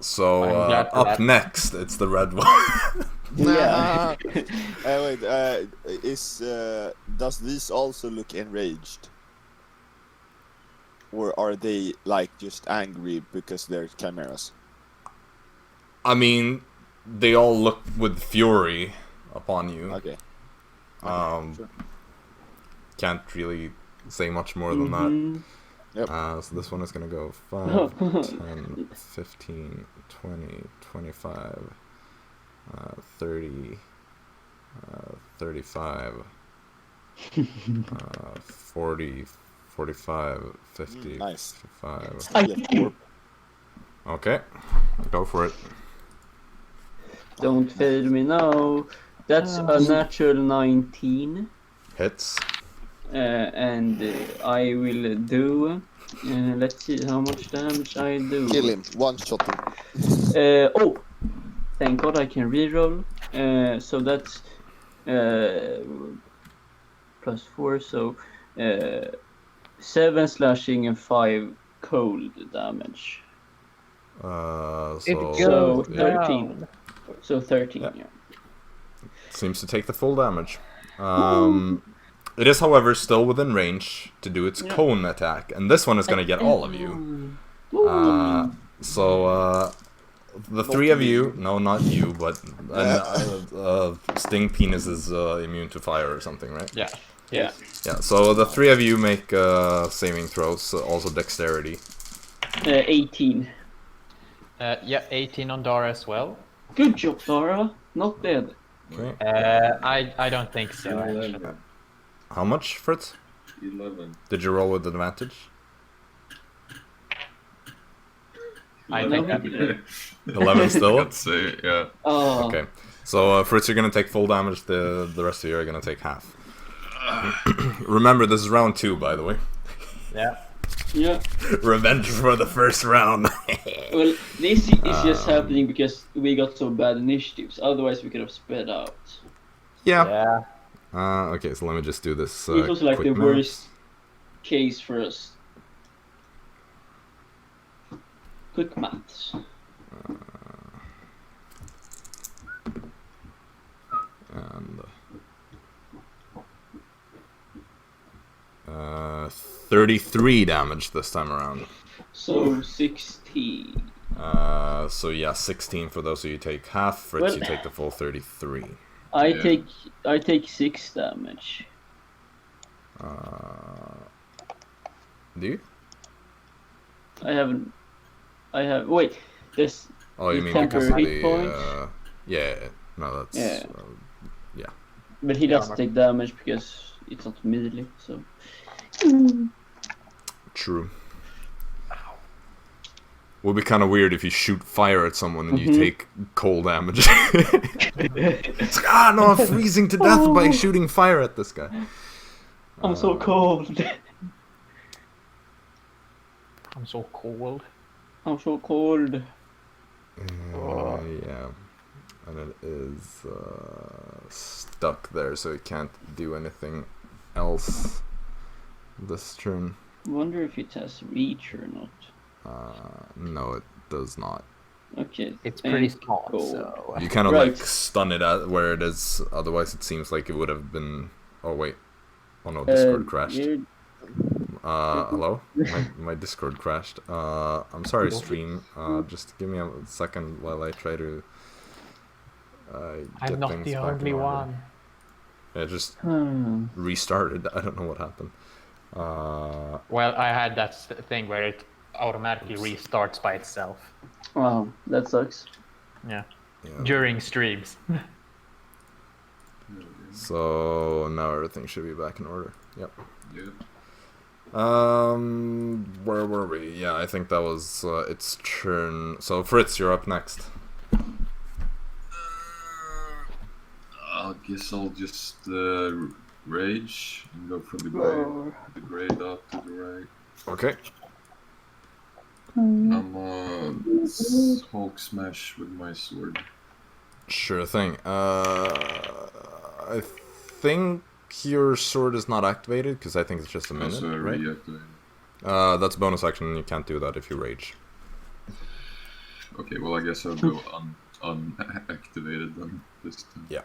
So I'm glad for up that. next, it's the red one. yeah. Wait, does this also look enraged? Or are they like just angry because they're chimeras? I mean, they all look with fury upon you. Okay. Sure. Can't really say much more than that. Mhm. Yep. So this one is gonna go 5, 10, 15, 20, 25, 30, 35, 40, 45, 50, Nice. 55. Yeah. Okay, go for it. Don't fail me now. That's a natural 19. Hits. And I will do. Let's see how much damage I do. Kill him. One shot him. Oh! Thank God I can reroll. So that's plus 4, so 7 slashing and 5 cold damage. It So goes yeah, 13. So 13, Yeah. yeah. seems to take the full damage. It is, however, still within range to do its Yeah. cone attack, and this one is going to get all of you. So the three of you, no, not you, but Sting Penis is immune to fire or something, right? Yeah. Yeah. Yeah, so the three of you make saving throws, also dexterity. 18. Yeah, 18 on Dara as well. Good job, Dara. Not dead. Okay. I don't think so, actually. 11. How much, Fritz? 11. Did you roll with advantage? I think that... 11 still? I'd say, yeah. Oh. Okay. So, Fritz, you're going to take full damage, the rest of you are going to take half. Remember, this is round 2, by the way. Yeah. Yeah. Revenge for the first round. Well, this is just happening because we got so bad initiatives. Otherwise, we could have sped out. Yeah. Yeah. Okay, so let me just do this. It was like quick the math. worst case for us. Quick maths. And 33 damage this time around. So 16. So yeah, 16 for those of you take half. Fritz, Well- you take the full 33. I Yeah. take 6 damage. Do you? I have wait. This Oh, you You mean can't because of hit the points? yeah? No, that's Yeah. yeah. but he Yeah, doesn't but- take damage because it's not immediately. So True. Would be kind of weird if you shoot fire at someone and you Mhm. take cold damage. It's like, no, I'm freezing to death by shooting fire at this guy. I'm so cold. I'm so cold. I'm so cold. Yeah, and it is stuck there, so it can't do anything else this turn. Wonder if it has reach or not. No, it does not. Okay. It's pretty thank small, God. so... You kind of Right. like stun it at where it is. Otherwise, it seems like it would have been. Oh wait. Oh no, Discord crashed. you're- Hello? My Discord crashed. I'm sorry, stream. Just give me a second while I try to get I'm not things the back in only order. one. It just Hmm. restarted. I don't know what happened. Well, I had that thing where it automatically restarts by itself. Wow, that sucks. Yeah. Yeah. During streams. So now everything should be back in order. Yep. Yeah. Where were we? Yeah, I think that was its turn. So Fritz, you're up next. I guess I'll just rage and go from the gray dot to the right. Okay. I'm Hulk smash with my sword. Sure thing. I think your sword is not activated because I think it's just a minute, Also right? reactivated. That's bonus action, and you can't do that if you rage. Okay, well I guess I'll go unactivated then this time. Yeah.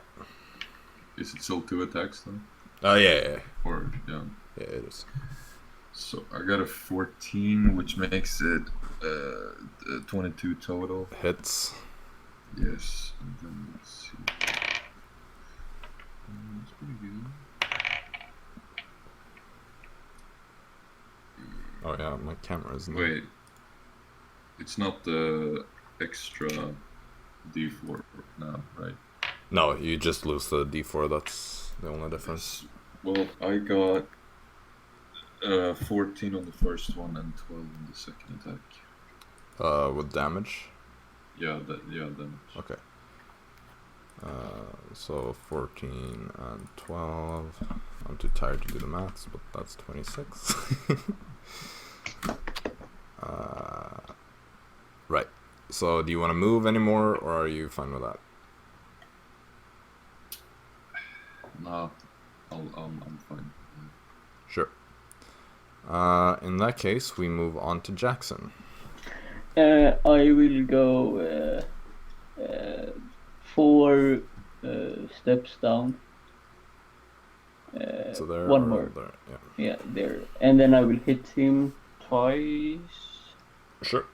Is it still 2 attacks then? Yeah. Or yeah. Yeah, it is. So I got a 14, which makes it 22 total. Hits. Yes, and then let's see. That's pretty good. Oh yeah, my camera is not. Wait, it's not the extra D4 now, right? No, you just lose the D4. That's the only difference. Well, I got 14 on the first one and 12 on the second attack. With damage. Yeah, damage. Okay. So 14 and 12. I'm too tired to do the maths, but that's 26. Right. So do you want to move anymore, or are you fine with that? Nah, I'm fine. Sure. In that case, we move on to Jaxson. I will go 4 steps down. So there. One or more. There. Yeah. Yeah, there. And then I will hit him twice. Sure.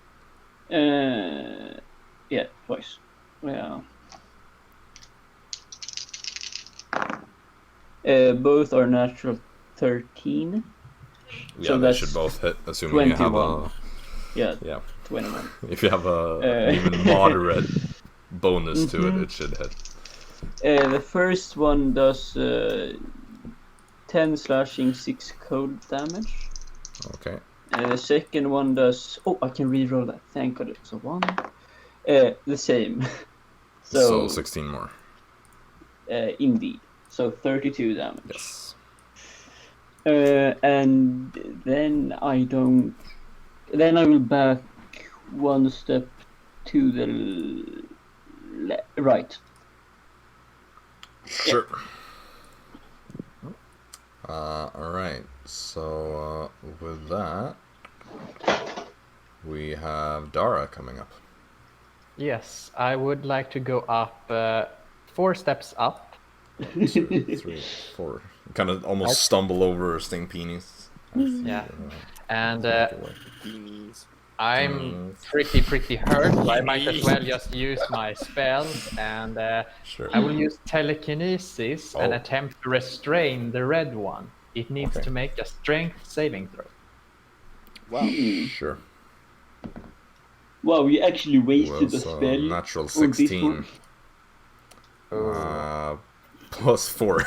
Yeah, twice. Yeah. Both are natural 13. Yeah, So they that's should both hit, assuming you have 21. Yeah, yeah. 21. If you have an even moderate bonus to it, it should hit. The first one does 10 slashing, 6 cold damage. Okay. The second one does... Oh, I can reroll that. Thank God it's a 1. The same. So 16 more. Indeed. So 32 damage. Yes. And then I don't... Then I will back 1 step to the right. Sure. Alright, so with that, we have Dara coming up. Yes, I would like to go up 4 steps up. 3, 4. Kind of almost stumble over sting peonies. Yeah. And Beanies. I'm pretty hurt, so I might as well just use my spells, and Sure. I will use telekinesis and Oh. attempt to restrain the red one. It needs Okay. to make a strength saving throw. Wow. Sure. Wow, you actually wasted Was a spell. natural on this 16. one. Plus 4.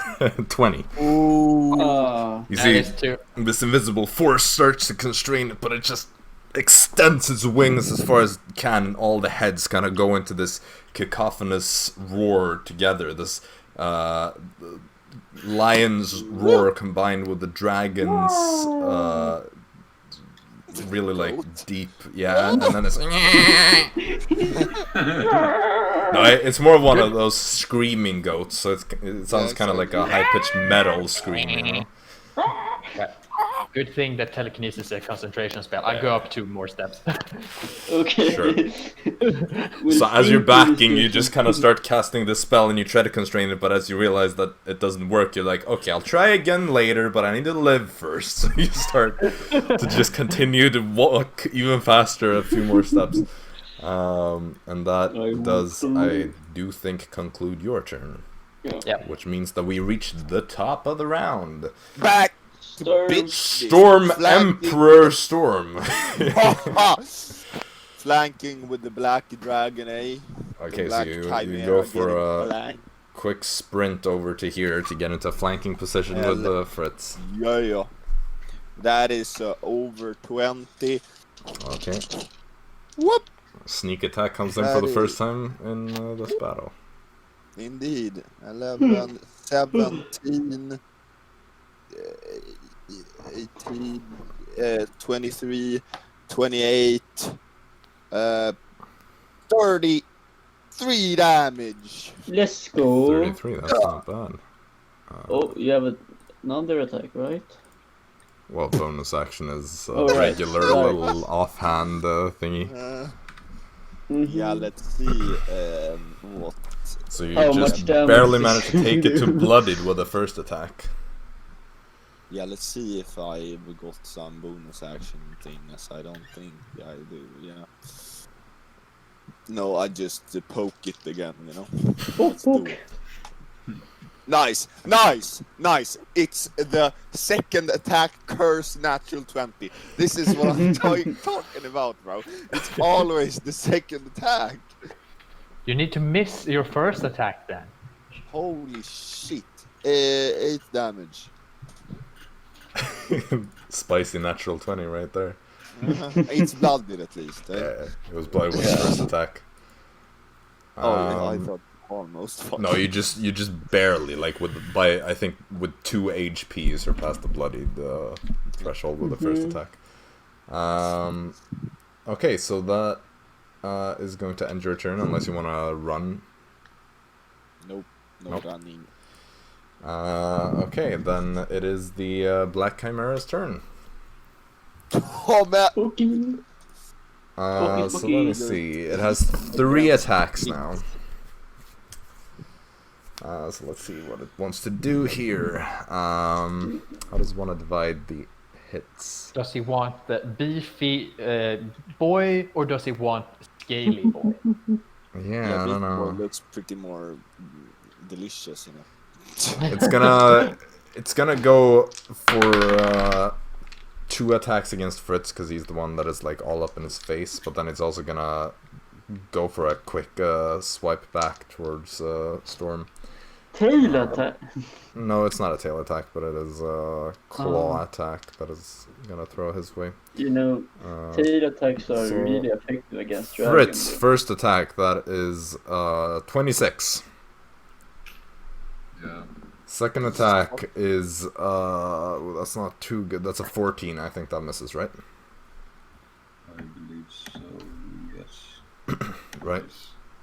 20. Ah. You That see, is too. this invisible force starts to constrain it, but it just extends its wings as far as it can, and all the heads kind of go into this cacophonous roar together. This lion's roar combined with the dragon's really like deep, yeah, and then it's no, it's more of one of those screaming goats, so it sounds kind of like a high-pitched metal scream, you know? Good thing that telekinesis is a concentration spell. I go up 2 more steps. Okay. Sure. We'll So as you're think backing, you this just kind of start casting this spell and you try to constrain it, but as you realize that it doesn't work, you're like, okay, I'll try again later, but I need to live first. So you start to just continue to walk even faster a few more steps. And that does, I do think, conclude your turn. Yeah. Which means that we reached the top of the round. Back to Storm. bitch. Storm Flanking- Emperor Storm. Flanking with the black dragon, eh? Okay, The so black you chimera go for getting a flanked. quick sprint over to here to get into flanking position Hell. with the Fritz. Yeah. That is over 20. Okay. Whoop! Sneak attack comes in for the first time in this battle. Indeed. 11, 17, 18, 23, 28, 33 damage. Let's go. 33, that's not bad. Oh, you have another attack, right? Well, bonus action is a Oh, right. regular Right. little offhand thingy. Yeah, let's see what. So you How just much damage barely is managed to take it to do? bloodied with the first attack. Yeah, let's see if I got some bonus action things. I don't think I do, yeah. No, I just poke it again, you know. Let's do it. Nice! It's the second attack curse natural 20. This is what I'm talking about, bro. It's always the second attack. You need to miss your first attack then. Holy shit. 8 damage. Spicy natural 20 right there. It's blooded at least. Eh? Yeah, it was bloody with the first attack. Oh, I thought almost. No, you just barely, like I think with 2 HP you surpassed the bloodied threshold with the first attack. Okay, so that is going to end your turn unless you want to run. Nope. Nope. Running. Okay, then it is the Black Chimera's turn. Oh man! Okay. So let me see. It has 3 attacks now. So let's see what it wants to do here. How does one divide the hits? Does he want the beefy boy, or does he want scaly boy? Yeah, I don't know. Looks pretty more delicious, you know. It's gonna go for 2 attacks against Fritz because he's the one that is like all up in his face. But then it's also gonna go for a quick swipe back towards Storm. Tail attack. No, it's not a tail attack, but it is a claw attack that is gonna throw his way. You know, tail attacks are really effective against dragons. Fritz, first attack, that is 26. Yeah. Second attack is that's not too good. That's a 14. I think that misses, right? I believe so. Yes. Right.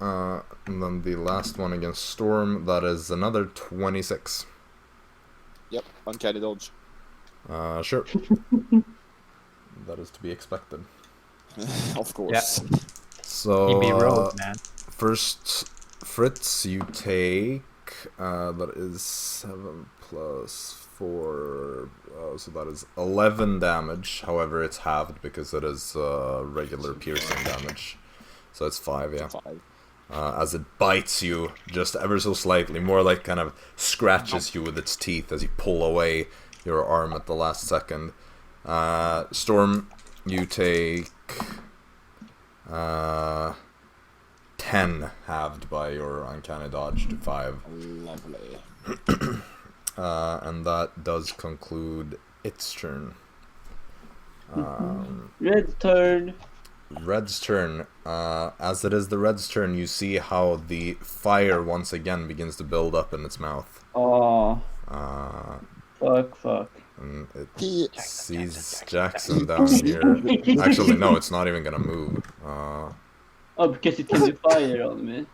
And then the last one against Storm, that is another 26. Yep, uncanny dodge. Sure. That is to be expected. Of course. Yeah. So, He be rogue, man. first, Fritz, you take, that is 7 plus 4, so that is 11 damage. However, it's halved because it is regular piercing damage. So it's 5, yeah. 5. As it bites you just ever so slightly, more like kind of scratches you with its teeth as you pull away your arm at the last second. Storm, you take 10 halved by your uncanny dodge to 5. Lovely. And that does conclude its turn. Red turn. Red's turn. As it is the Red's turn, you see how the fire once again begins to build up in its mouth. Oh, fuck. And it sees Jaxson down here. Actually, no, it's not even gonna move. Oh, because it can do fire on me.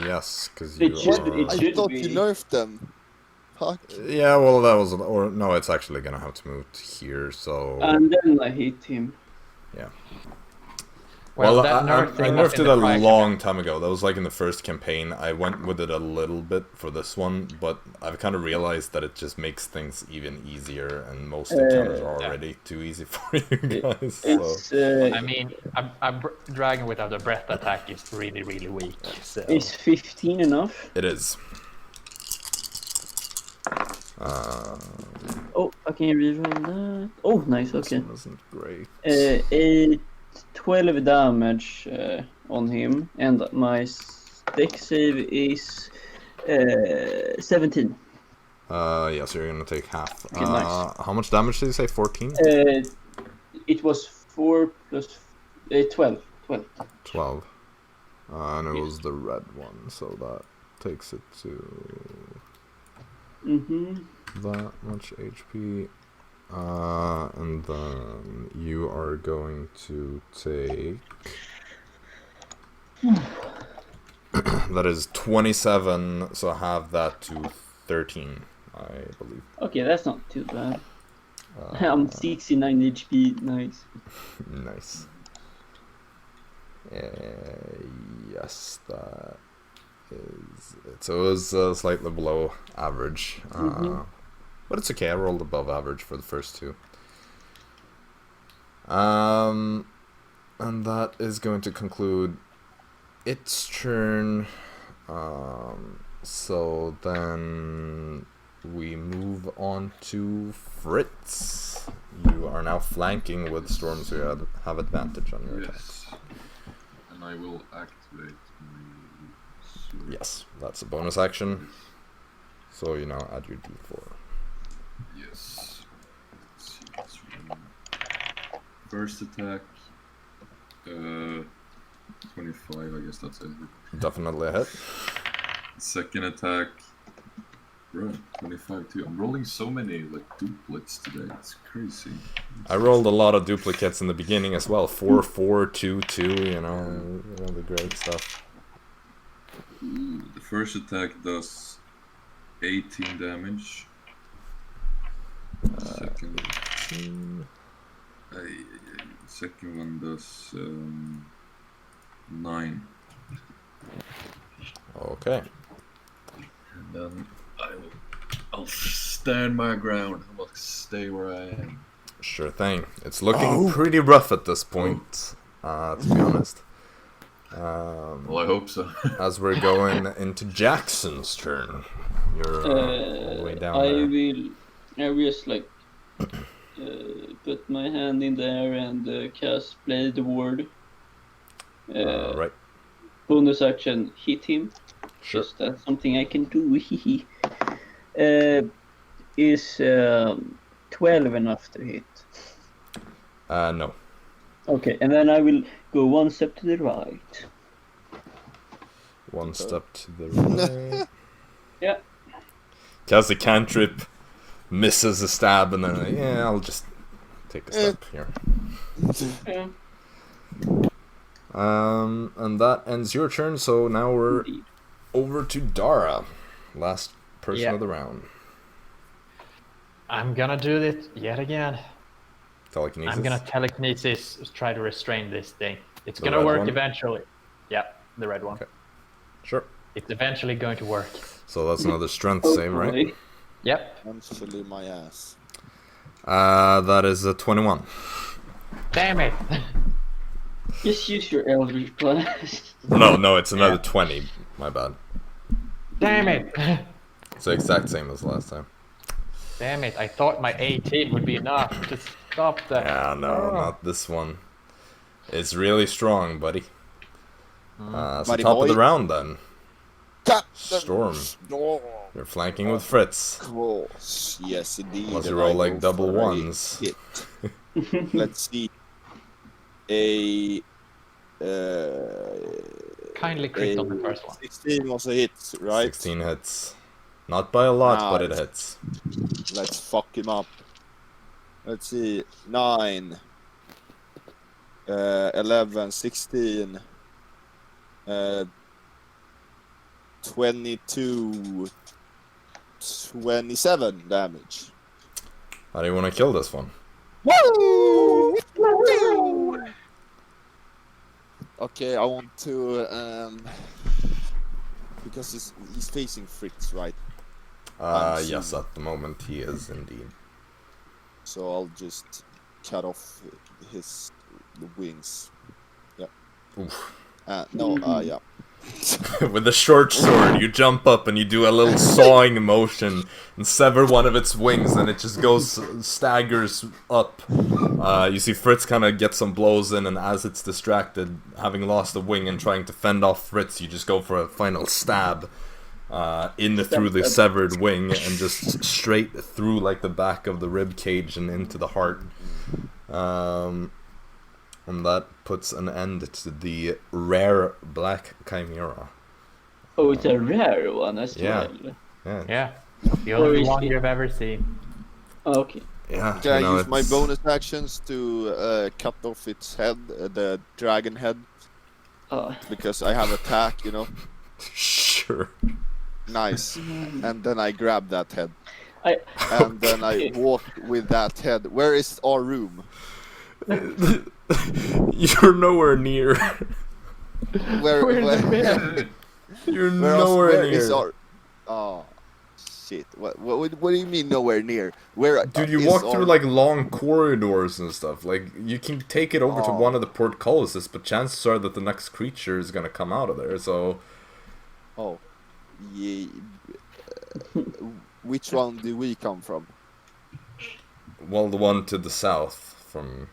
Yes, because It you should- are... it I should thought be. you nerfed them. Fuck. Yeah, well, that was... Or, no, it's actually gonna have to move to here, so... And then I hit him. Yeah. Well, Well, that I nerf thing was nerfed in it a the prior long time ago. That was like in the first campaign. I went with it a little bit for this one, but I've kind of realized that it just makes things even easier, and most encounters are already too easy for you guys. So. It's I mean, a dragon without a breath attack is really, really weak. So. is 15 enough? It is. Oh, I can reroll that. Oh, nice. Okay. This one isn't great. 12 damage on him, and my deck save is 17. Yeah, so you're gonna take half. Okay, nice. How much damage did you say? 14? It was 4 plus 12. 12. And it was the red one, so that takes it to that much HP. And then you are going to take... that is 27, so have that to 13, I believe. Okay, that's not too bad. I'm 69 HP. Nice. Nice. Yes, that is it. So it was slightly below average. But it's okay, I rolled above average for the first 2. And that is going to conclude its turn. So then we move on to Fritz. You are now flanking with Storm, so you have advantage on your attacks. Yes. And I will activate my sword. Yes, that's a bonus action. So you now add your d4. Yes. Let's see what's wrong. First attack. 25, I guess that's it. Definitely a hit. Second attack. Bro, 25 too. I'm rolling so many like duplets today. It's crazy. I rolled a lot of duplicates in the beginning as well. 4, 4, 2, 2, you know, all the great stuff. The first attack does 18 damage. Second. The second one does 9. Okay. And then I'll stand my ground. I'll stay where I am. Sure thing. It's looking pretty rough at this point, to be honest. Well, I hope so. As we're going into Jackson's turn. You're all the way down there. I will just like put my hand in there and cast Blade Ward. Right. Bonus action, hit him. Sure. Just that's something I can do. Is 12 enough to hit? No. Okay, and then I will go one step to the right. One step to the right. Yeah. Cast a cantrip, misses a stab, and then I'll just take a step here. Yeah. And that ends your turn. So now we're Indeed. over to Dara, last person of the round. I'm gonna do this yet again. Telekinesis. I'm gonna telekinesis, try to restrain this thing. It's The gonna red work one? eventually. Yeah, the red one. Okay. Sure. It's eventually going to work. So that's another strength save, right? Hopefully. Yep. Eventually, my ass. That is a 21. Damn it! Just use your Eldritch Blast. No, it's another 20. My bad. Damn it! It's the exact same as last time. Damn it! I thought my 18 would be enough to stop that. Yeah, no, not this one. It's really strong, buddy. So Buddy top of the boy. round then. Captain Storm. Storm. You're flanking with Fritz. Cross. Yes, indeed. Unless you and roll I like go double for a ones. hit. Let's see. A Kindly crit on the first one. 16 was a hit, right? 16 hits. Not by a lot, but it Nice. hits. Let's fuck him up. Let's see. 9. 11, 16. 22. 27 damage. How do you want to kill this one? Woo! Okay, I want to because he's facing Fritz, right? I'm Yes, assuming. at the moment he is indeed. So I'll just cut off the wings. Yeah. Oof. Yeah. With a short sword, you jump up and you do a little sawing motion and sever one of its wings, and it just staggers up. You see Fritz kind of get some blows in, and as it's distracted, having lost a wing and trying to fend off Fritz, you just go for a final stab through the severed wing, and just straight through like the back of the rib cage and into the heart. And that puts an end to the rare black chimera. Oh, it's a rare one as Yeah. well. Yeah. Yeah. The Or only is one it- you've ever seen. Oh, okay. Yeah. Can you know, I use my it's- bonus actions to cut off its head, the dragon head, because I have attack, you know? Sure. Nice. And then I grab that head. I And then I walk with that head. Where is our room? You're nowhere near. Where You're where nowhere is near. our... Oh, shit. What do you mean nowhere near? Where? Dude, you is walk our- through like long corridors and stuff. Like you can take it over to Oh. one of the portcullises, but chances are that the next creature is gonna come out of there. So Oh. Yeah. Which one do we come from? well, the one to the south from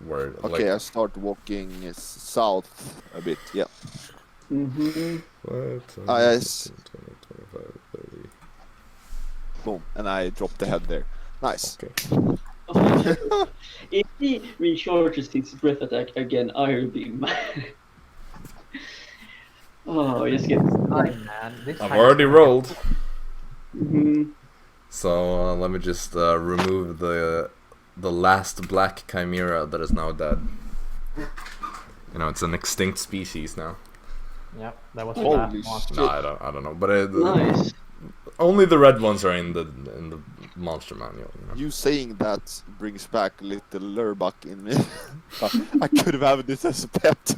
where. Okay, I Like, start walking south a bit. Yeah. Mm-hmm. Yes. 20, 25, 30. Boom. And I drop the head there. Nice. Okay. If he recharges his breath attack again, I'll be mad. Oh, just get. Fine, man. This I've time- already rolled. Mm-hmm. So let me just remove the last black chimera that is now dead. You know, it's an extinct species now. Yep, that was the Holy last one. shit. No, I don't know, but Nice. only the red ones are in the monster manual. You know? You saying that brings back little Lurbuck in me. I could have had this as a pet.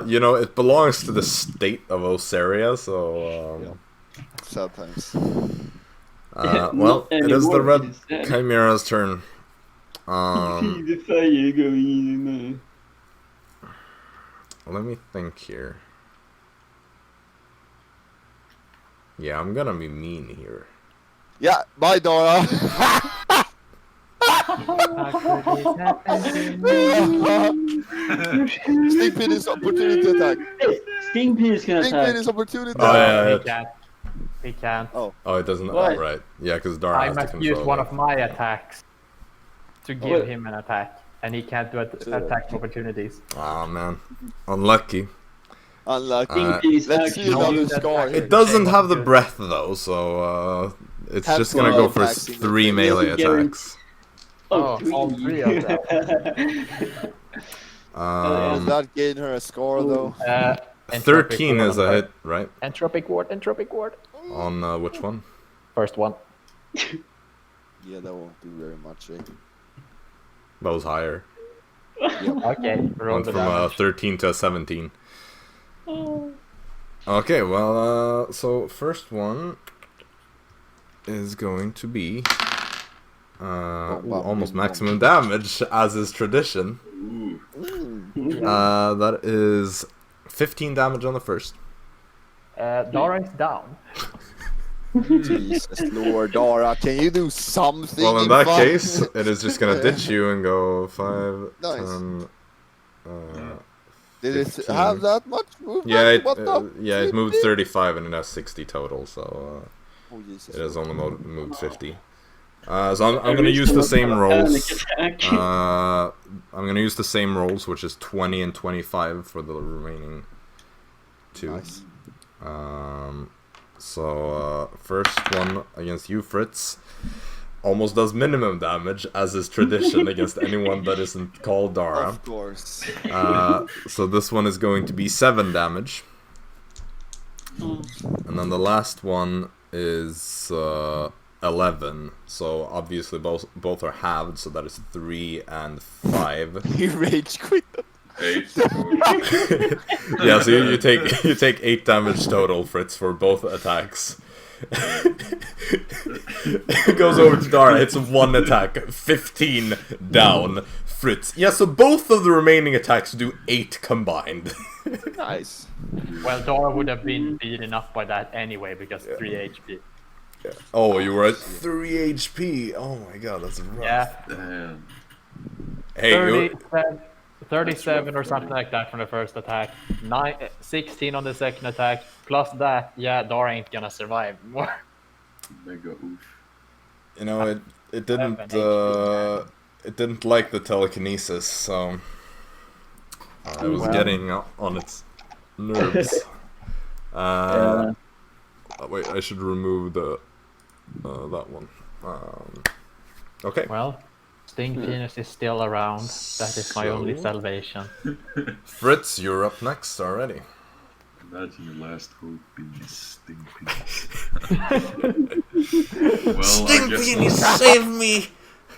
You know, it belongs to the state of Oseria, so. Sometimes. Well, it is the red Chimera's turn. See the fire going in. Let me think here. Yeah, I'm gonna be mean here. Yeah, bye, Dara. Stingpin is opportunity attack. Stingpin is gonna Stingpin attack. is opportunity Oh, attack. yeah. He can't. Oh, it doesn't. Why? Oh, right. Yeah, because Dara I has to must control use one it. of my attacks to give What? him an attack, and he can't do attack opportunities. Ah, man. Unlucky. Unlucky. Stingpin is Let's see actually- another scar here. It doesn't have the breath, though, so it's Have just gonna fun go for attacking 3 the melee thing. Guarantee- attacks. Oh, all three of them. Does that gain her a score, though? 13 is a hit, right? Entropic ward. On which one? First one. Yeah, that won't do very much, eh? That was higher. Okay, roll Went the from damage. 13 to 17. Okay, well, so first one is going to be almost maximum damage, as is tradition. That is 15 damage on the first. Dara is down. Jesus Lord, Dara, can you do something? Well, in that fun? case, it is just gonna ditch you and go 5, Nice. 10... Did it 15. have that much movement? Yeah, it What moved 35 and it has 60 total, so Oh, Jesus. it has only moved 50. So I'm gonna use the same rolls. I'm gonna use the same rolls, which is 20 and 25 for the remaining 2. Nice. So first one against you, Fritz, almost does minimum damage, as is tradition against anyone that isn't called Dara. Of course. So this one is going to be 7 damage. And then the last one is 11. So obviously both are halved, so that is 3 and 5. He rage quit. 8. Yeah, so you take 8 damage total, Fritz, for both attacks. Goes over to Dara, hits 1 attack, 15 down. Fritz. Yeah, so both of the remaining attacks do 8 combined. Nice. Well, Dara would have been beaten up by that anyway because 3 HP. Oh, you were at 3 HP. Oh my god, that's rough. Yeah, Damn. Hey, 37 or something like that from the first attack. 16 on the second attack. Plus that, yeah, Dara ain't gonna survive more. Mega oof. you know, it didn't HP, it didn't like the telekinesis, so it was getting on its nerves. Wait, I should remove the that one. Okay. Well, Sting Penis is still around. That is my only salvation. Fritz, you're up next already. Imagine your last hope being a sting penis. Well, Sting penis, save me!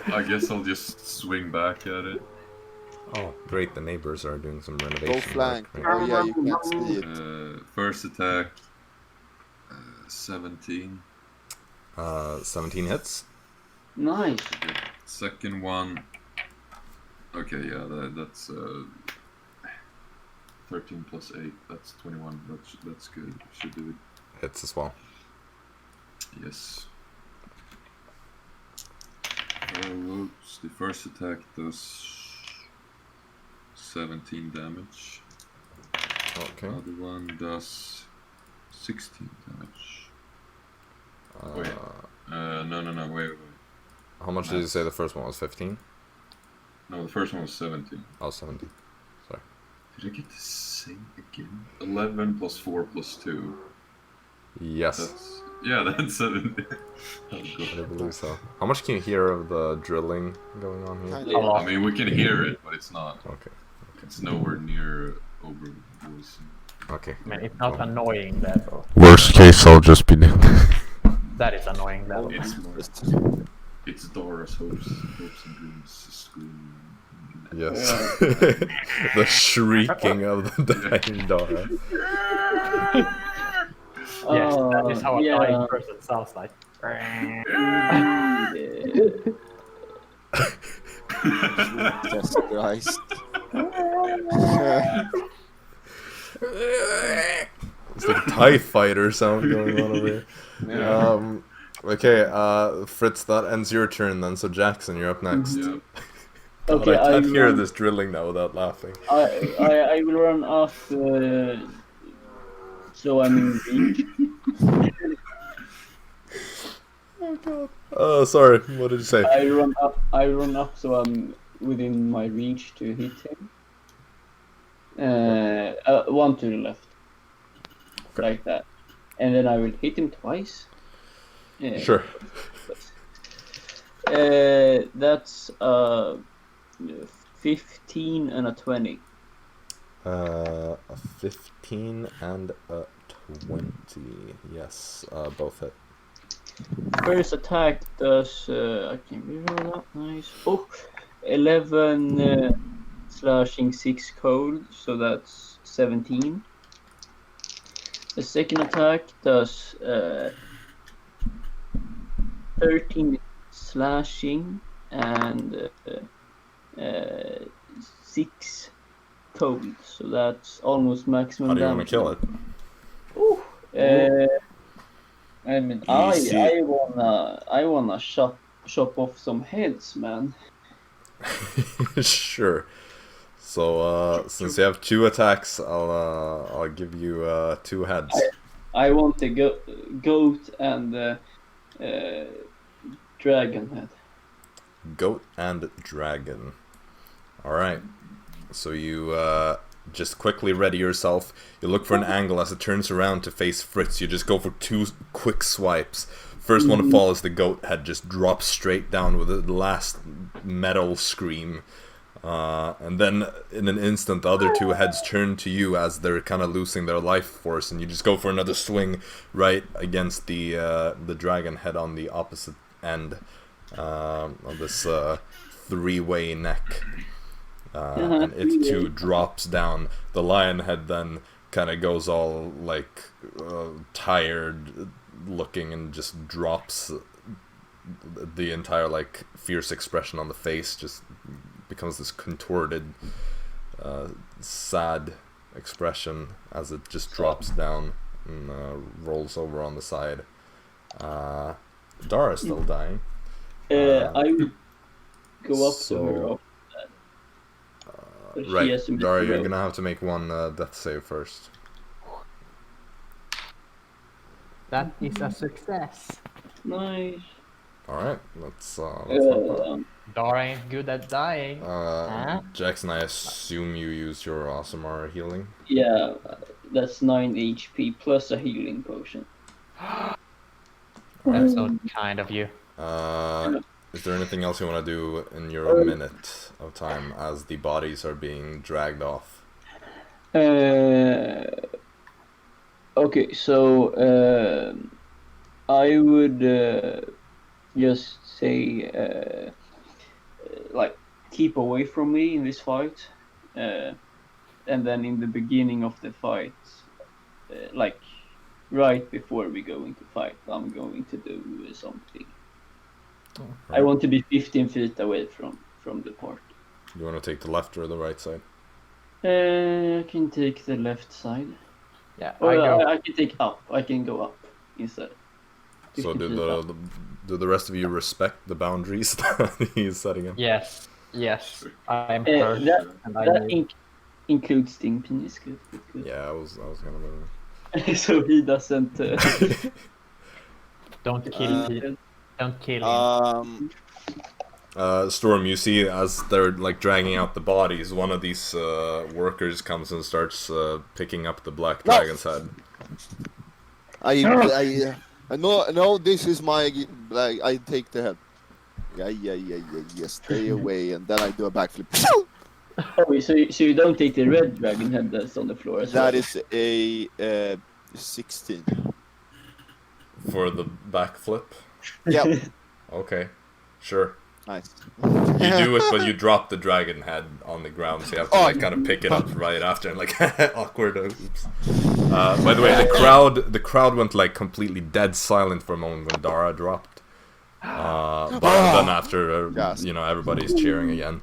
I guess I'll just swing back at it. Oh, great! The neighbors are doing some renovation. Go flank. work. Oh yeah, you can't see it. First attack, 17. 17 hits. Nice. Second one. Okay, yeah, that's 13 plus 8. That's 21. That's good. Should do it. Hits as well. Yes. Whoops. The first attack does 17 damage. Okay. The other one does 16 damage. Wait. No, wait. How much did you say the first one was? 15? No, the first one was 17. Oh, 17. Sorry. Did I get the same again? 11 plus 4 plus 2. Yes. That's 7. Oh, I God. believe so. How much can you hear of the drilling going on here? Kinda. I mean, we can hear it, but it's not. Okay. It's nowhere near over voice. Okay. I mean, it's not annoying level. Worst case, I'll just be dead. That is annoying level. It's more. It's Dara's hopes and dreams screaming. Yes. The shrieking of the dying Dara. Yes, that is how a yeah. dying person sounds like. Jesus Christ. It's like a TIE fighter sound going on over here. Yeah. Okay, Fritz, that ends your turn then, so Jaxson, you're up next. Yeah. God, Okay, I can't hear run- this drilling now without laughing. I will run up, so I'm in reach. Oh god. Oh, sorry. What did you say? I run up, so I'm within my reach to hit him. One to the left, Okay. like that, and then I will hit him twice. Sure. That's 15 and a 20. A 15 and a 20. Yes, both hit. First attack does I can reroll that. Nice. Oh, 11 slashing, 6 cold, so that's 17. The second attack does 13 slashing and 6 cold, so that's almost maximum How do you damage. want to kill it? I mean, Easy. I wanna chop off some heads, man. Sure. So, since you have 2 attacks, I'll give you 2 heads. I want the goat and dragon head. Goat and dragon. Alright. So you just quickly ready yourself. You look for an angle as it turns around to face Fritz. You just go for 2 quick swipes. First one to fall as the goat head just drops straight down with the last metal scream. And then in an instant the other 2 heads turn to you as they're kind of losing their life force, and you just go for another swing right against the dragon head on the opposite end of this 3-way neck. And it too drops down. The lion head then kind of goes all like tired looking and just drops. The entire like fierce expression on the face just becomes this contorted sad expression as it just drops down and rolls over on the side. Dara's still dying. I would go up so- to her. But she Right, has to make Dara, a you're roll. gonna have to make one death save first. That is a success. Nice. Alright, let's hope that. Dara ain't good at dying. Jaxson, I assume you use your Aasimar healing. Yeah, that's 9 HP plus a healing potion. That's so kind of you. Is there anything else you want to do in your minute of time as the bodies are being dragged off? Okay, so I would just say like keep away from me in this fight, and then in the beginning of the fight, like right before we go into fight, I'm going to do something. I want to be 15 feet away from the party. You want to take the left or the right side? I can take the left side. Yeah, Or I go. I can take up. I can go up instead. So 15 feet up. do the rest of you respect the boundaries that he's setting up? Yes, I'm hurt. and I That need- includes sting penis. Good. Yeah, I was gonna. So he doesn't. Don't kill him. Don't kill him. Storm, you see as they're like dragging out the bodies, one of these workers comes and starts picking up the black No! dragon's head. I no, this is my like. I take the head. Yeah. Stay away, and then I do a backflip. Oh, so you don't take the red dragon head that's on the floor as well? That is a 16. For the backflip? Yep. Okay. Sure. Nice. You do it, but you drop the dragon head on the ground, so you have to like kind of pick it up right after, and like awkward. Oops. By the way, the crowd went like completely dead silent for a moment when Dara dropped. But then after, everybody's cheering again.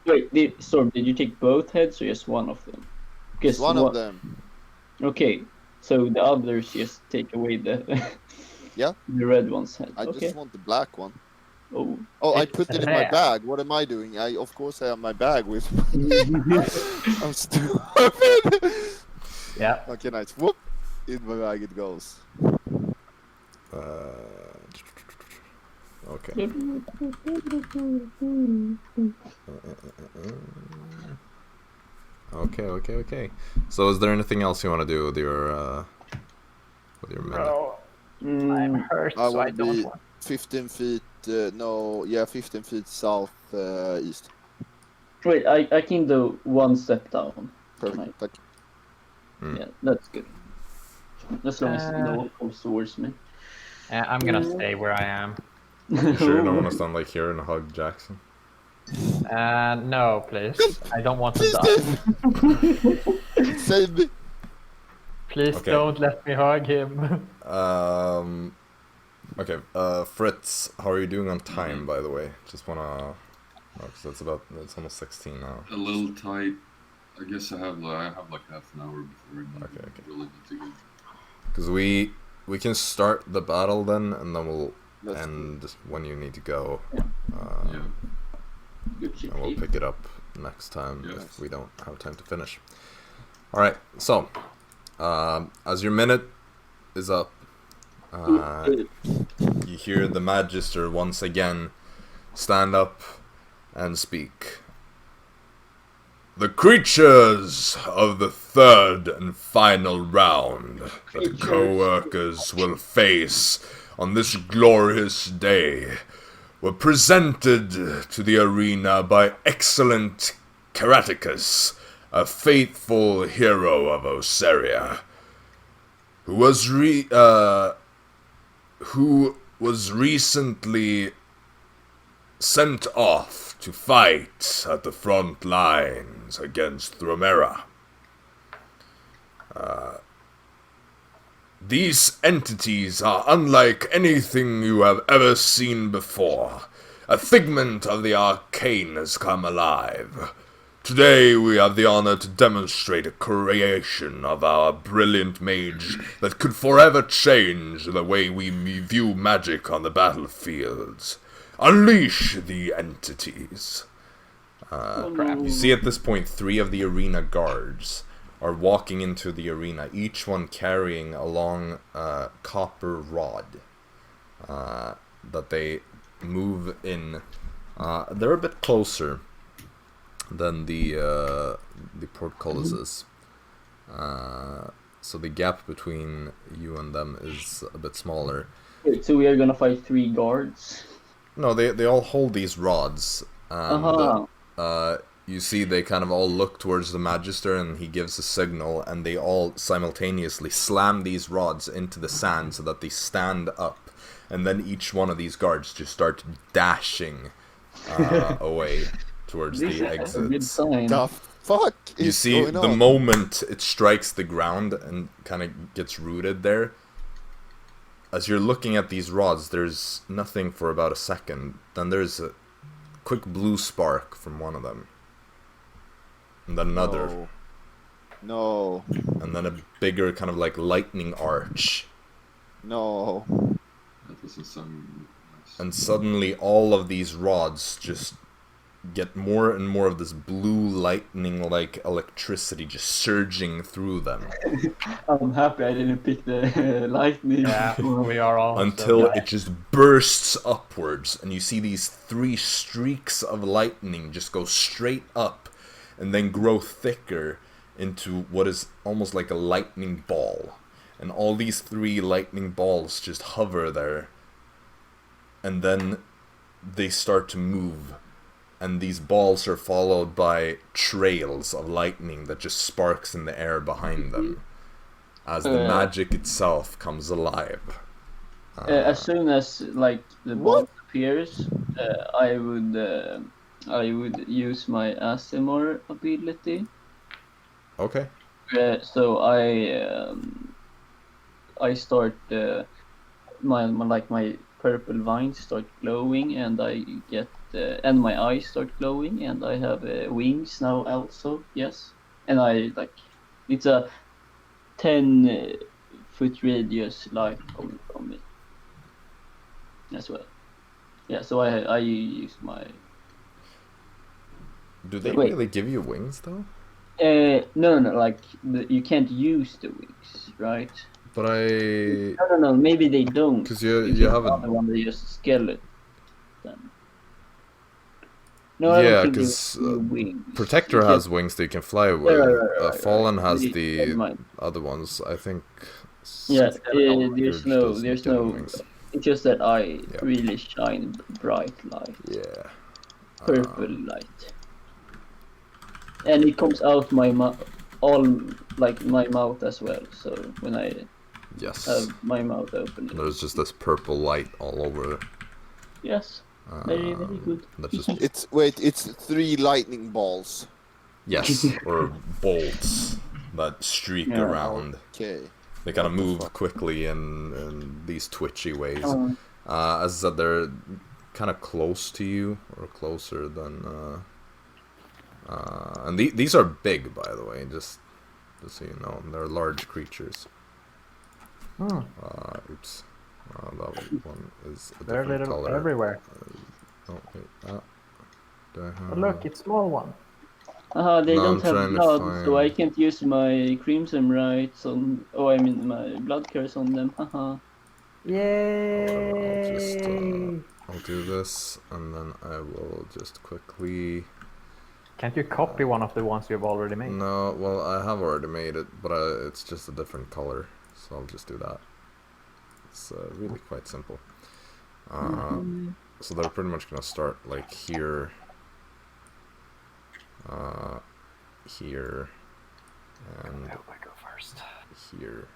Wait, did you take both heads or just one of them? Because One of them. Okay, so the others just take away the Yeah. the red one's head. I Okay. just want the black one. Oh. Oh, I put it in my rare. bag. What am I doing? Of course I have my bag with me. I'm stupid. Yeah. Okay, nice. Whoop. In my bag it goes. Okay. Okay. So, is there anything else you want to do with your minute? Bro, I'm hurt, I so I want to don't be want. 15 feet, 15 feet south east. Wait, I can do one step down. Perfect. Thank you. Mm. Yeah, that's good. As long as no one comes towards me. I'm gonna stay where I am. Sure, you don't want to stand like here and hug Jaxson. No, please. I don't want to die. Save me. Please Okay. don't let me hug him. Okay, Fritz, how are you doing on time, by the way? Just wanna... because it's almost 16 now. A little tight. I guess I have like half an hour before I Okay. really need to go. Because we can start the battle then, and then we'll Let's end when you need to go. Yeah. Good shit. And we'll pick it up next time Yes. if we don't have time to finish. Alright, so, as your minute is up, you hear the Magister once again stand up and speak. The creatures of the third and final round that the co-workers will face on this glorious day were presented to the arena by excellent Karaticus, a faithful hero of Oseria, who was recently sent off to fight at the front lines against Thromera. These entities are unlike anything you have ever seen before. A figment of the arcane has come alive. Today we have the honor to demonstrate a creation of our brilliant mage that could forever change the way we view magic on the battlefields. Unleash the entities. You see at this point 3 of the arena guards are walking into the arena, each one carrying a long copper rod that they move in. They're a bit closer than the portcullises. So the gap between you and them is a bit smaller. Wait, so we are gonna fight 3 guards? No, they all hold these rods, and you see they kind of all look towards the Magister, and he gives a signal, and they all simultaneously slam these rods into the sand so that they stand up, and then each one of these guards just start dashing away towards This the is a good exits. sign. The fuck You is see, going the on? moment it strikes the ground and kind of gets rooted there, as you're looking at these rods, there's nothing for about a second. Then there's a quick blue spark from one of them. And then another. No. And then a bigger kind of like lightning arch. No. That doesn't sound nice. And suddenly all of these rods just get more and more of this blue lightning like electricity just surging through them. I'm happy I didn't pick the lightning. Yeah, we are all. Until it just bursts upwards, and you see these 3 streaks of lightning just go straight up and then grow thicker into what is almost like a lightning ball. And all these 3 lightning balls just hover there, and then they start to move and these balls are followed by trails of lightning that just sparks in the air behind them as the magic itself comes alive. As soon as like the ball appears, I would use my Aasimar ability. Okay. So I start my purple vines start glowing, and I get and my eyes start glowing, and I have wings now also. Yes, and I it's a 10-foot radius light coming from me as well. Yeah, so I use my. Do they really give you wings though? No, like you can't use the wings, right? But No, maybe they don't. Because you have the one that just skeleton. No, yeah, I don't think because Protector has wings that you can fly with. Right, Fallen has Never the mind. other ones, I think. Yeah, Serge there's doesn't no. get wings. It's just that I really shine bright light. Yeah. Purple light. And it comes out my my mouth as well. So when I have my mouth open, There's just this purple light all over. Yes. Very good. That just It's 3 lightning balls. yes, or bolts that streak around. Okay. They kind of move quickly in these twitchy ways. As I said, they're kind of close to you, or closer than. And these are big, by the way, just so you know. They're large creatures. Oops. That one is a They're different little color. everywhere. Oh, wait. Do I have... But look, it's small one. They No, don't I'm have trying to blood, find- so I can't use my crimson rights on. Oh, I mean my blood curse on them. Haha. Yay! I'll do this, and then I will just quickly... Can't you copy one of the ones you've already made? No, well, I have already made it, but it's just a different color, so I'll just do that. It's really quite simple. So they're pretty much gonna start like here, here, and I go first. here.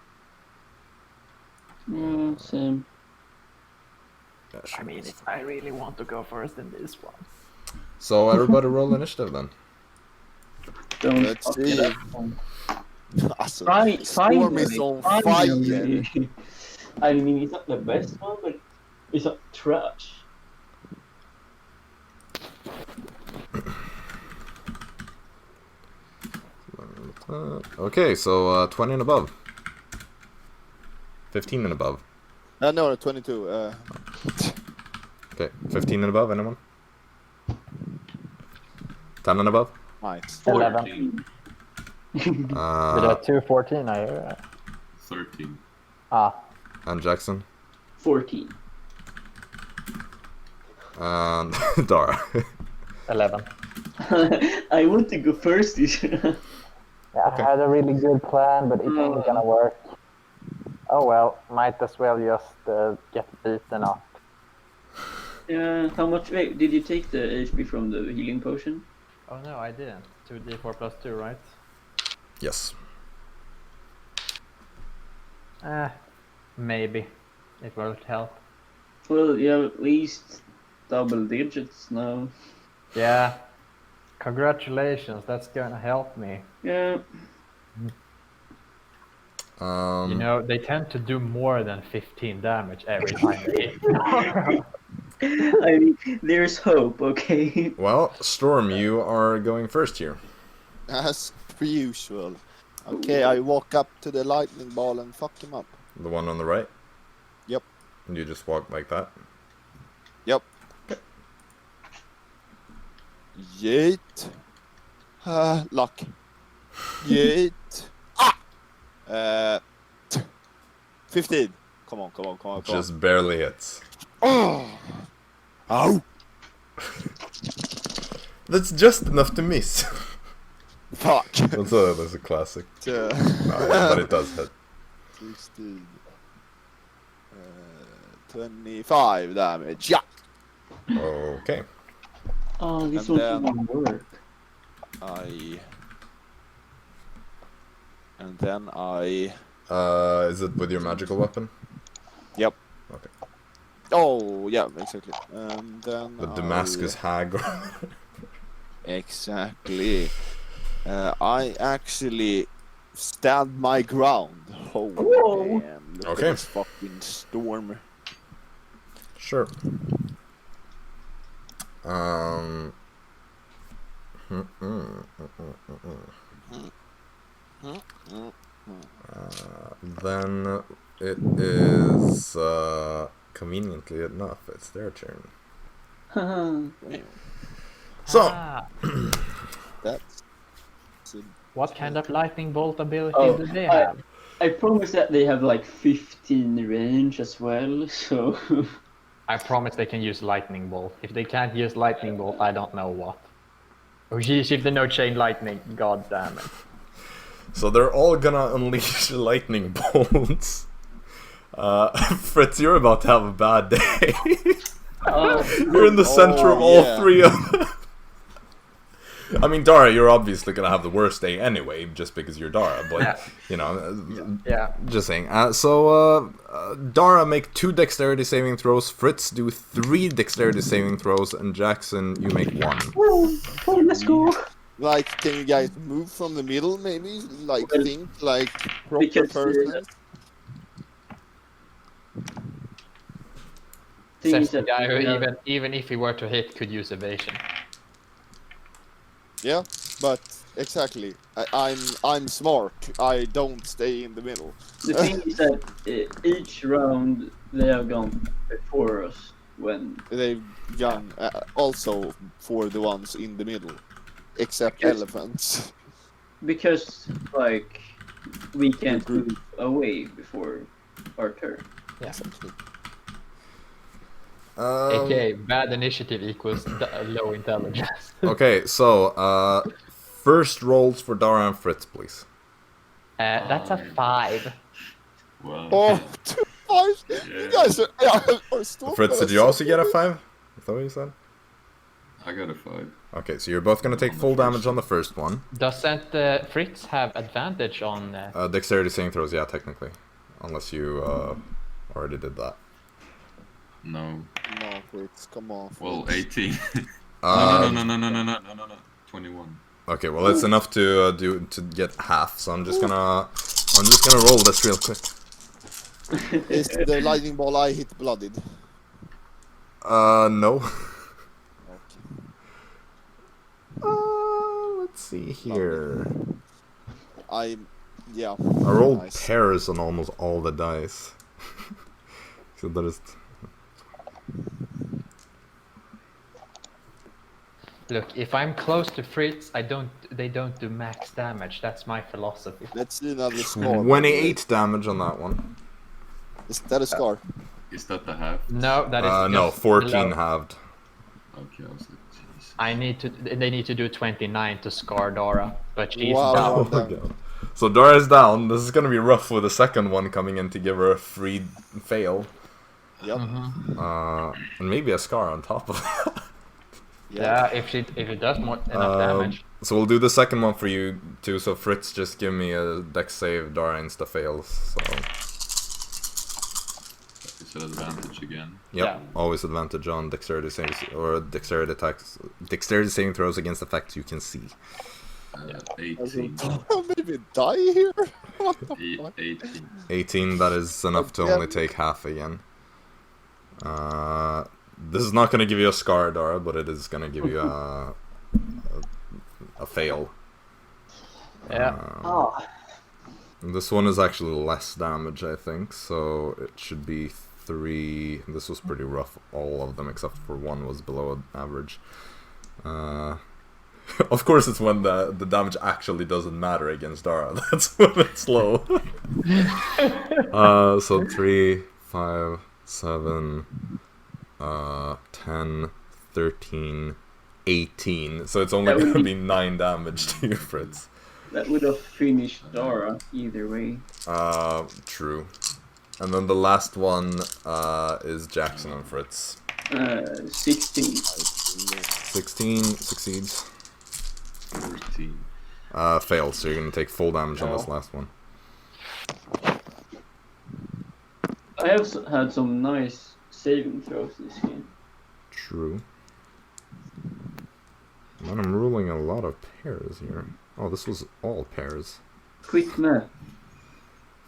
Same. Yeah, I mean, if I really want to go first in this one. So everybody roll initiative then. Don't Let's fuck see. it up. Storm is on fire. Finally. I mean, it's not the best one, but it's not trash. Okay, so 20 and above. 15 and above. No, 22. Okay, 15 and above, anyone? 10 and above? Nice. 11. Did I 214? I hear. 13. And Jaxson? 14. And Dara. 11. I want to go first this year. Yeah, I had a really good plan, but it ain't gonna work. Oh well, might as well just get beaten up. Yeah, how much? Wait, did you take the HP from the healing potion? Oh no, I didn't. 2d4 plus 2, right? Yes. Maybe. It will help. Well, you have at least double digits now. Yeah. Congratulations, that's gonna help me. Yeah. You know, they tend to do more than 15 damage every time they hit. I mean, there's hope, okay? Well, Storm, you are going first here. As per usual. Okay, I walk up to the lightning ball and fuck him up. The one on the right? Yep. And you just walk like that? Yep. Yeet. Luck. Yeet. 15. Come on. Just barely hits. Oh. Ow. That's just enough to miss. Fuck. That's a classic. No, but it does hit. 16. 25 damage. Yeah. Okay. Oh, this And one then- didn't work. And then I... Is it with your magical weapon? Yep. Okay. Oh, yeah, exactly. And then The Damascus hag. Exactly. I actually stand my ground. Oh, Whoa. damn. Look Okay. at this fucking storm. Sure. Then it is conveniently enough, it's their turn. Damn. So, Ah, That's... what kind of lightning bolt ability Oh, do they I- have? I promise that they have like 15 range as well, so... I promise they can use lightning bolt. If they can't use lightning bolt, I don't know what. Oh geez, if they know chain lightning, god damn it. so they're all gonna unleash lightning bolts. Fritz, you're about to have a bad day. You're in the center of all yeah. three of them. I mean, Dara, you're obviously gonna have the worst day anyway, just because you're Dara, but, Yeah. you know, Yeah. just saying. Dara, make 2 dexterity saving throws, Fritz, do 3 dexterity saving throws, and Jaxson, you make 1. Oh, let's go! Like, can you guys move from the middle, maybe? Like, Well, think like proper because, person? Thing Says is the that guy who we have- even if he were to hit could use evasion. Yeah, but exactly. I'm smart. I don't stay in the middle. The thing is that each round they have gone before us when... They've gone also for the ones in the middle, except Yes. elephants. Because, like, we can't Group. move away before our turn. Yeah. Exactly. AKA bad initiative equals low intelligence. Okay, so, first rolls for Dara and Fritz, please. That's a 5. Wow. Oh, 2 5s! You guys are still... Fritz, did you also get a 5? Is that what you said? I got a 5. Okay, so you're both gonna take On the full first. damage on the first one. Doesn't Fritz have advantage on... Dexterity saving throws, yeah, technically. Unless you already did that. No. Come on, Fritz, come on. Well, Fritz. 18. Um, No. 21. Okay, well it's enough to get half, so I'm just gonna roll this real quick. Is the lightning ball I hit blooded? No. Okay. Let's see here. Yeah. I rolled Nice. pairs on almost all the dice. So that is... Look, if I'm close to Fritz, they don't do max damage. That's my philosophy. Let's do another scar. 28 damage on that one. Is that a scar? Is that the half? No, that is No, just 14 below. halved. Okay, I was like, jeez. They need to do 29 to scar Dara, but she's Wow. down. Oh my god. So Dara's down. This is gonna be rough with the second one coming in to give her a free fail. Yep. And maybe a scar on top of it. Yeah, if it does more enough damage. So we'll do the second one for you too. So Fritz, just give me a dex save. Dara insta fails. So Is it advantage again? yep, Yeah. always advantage on dexterity saves or dexterity attacks, dexterity saving throws against effects you can see. 18. Maybe die here? What the fuck? 18. 18. That is enough to Yeah. only take half again. This is not gonna give you a scar, Dara, but it is gonna give you a fail. Yeah. Ah, This one is actually less damage, I think, so it should be 3. This was pretty rough. All of them except for one was below average. Of course, it's when the damage actually doesn't matter against Dara. That's when it's low. So 3, 5, 7, 10, 13, 18. So it's only That would gonna be- be 9 damage to you, Fritz. that would have finished Dara either way. True. And then the last one is Jaxson and Fritz. 16. 16 succeeds. 14. Fails, so you're gonna take full damage on this last one. I have had some nice saving throws this game. True. Man, I'm ruling a lot of pairs here. Oh, this was all pairs. Quick math.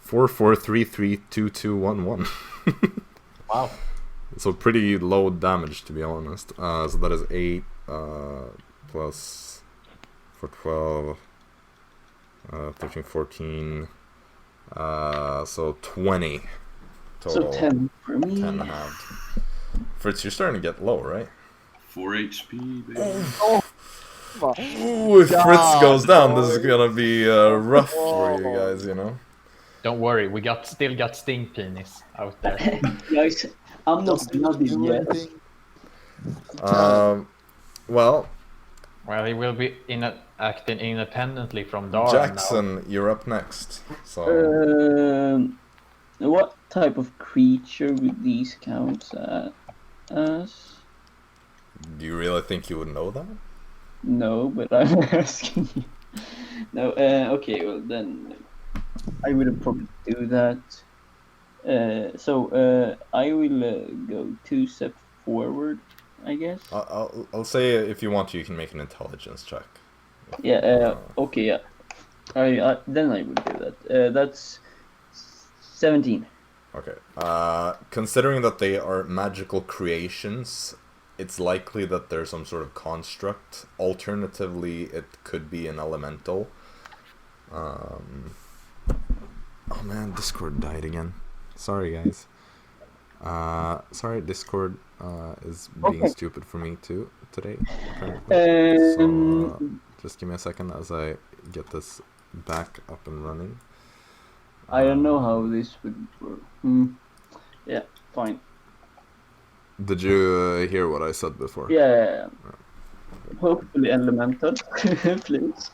4, 4, 3, 3, 2, 2, 1, 1. Wow. So pretty low damage, to be honest. So that is 8 plus for 12, 13, 14. So 20 total. So 10 for me. 10 and a half. Fritz, you're starting to get low, right? 4 HP, baby. Ooh, if Fritz goes down, this is gonna be rough for you guys, you know? Don't worry, we still got Sting Penis out there. Guys, I'm not bloody yet. Well, Well, he will be acting independently from Dara Jaxson, you're up next. So What type of creature would these count as? do you really think you would know that? No, but I'm asking you. No, okay, well then I will probably do that. So I will go 2 steps forward, I guess. I'll say if you want to, you can make an intelligence check. Yeah, okay, yeah. Then I will do that. That's 17. Okay. Considering that they are magical creations, it's likely that there's some sort of construct. Alternatively, it could be an elemental. Oh man, Discord died again. Sorry, guys. Sorry, Discord is being stupid for me too today, apparently. So, just give me a second as I get this back up and running. I don't know how this would work. Yeah, fine. Did you hear what I said before? Yeah. Hopefully elemental, please.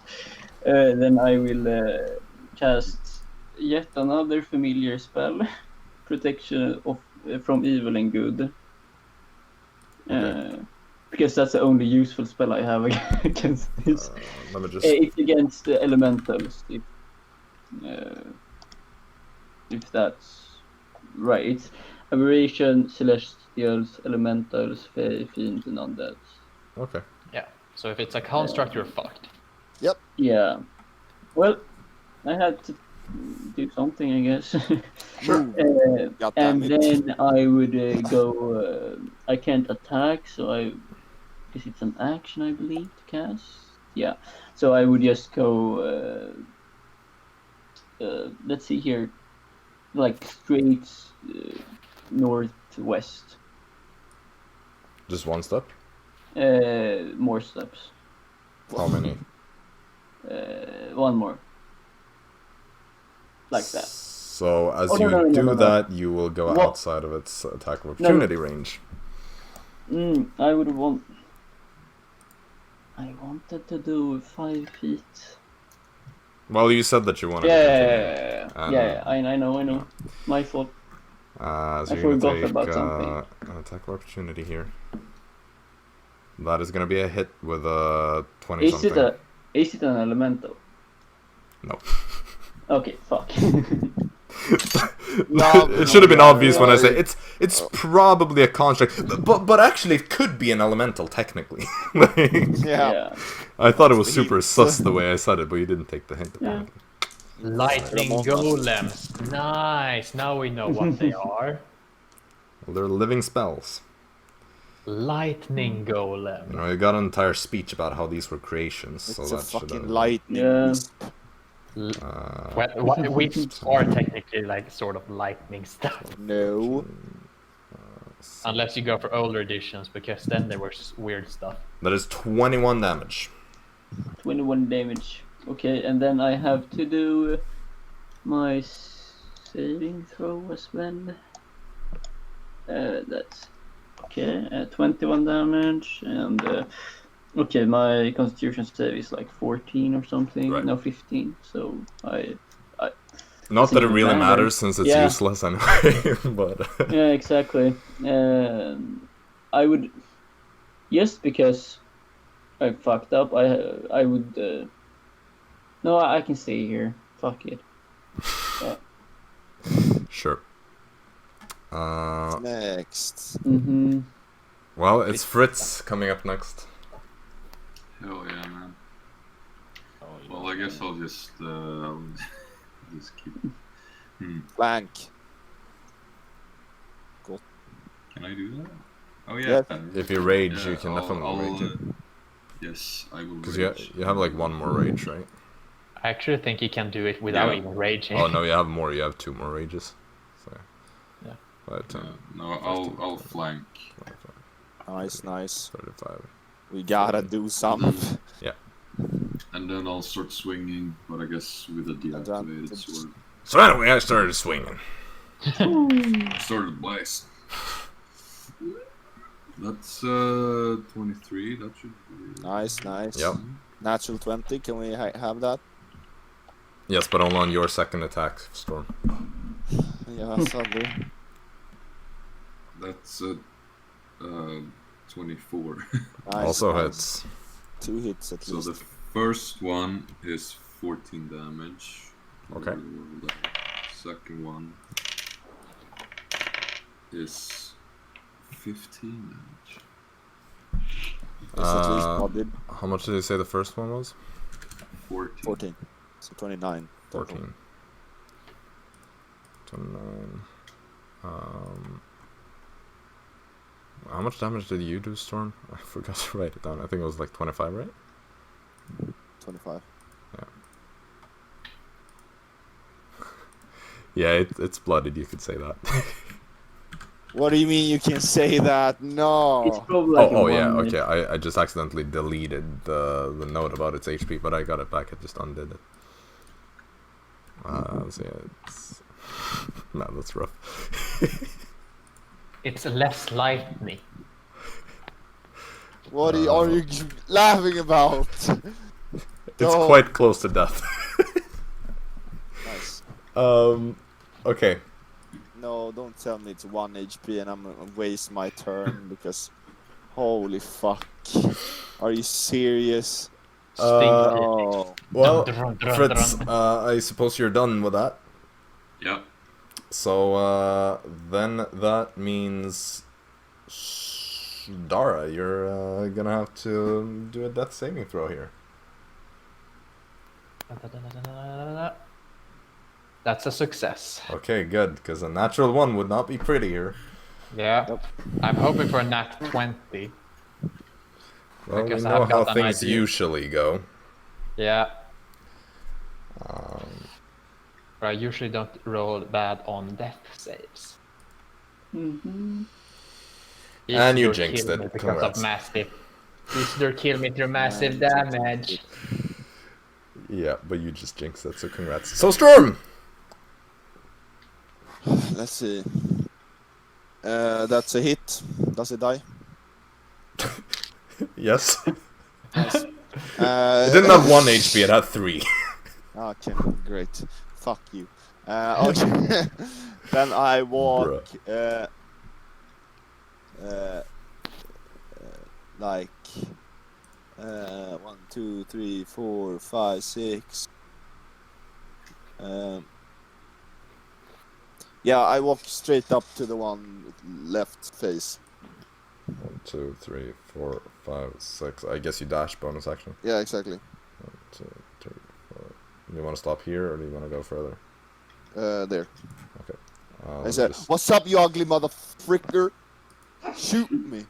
Then I will cast yet another familiar spell, protection from evil and good. Because that's the only useful spell I have against this. Let me just... It's against the elementals, if that's right. It's aberration, celestials, elementals, fae, fiends, and undeads. Okay. Yeah. So if it's a construct, you're fucked. Yeah. Well, I had to do something, I guess. Sure. And then I would go. I can't attack, so because it's an action, I believe, to cast. Yeah. So I would just go. Let's see here, like straight northwest. Just one step? More steps. How many? One more. Like that. So as no, you no. that, you will go What? outside of its attack of opportunity range. I would want. I wanted to do 5 feet. Well, you said that you wanted to continue. Yeah. I know. My fault. So I you're forgot gonna take about something. an attack of opportunity here. That is gonna be a hit with a 20 something. Is it an elemental? No. Okay, fuck. It should have been obvious when I say it's probably a construct, but actually it could be an elemental technically. Yeah. I thought it was super sus the way I said it, but you didn't take the hint. Yeah. Lightning golems. Nice. Now we know what they are. Well, they're living spells. Lightning golem. You know, you got an entire speech about how these were creations. It's so a that should fucking have... lightning. Yeah. Which are technically like sort of lightning stuff. No. Unless you go for older editions, because then there was weird stuff. That is 21 damage. 21 damage. Okay, and then I have to do my saving throw as well. That's okay. 21 damage, and okay, my Constitution save is like 14 or something. Right. No, 15. So Not that it really matter. matters since it's Yeah. useless anyway. But yeah, exactly. I would. Just because I fucked up, I would. No, I can stay here. Fuck it. Sure. Next. Mm-hmm. Well, it's Fritz coming up next. Hell yeah, man. Oh, Well, I guess I'll just keep. Blank. Can I do that? Oh yeah. If you rage, Yeah, you can definitely rage it. Yes, I will. Because Rage. you have like one more rage, right? I actually think you can do it without Yeah. even raging. Oh no, you have more. You have 2 more rages. So, Yeah. 5, 10, No, I'll flank. 25, Nice. 35. We gotta do something. And then I'll start swinging, but I guess with a deactivated sword. So anyway, I started swinging. I started blast. That's 23. That should be. Nice. Yep. Natural 20. Can we have that? Yes, but only on your second attack, Storm. Yeah, sadly. That's 24. Nice, Also nice. hits. 2 hits at So least. the first one is 14 damage. Okay. The second one is 15 damage. It's at least modded. How much did you say the first one was? 14. 14. So 29. total. 14. 29. How much damage did you do, Storm? I forgot to write it down. I think it was like 25, right? 25. Yeah, it's blooded, you could say that. What do you mean you can say that? It's No. probably like Oh a yeah, 1 minute. okay. I just accidentally deleted the note about its HP, but I got it back. I just undid it. So yeah, it's... No, that's rough. It's less lightning. What are you laughing about? It's No. quite close to death. Nice. Okay. No, don't tell me it's 1 HP and I'm gonna waste my turn because holy fuck. Are you serious? Oh. Well, Dun, dun, dun, Fritz, dun. I suppose you're done with that. Yeah. So, then that means... Dara, you're gonna have to do a death saving throw here. That's a success. Okay, good, because a natural 1 would not be prettier. Yeah. Yep. I'm hoping for a nat 20. Well, we Because I know have how got an things idea. usually go. Yeah. But I usually don't roll bad on death saves. Mm-hmm. And you Isidore jinxed killed it. me because Congrats. of massive. Isidore killed me through massive damage. Yeah, but you just jinxed it, so congrats. So, Storm! Let's see. That's a hit. Does it die? Yes. Nice. It didn't have 1 HP, it had 3. Okay, great. Fuck you. Okay. Then I walk like 1, 2, 3, 4, 5, 6. Yeah, I walk straight up to the one with left face. 1, 2, 3, 4, 5, 6. I guess you dash bonus action. Yeah, exactly. 1, 2, 3, 4. Do you want to stop here or do you want to go further? There. Okay. I said, "What's up, you ugly motherfricker? Shoot me."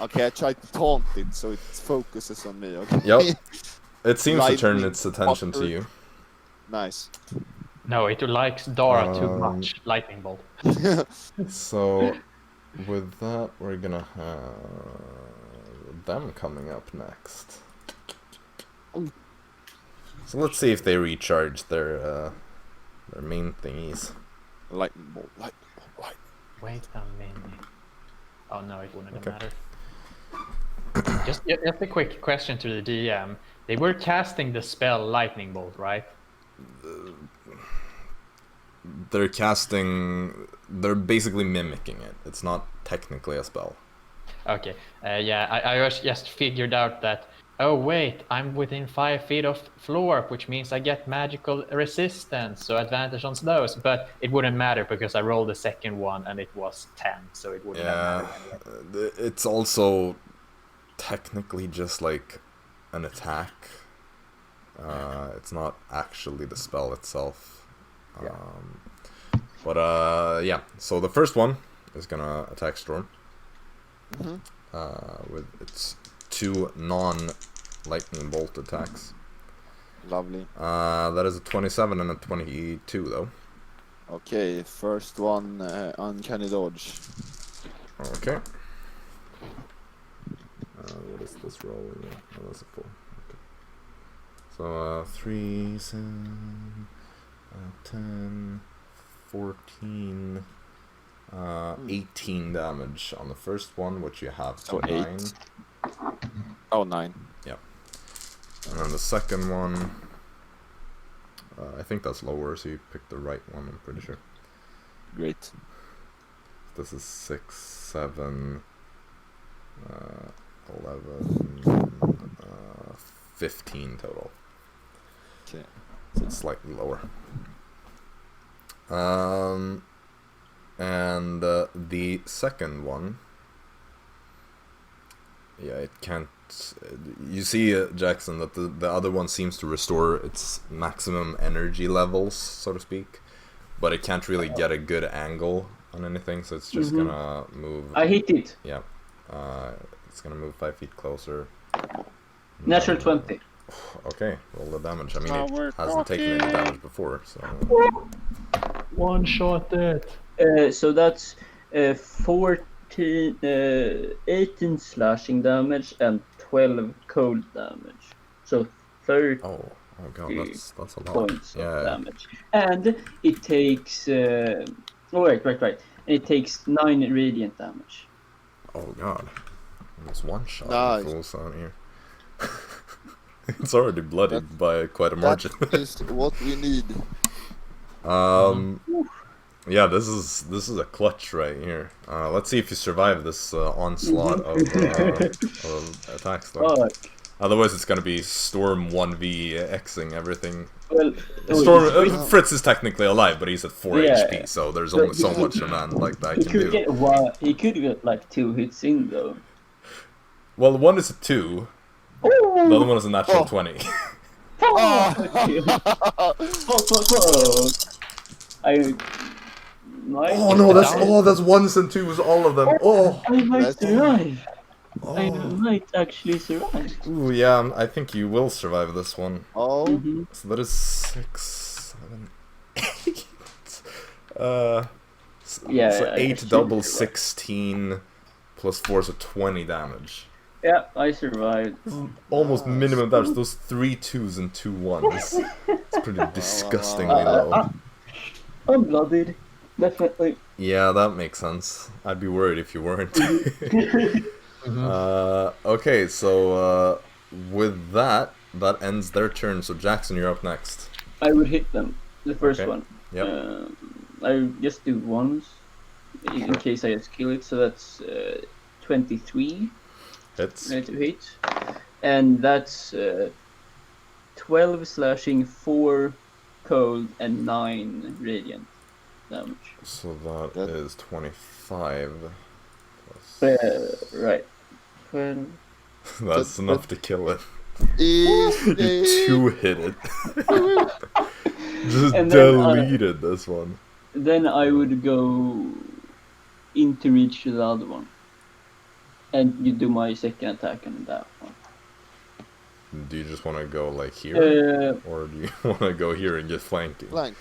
Okay, I tried to taunt it so it focuses on me. Okay. Yep. It seems to turn Lightning its attention to fucker. you. Nice. No, it likes Dara too much. Lightning bolt. So, with that, we're gonna have them coming up next. So let's see if they recharge their main thingies. Lightning bolt. Lightning bolt. Lightning. Wait a minute. Oh no, it wouldn't Okay. matter. Just a quick question to the DM. They were casting the spell Lightning Bolt, right? They're basically mimicking it. It's not technically a spell. Okay. Yeah, I was just figured out that. Oh wait, I'm within 5 feet of floor, which means I get magical resistance, so advantage on those. But it wouldn't matter because I rolled the second one and it was 10, so it wouldn't have Yeah, mattered anyway. it's also technically just like an attack. It's not actually the spell itself. But yeah. So the first one is gonna attack Storm. With its 2 non-lightning bolt attacks. Lovely. That is a 27 and a 22 though. Okay, first one, uncanny dodge. Okay. What is this roll again? Oh, that's a 4. Okay. So 3, 7, 10, 14, 18 damage on the first one, which you have So 9. 8. Oh, 9. Yeah. And then the second one, I think that's lower, so you picked the right one, I'm pretty sure. Great. This is 6, 7, 11, 15 total. Okay. So it's slightly lower. And the second one, yeah, it can't. You see, Jaxson, that the other one seems to restore its maximum energy levels, so to speak, but it can't really get a good angle on anything, so it's just gonna move. I hit it. Yeah, it's gonna move 5 feet closer. Natural 20. Okay, roll the damage. I mean, Now it we're hasn't taken any damage before, so. One shot it. So that's 14, 18 slashing damage and 12 cold damage. So 30 Oh god, that's a lot. points Yeah. of damage. And it takes... right. And it takes 9 radiant damage. Oh god. It's one shot. Nice. Fools out here. It's already bloodied by quite a margin. That is what we need. Yeah, this is a clutch right here. Let's see if you survive this onslaught of attacks though. Fuck. Otherwise it's gonna be Storm 1v-Xing everything. Well, Storm Fritz is technically alive, but he's at 4 Yeah. HP, so there's only so much a man like that he can could do. get one. He could get like 2 hits in though. Well, one is a 2, the other one is a natural 20. Fuck! I. Oh no, that's ones and twos, all of them. Oh, I might That's- survive. I oh. might actually survive. Ooh, yeah, I think you will survive this one. Oh, So that is 6, 7, 8. Yeah, So I 8 assume double you're right. 16 plus 4, so 20 damage. Yeah, I survived. Almost minimum damage. Those 3 2s and 2 1s. It's pretty disgustingly low. I'm blooded. Definitely. Yeah, that makes sense. I'd be worried if you weren't. Okay, so with that ends their turn. So Jaxson, you're up next. I would hit them. The first Okay. one. Yep. I just do once. In case I just kill it. So that's 23 Hits. to hit. And that's 12 slashing, 4 cold, and 9 radiant damage. So that That- is 25. Plus... Right. 12. That's enough to kill it. You easy. 2-hit it. Just And then, deleted this one. Then I would go into reach to the other one. And you do my second attack on that one. Do you just want to go like here? Or do you want to go here and get flanking? Blank.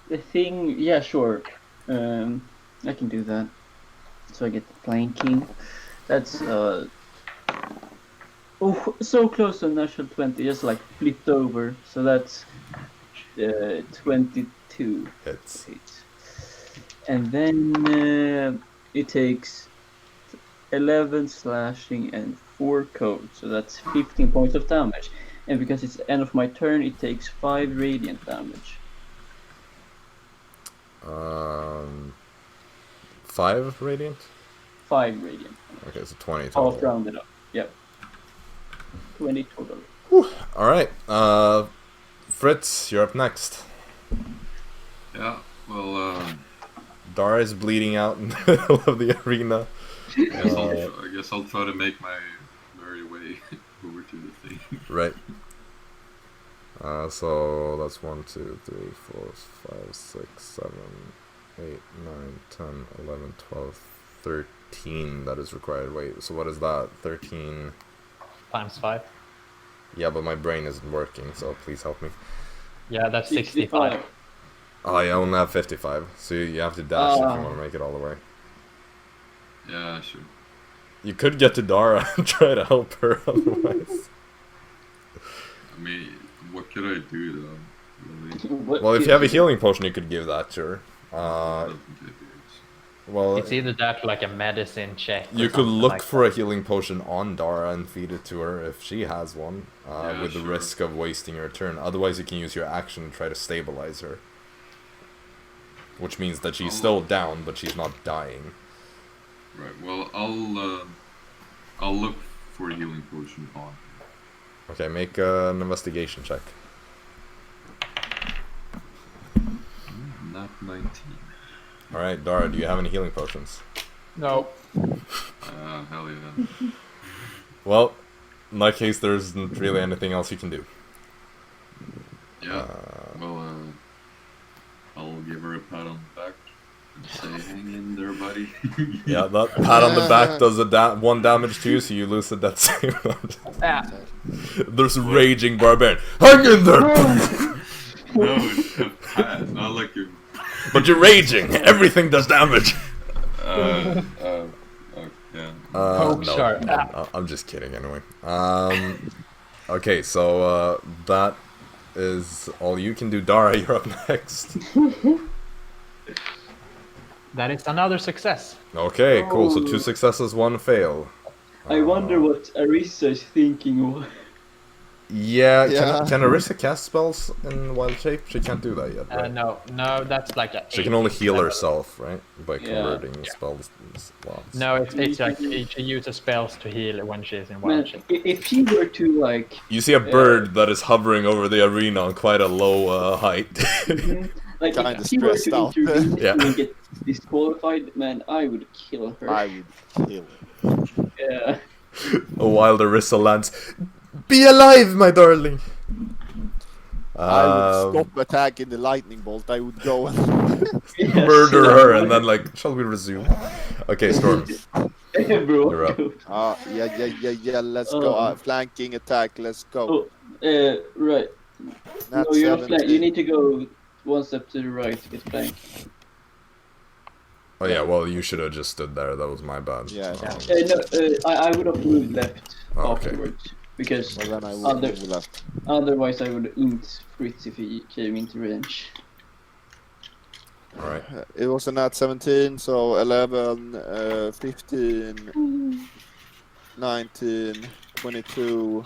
The thing, yeah, sure. I can do that. So I get the flanking. That's so close to natural 20, just like flipped over. So that's 22 Hits. hits. And then it takes 11 slashing and 4 cold, so that's 15 points of damage. And because it's the end of my turn, it takes 5 radiant damage. 5 radiant? 5 radiant. Okay, so 20 Half total. rounded up. Yep. 20 total. Alright, Fritz, you're up next. Yeah, well, Dara is bleeding out in the middle of the arena. I guess I'll try to make my merry way over to the thing. Right. So that's 1, 2, 3, 4, 5, 6, 7, 8, 9, 10, 11, 12, 13 that is required. Wait, so what is that? 13... Times 5. Yeah, but my brain isn't working, so please help me. Yeah, that's 65. Oh, I only have 55, so you have to dash if you want to make it all the way. Yeah, sure. You could get to Dara and try to help her otherwise. I mean, what could I do though? Really? Well, if you have a healing potion, you could give that to her. I don't think I do. Well, It's either that or like a medicine check. you could look for a healing potion on Dara and feed it to her if she has one, with the sure. risk of wasting her turn. Otherwise, you can use your action to try to stabilize her. Which means that she's still down, but she's not dying. Right. Well, I'll look for a healing potion on. Okay, make an investigation check. Not 19. Alright, Dara, do you have any healing potions? No. Hell yeah. Well, in that case, there isn't really anything else you can do. Yeah. Well, I'll give her a pat on the back and say, "Hang in there, buddy." Yeah, that pat on the back does a 1 damage to you, so you lose a death save. Ah. There's a raging barbarian. Hang in there! No, it's a pat, not like a. But you're raging. Everything does damage. Yeah. Poke No, shot. I'm just kidding anyway. Okay, so that is all you can do. Dara, you're up next. That is another success. Okay, cool. So Oh. 2 successes, 1 fail. I wonder what Arisa is thinking. Yeah, Yeah. can Arisa cast spells in wild shape? She can't do that yet, right? No, that's like a. She can only heal level. herself, right? By Yeah. converting spells slots. No, it's like she uses spells to heal when she is in wild Man, shape. if she were to like, You see a bird that is hovering over the arena on quite a low height. like Kinda if she were stressed to out. intervene Yeah. and get disqualified, man, I would kill her. I would kill him. Yeah. A wild Arisa lands. Be alive, my darling! I would stop attacking the lightning bolt. I would go and Yes. Murder her and then like, shall we resume? Okay, Storm. Bro. You're up. yeah. Let's go. Flanking attack. Let's go. Oh, right. Nat No, you're not flank. 17. You need to go 1 step to the right to get flank. Oh yeah, well you should have just stood there. That was my bad. Yeah. I would have moved left Oh, okay. afterwards because Well, then I would Other- move left. otherwise I would int Fritz if he came into range. All right. It was a nat 17, so 11, 15, 19, 22,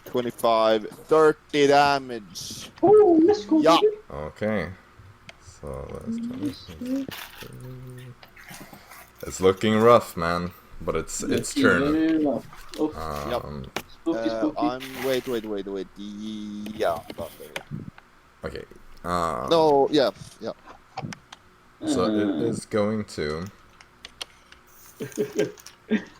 25, 30 damage. Oh, let's go. Yeah. baby. Okay. So that's 20. It's looking rough, man. But it's turn. Oh, spooky, spooky. I'm wait. Yeah. about there. Okay. No, yeah. So it is going to.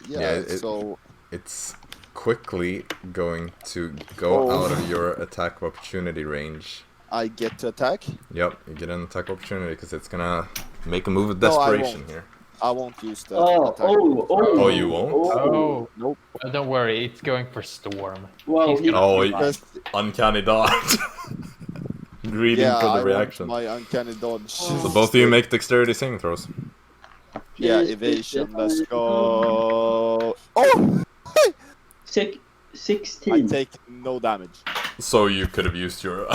Yeah, it- so It's quickly going to go Oh. out of your attack of opportunity range. I get to attack. Yep, you get an attack of opportunity because it's gonna make a move of No, I desperation won't. here. I won't use that. Oh, attack. Oh, you won't? Oh, Nope. don't worry, it's going for Storm. Wow, He's he- gonna Oh, survive. Just, Uncanny dodge. Greeting yeah, for I the want reaction. my uncanny dodge. So both of you make dexterity saving throws. Yeah, evasion. Let's go. Oh, 16. I take no damage. So you could have used your.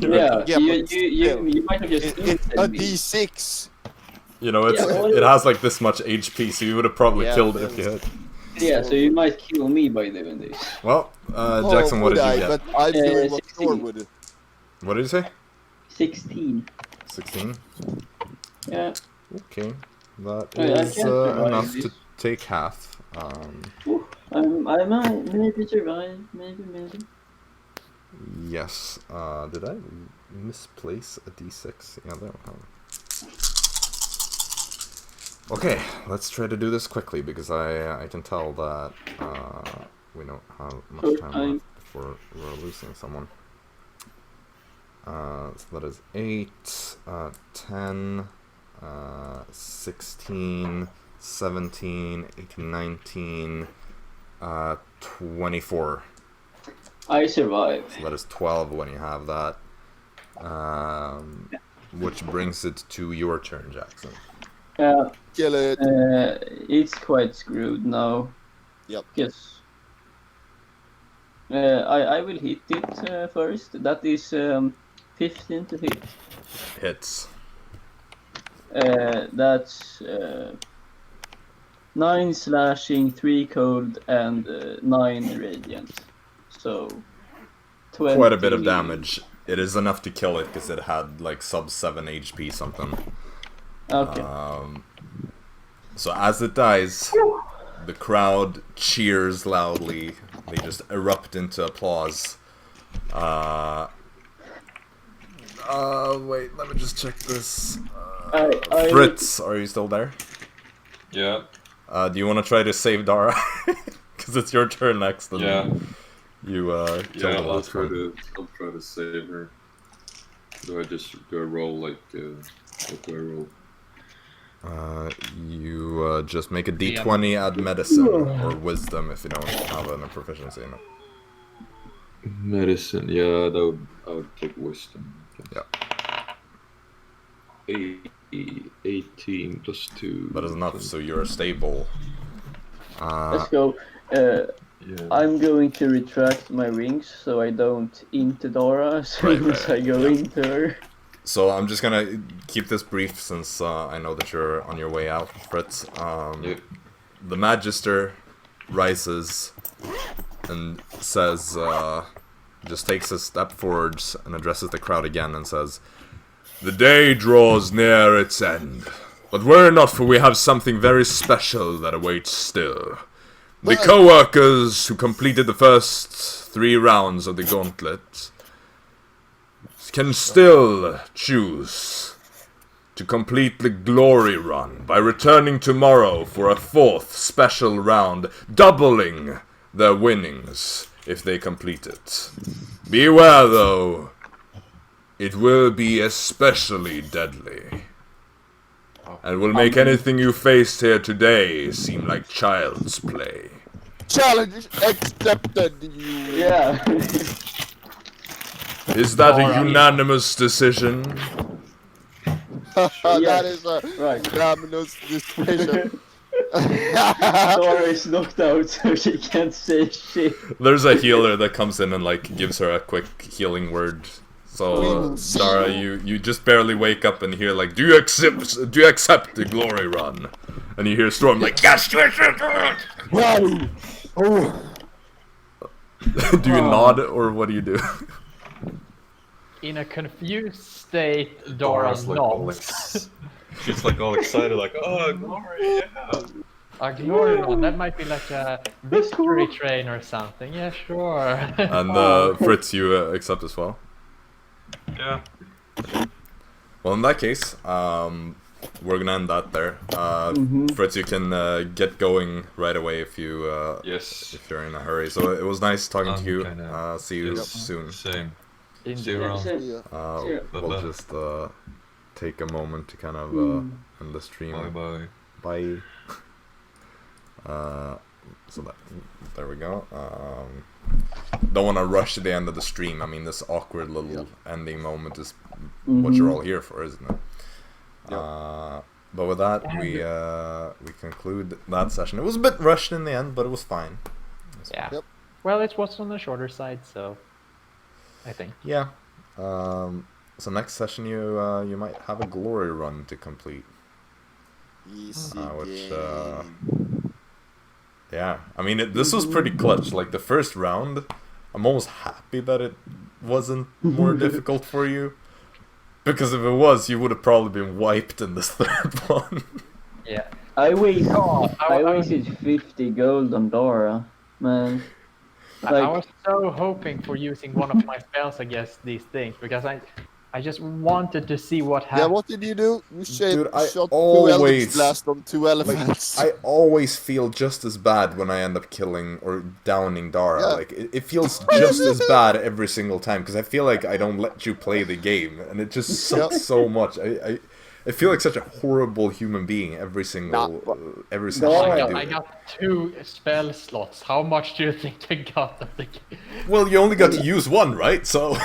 Yeah, Yeah, you, but you, still, you might have just It's a inted me. D6. You know, it's Yeah, well- it has like this much HP, so you would have probably Yeah, killed it it if you was- had. Yeah, so you might kill me by doing this. Well, Oh, Jaxson, what would did you I? get? But I'm doing what 16. Thor would. What did you say? 16. 16. Yeah. Okay, that I is can't survive enough this. to take half. Ooh, I might maybe survive. Maybe. Yes. Did I misplace a d6? Yeah, there we go. Okay, let's try to do this quickly because I can tell that we don't have much time left before we're losing someone. So that is 8, 10, 16, 17, 18, 19, 24. I survive. So that is 12 when you have that. Which brings it to your turn, Jaxson. Kill it. It's quite screwed now. Yep. Yes. I will hit it first. That is 15 to hit. Hits. That's 9 slashing, 3 cold, and 9 radiant. So 20. Quite a bit of damage. It is enough to kill it because it had like sub 7 HP something. Okay. So as it dies, the crowd cheers loudly. They just erupt into applause. Wait, let me just check this. Fritz, are you still there? Yeah. Do you want to try to save Dara? Because it's your turn next. And Yeah. You killed the I'll last try one. to save her. Do I roll like what do I roll? You just make a d20, add medicine or wisdom if you don't have a proficiency in it. Medicine, yeah, I would take wisdom. Yeah. 18 plus 2. That is enough, so you're stable. Let's go. Yeah. I'm going to retract my wings so I don't into Dara as soon as I go into her. So I'm just gonna keep this brief since I know that you're on your way out, Fritz. The Magister rises and says, just takes a step forwards and addresses the crowd again and says, "The day draws near its end, but worry not, for we have something very special that awaits still. The co-workers who completed the first 3 rounds of the Gauntlet can still choose to complete the glory run by returning tomorrow for a 4th special round, doubling their winnings if they complete it. Beware though, it will be especially deadly, and will make anything you faced here today seem like child's play." Challenge accepted. You. Yeah. Is that a unanimous decision? That is a Right. unanimous decision. Dara is knocked out, so she can't say shit. There's a healer that comes in and like gives her a quick healing word. So Dara, you just barely wake up and hear like, do you accept the glory run? And you hear Storm like, yes, yes, yes. Wow. Oh. Do you nod or what do you do? In a confused state, Dara Dara's like all nods. she's like all excited, like, oh, glory, yeah. A glory run, that might be like a victory train or something. Yeah, sure. And Fritz, you accept as well? Yeah. Well, in that case, we're gonna end that there. Fritz, you can get going right away if you Yes. if you're in a hurry. So it was nice talking to you. Kinda- See you soon. Same. Indeed. See you around. Yeah. We'll just take a moment to kind of end the stream. Bye. Bye. So there we go. Don't want to rush to the end of the stream. I mean, this awkward little ending moment is what you're all here for, isn't it? But with that, we conclude that session. It was a bit rushed in the end, but it was fine. Yeah. Yep. Well, it was on the shorter side, so I think. Yeah. So next session, you might have a glory run to complete. Easy Which game. yeah, I mean, this was pretty clutch. Like the first round, I'm almost happy that it wasn't more difficult for you. Because if it was, you would have probably been wiped in this third one. Yeah. I wasted, I I- wasted 50 gold on Dara, man. I Like, was so hoping for using one of my spells against these things because I just wanted to see what Yeah, happened. what did you do? You Dude, I shot two always- Eldritch Blast on two elephants. I always feel just as bad when I end up killing or downing Dara. Yeah. Like it feels just as bad every single time because I feel like I don't let you play the game, and it just sucks so much. I feel like such a horrible human being every single every single No, time I do I it. got 2 spell slots. How much do you think I got of the game? Well, you only got to use one, right? So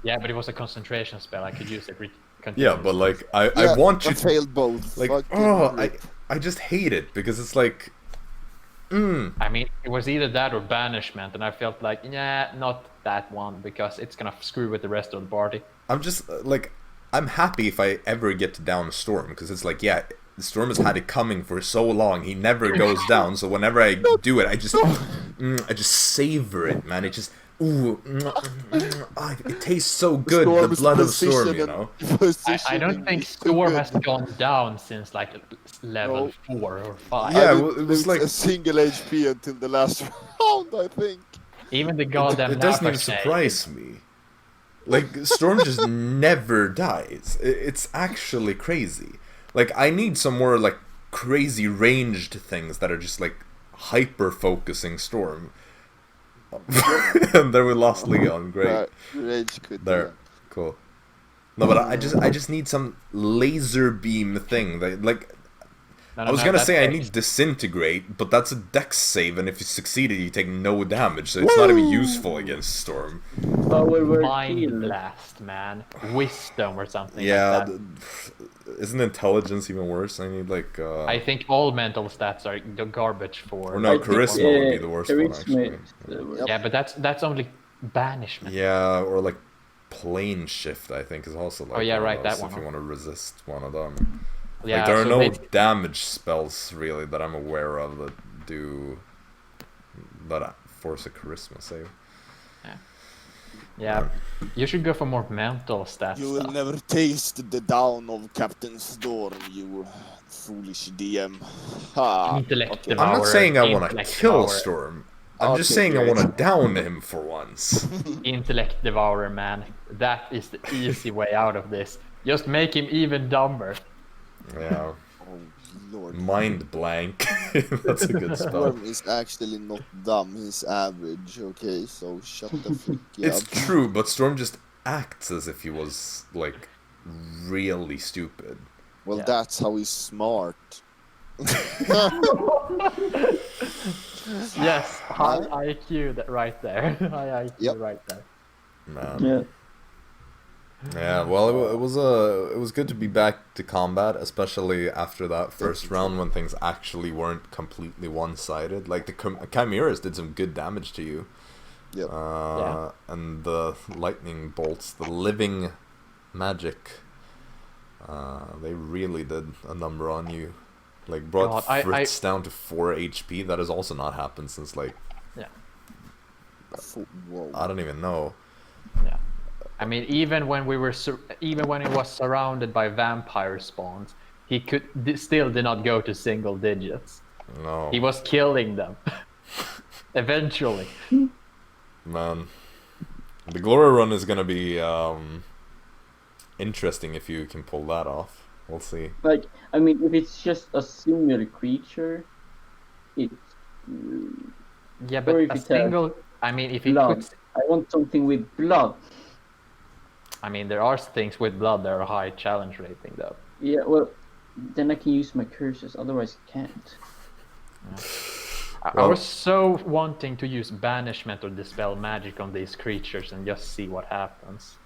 Yeah, but it was a concentration spell. I could use it yeah, continuously. but like I Yeah, want you I to failed both. like Fucking rip. I just hate it because it's like I mean, it was either that or banishment, and I felt like, yeah, not that one because it's gonna screw with the rest of the party. I'm just like I'm happy if I ever get to down Storm because it's like yeah, Storm has had it coming for so long. He never goes down, so whenever I do it, I just savor it, man. It just it tastes so good. The Storm's blood of Storm, position you and know. I don't think Storm has gone down since like level 4 or 5. Yeah, I well, didn't it was lose like a single HP until the last round, I think. Even the goddamn it doesn't even Napa snake. surprise me. Like Storm just never dies. It's actually crazy. Like I need some more like crazy ranged things that are just like hyper focusing Storm. And then we lost Leon. Great. Rage quit. There. Cool. No, but I just need some laser beam thing that like. No, I was no, gonna that's say I fake. need disintegrate, but that's a dex save, and if you succeeded, you take no damage, so it's not even useful against Storm. power word Mind heal. blast, man. Wisdom or something Yeah, like that. isn't intelligence even worse? I need like I think all mental stats are garbage for. or no, I think, charisma would be the worst one charisma actually. is the worst. Yeah, but that's only banishment. Yeah, or like plane shift. I think is also like. Oh, yeah, one of right, that those one, If you huh? want to resist one of them. Yeah, Like there are so no they- damage spells really that I'm aware of that do that force a charisma save. Yeah, you should go for more mental stats. You will stuff. never taste the down of Captain Storm, you foolish DM. Ha. Intellect Okay. devour. I'm not saying I want to intellect kill devourer. Storm. I'm just Okay, saying I great. want to down him for once. Intellect devourer, man. That is the easy way out of this. Just make him even dumber. Yeah. Oh, Lord. Mind blank. That's a good spell. Storm is actually not dumb, he's average, okay? So shut the fuck It's up. true, but Storm just acts as if he was like really stupid. Well, Yeah. that's how he's smart. Yes, high IQ right there. High IQ Yep. right there. Man. Yeah. Yeah, well, it was good to be back to combat, especially after that first round when things actually weren't completely one-sided. Like the chimeras did some good damage to you. Yep. And the lightning bolts, the living magic, they really did a number on you. Like brought God, Fritz down to 4 HP. That has also not happened since like Whoa. I don't even know. Yeah. I mean, even when we were even when he was surrounded by vampire spawns, he still did not go to single digits. No, He was killing them. Eventually. man. The glory run is gonna be interesting if you can pull that off. We'll see. Like, I mean, if it's just a single creature, it's. Yeah, Or but if a it has single. I mean, if he blood. puts. I want something with blood. I mean, there are things with blood that are high challenge rating, though. Yeah, well, then I can use my curses. Otherwise, I can't. I Well- was so wanting to use banishment or dispel magic on these creatures and just see what happens.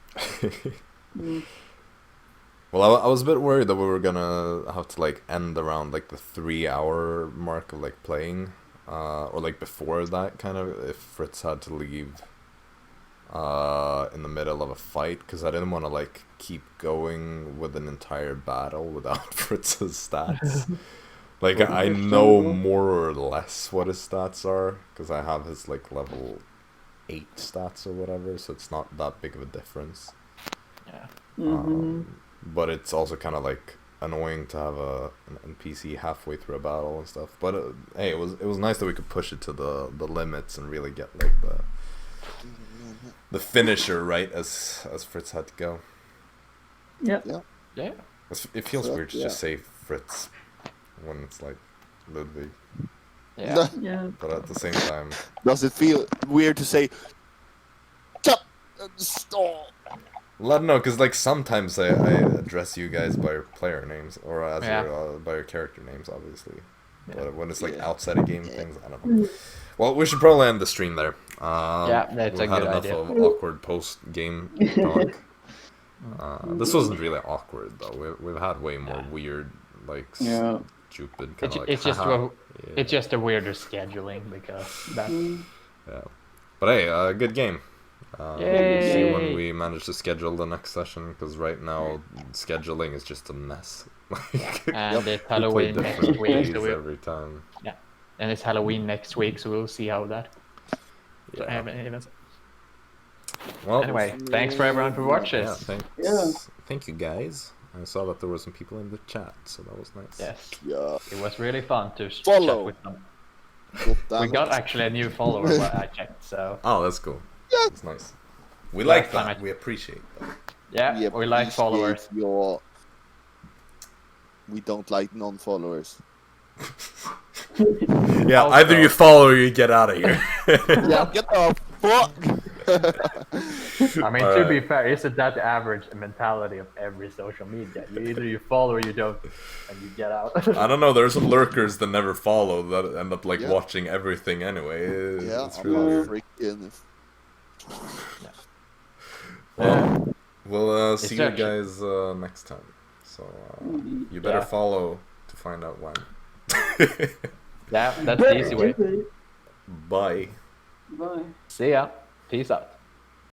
Well, I was a bit worried that we were gonna have to like end around like the 3-hour mark of like playing, or like before that kind of if Fritz had to leave in the middle of a fight, because I didn't want to like keep going with an entire battle without Fritz's stats. Like I know more or less what his stats are because I have his like level 8 stats or whatever, so it's not that big of a difference. Yeah. But it's also kind of like annoying to have an NPC halfway through a battle and stuff. But hey, it was nice that we could push it to the limits and really get like the finisher right as Fritz had to go. Yeah. Yeah. It feels So, weird to just say Fritz when it's like Ludvig, Yeah. Yeah. but at the same time, Does it feel weird to say "Chop and stop"? well, I don't know, because like sometimes I address you guys by your player names or as your by your character names, obviously. But when it's like outside of game things, I don't know. Well, we should probably end the stream there. Yeah, that's we've a had good enough idea. of awkward post-game talk. This wasn't really awkward though. We've had way more weird, like stupid kind of like. It's just a weirder scheduling because that. Yeah, but hey, good game. We'll see when we manage to schedule the next session, because right now scheduling is just a mess. And it's We play Halloween different next week, days so we'll, every time. and it's Halloween next week, so we'll see how that. Yeah. Well, Anyway, thanks for everyone for watching. yeah, thank you guys. I saw that there were some people in the chat, so that was nice. Yes, Yeah. it was really fun to Follow. chat with them. God We damn got it. actually a new follower when I checked, so Oh, that's cool. That's nice. We Last like time that. We appreciate that. yeah, we like appreciate followers. We don't like non-followers. Yeah, Also- either you follow or you get out of here. Yeah, get the fuck. I mean, to be fair, isn't that the average mentality of every social media? Either you follow or you don't, and you get out. I don't know. There's some lurkers that never follow that end up like Yeah. watching everything anyway. Yeah, It's I'm really a weird. freaking. Well, we'll see you actually- guys next time. So you better Yeah. follow to find out when. Yeah, that's the easy way. Bye. Bye. See ya. Peace out.